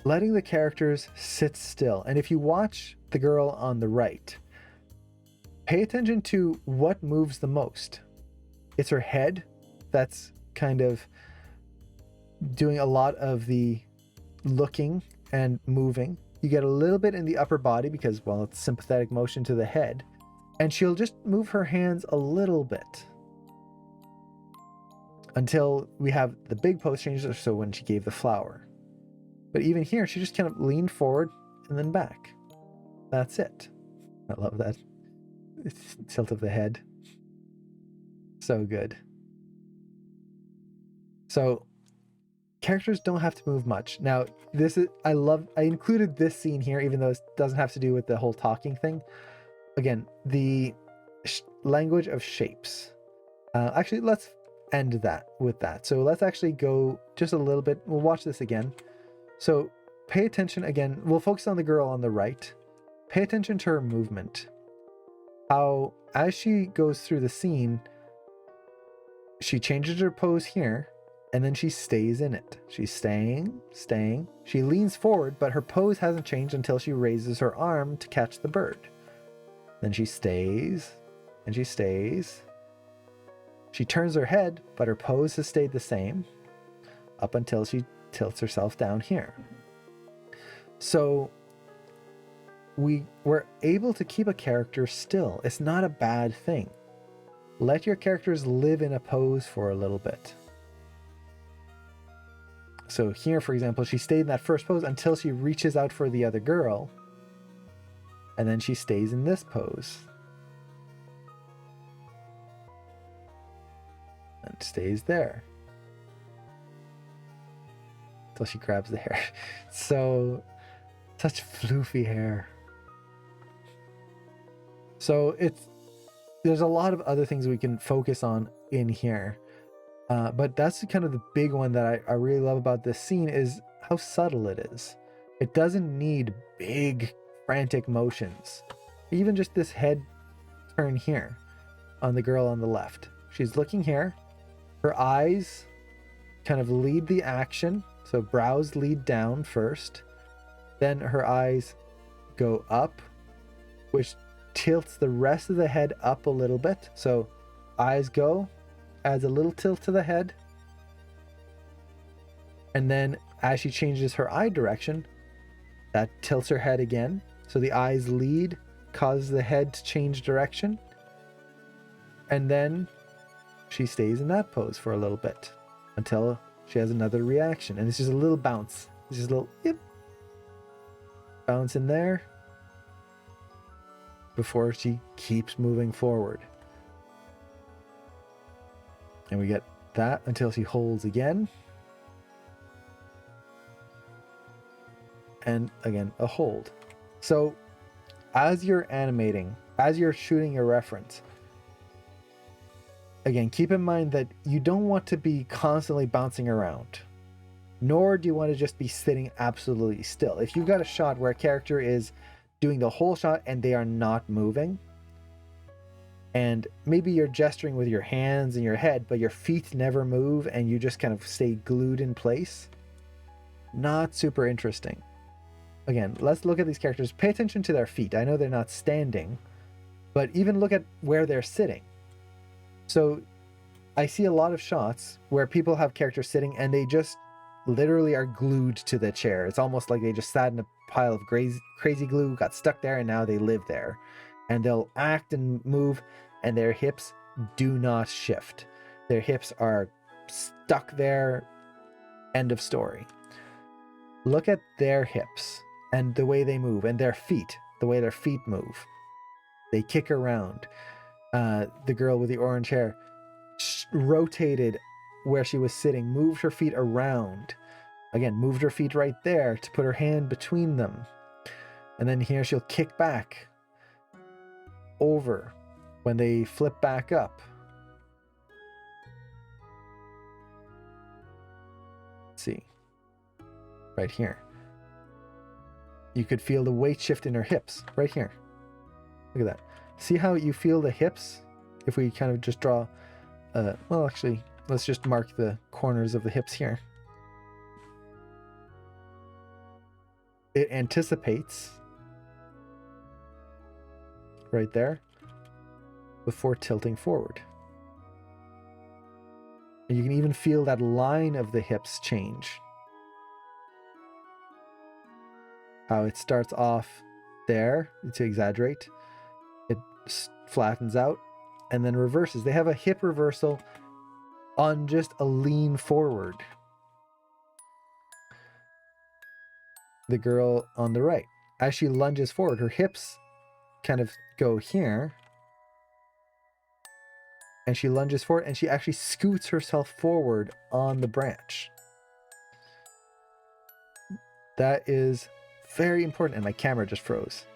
letting the characters sit still. And if you watch the girl on the right, pay attention to what moves the most. It's her head that's kind of doing a lot of the looking and moving. You get a little bit in the upper body because, well, it's sympathetic motion to the head. And she'll just move her hands a little bit until we have the big pose changes, so when she gave the flower. But even here, she just kind of leaned forward and then back. That's it. I love that. It's tilt of the head. So good. So characters don't have to move much. Now, I included this scene here, even though it doesn't have to do with the whole talking thing. Again, the language of shapes. Actually, let's end that with that. So let's actually go just a little bit. We'll watch this again. So pay attention again. We'll focus on the girl on the right. Pay attention to her movement. How, as she goes through the scene, she changes her pose here, and then she stays in it. She's staying. She leans forward, but her pose hasn't changed until she raises her arm to catch the bird. Then she stays, and she stays. She turns her head, but her pose has stayed the same up until she tilts herself down here. So we're able to keep a character still. It's not a bad thing. Let your characters live in a pose for a little bit. So here, for example, she stayed in that first pose until she reaches out for the other girl. And then she stays in this pose. And stays there. Until she grabs the hair. So, such floofy hair. So there's a lot of other things we can focus on in here. But that's kind of the big one that I really love about this scene is how subtle it is. It doesn't need big, frantic motions. Even just this head turn here on the girl on the left. She's looking here. Her eyes kind of lead the action. So brows lead down first. Then her eyes go up, which tilts the rest of the head up a little bit. So eyes go, adds a little tilt to the head. And then as she changes her eye direction, that tilts her head again. So the eyes lead, causes the head to change direction. And then she stays in that pose for a little bit until she has another reaction. And it's just a little bounce. It's just a little yip. Bounce in there before she keeps moving forward. And we get that until she holds again. And again, a hold. So as you're animating, as you're shooting your reference, again, keep in mind that you don't want to be constantly bouncing around, nor do you want to just be sitting absolutely still. If you've got a shot where a character is doing the whole shot and they are not moving, and maybe you're gesturing with your hands and your head, but your feet never move and you just kind of stay glued in place, not super interesting. Again, let's look at these characters. Pay attention to their feet. I know they're not standing, but even look at where they're sitting. So I see a lot of shots where people have characters sitting and they just literally are glued to the chair. It's almost like they just sat in a pile of crazy glue, got stuck there, and now they live there. And they'll act and move, and their hips do not shift. Their hips are stuck there. End of story. Look at their hips and the way they move, and their feet, the way their feet move. They kick around. The girl with the orange hair rotated where she was sitting, moved her feet around. Again, moved her feet right there to put her hand between them. And then here she'll kick back over when they flip back up. Let's see. Right here. You could feel the weight shift in her hips right here. Look at that. See how you feel the hips? If we kind of just draw, well, actually, let's just mark the corners of the hips here. it anticipates right there before tilting forward. And you can even feel that line of the hips change. How it starts off there, to exaggerate, it flattens out and then reverses. They have a hip reversal on just a lean forward. The girl on the right, as she lunges forward, her hips kind of go here, and she lunges forward and she actually scoots herself forward on the branch. That is very important. And my camera just froze.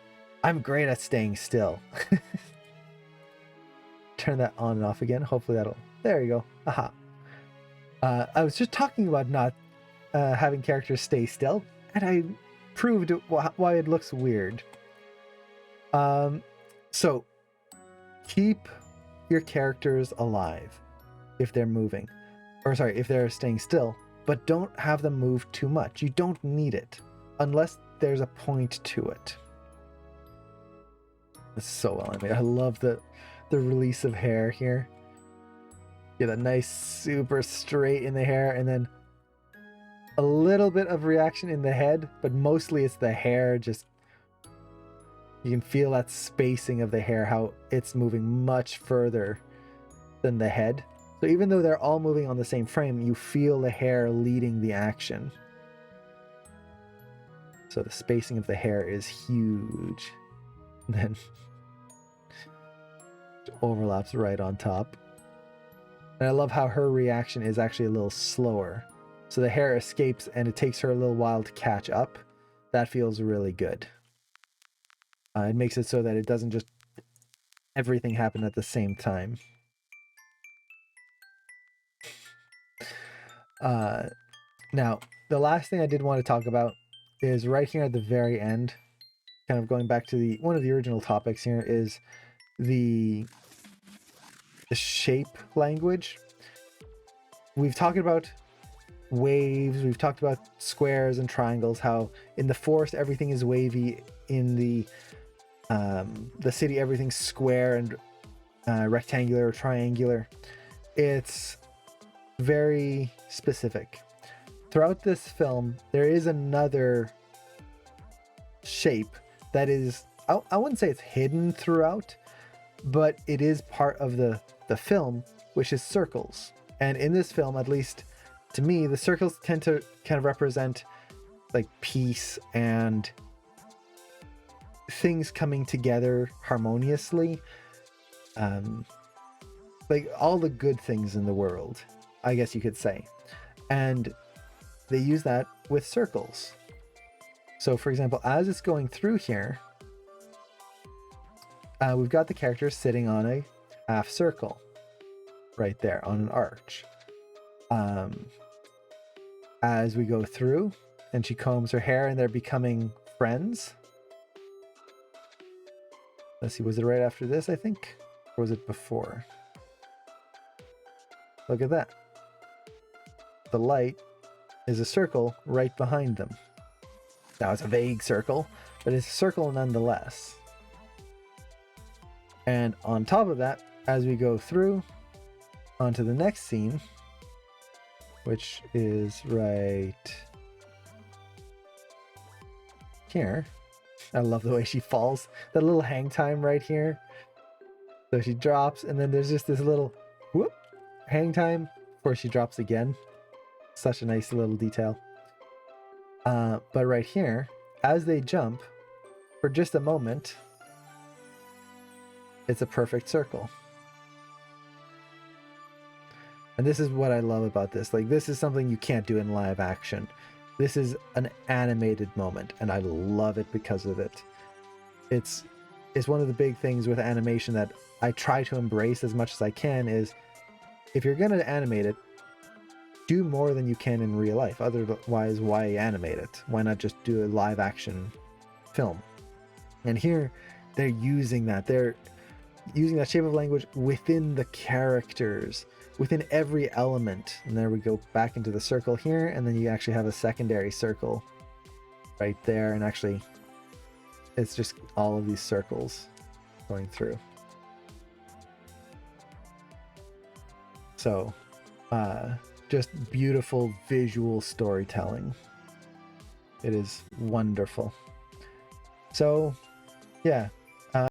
I'm great at staying still. Turn that on and off again. Hopefully that'll... There you go. Aha. I was just talking about not having characters stay still, and I proved why it looks weird. So keep your characters alive if they're moving, or sorry, if they're staying still, but don't have them move too much. You don't need it unless there's a point to it. It's so well animated. I love the release of hair here. Yeah, that nice super straight in the hair, and then a little bit of reaction in the head, but mostly it's the hair. Just, you can feel that spacing of the hair, how it's moving much further than the head. So even though they're all moving on the same frame, you feel the hair leading the action. So the spacing of the hair is huge. And then it overlaps right on top. And I love how her reaction is actually a little slower. So the hair escapes and it takes her a little while to catch up. That feels really good. It makes it so that it doesn't just everything happen at the same time. Now, the last thing I did want to talk about is right here at the very end, kind of going back to one of the original topics here, is the shape language. We've talked about waves, we've talked about squares and triangles, how in the forest everything is wavy, in the city everything's square and rectangular or triangular. It's very specific. Throughout this film, there is another shape that is, I wouldn't say it's hidden throughout, but it is part of the film, which is circles. And in this film, at least to me, the circles tend to kind of represent like peace and things coming together harmoniously. Like all the good things in the world, I guess you could say. And they use that with circles. So for example, as it's going through here, we've got the character sitting on a half circle right there on an arch. As we go through and she combs her hair and they're becoming friends. Let's see, was it right after this, I think? Or was it before? Look at that. The light is a circle right behind them. Now it's a vague circle, but it's a circle nonetheless. And on top of that, as we go through onto the next scene, which is right here. I love the way she falls. That little hang time right here. So she drops, and then there's just this little whoop hang time before she drops again. Such a nice little detail. But right here, as they jump, for just a moment, it's a perfect circle. And this is what I love about this. Like, this is something you can't do in live action. This is an animated moment, and I love it because of it. It's one of the big things with animation that I try to embrace as much as I can is, if you're going to animate it, do more than you can in real life. Otherwise, why animate it? Why not just do a live action film? And here, they're using that. They're using that shape of language within the characters, within every element. And there we go back into the circle here, and then you actually have a secondary circle right there, and actually it's just all of these circles going through. So just beautiful visual storytelling. It is wonderful. So yeah,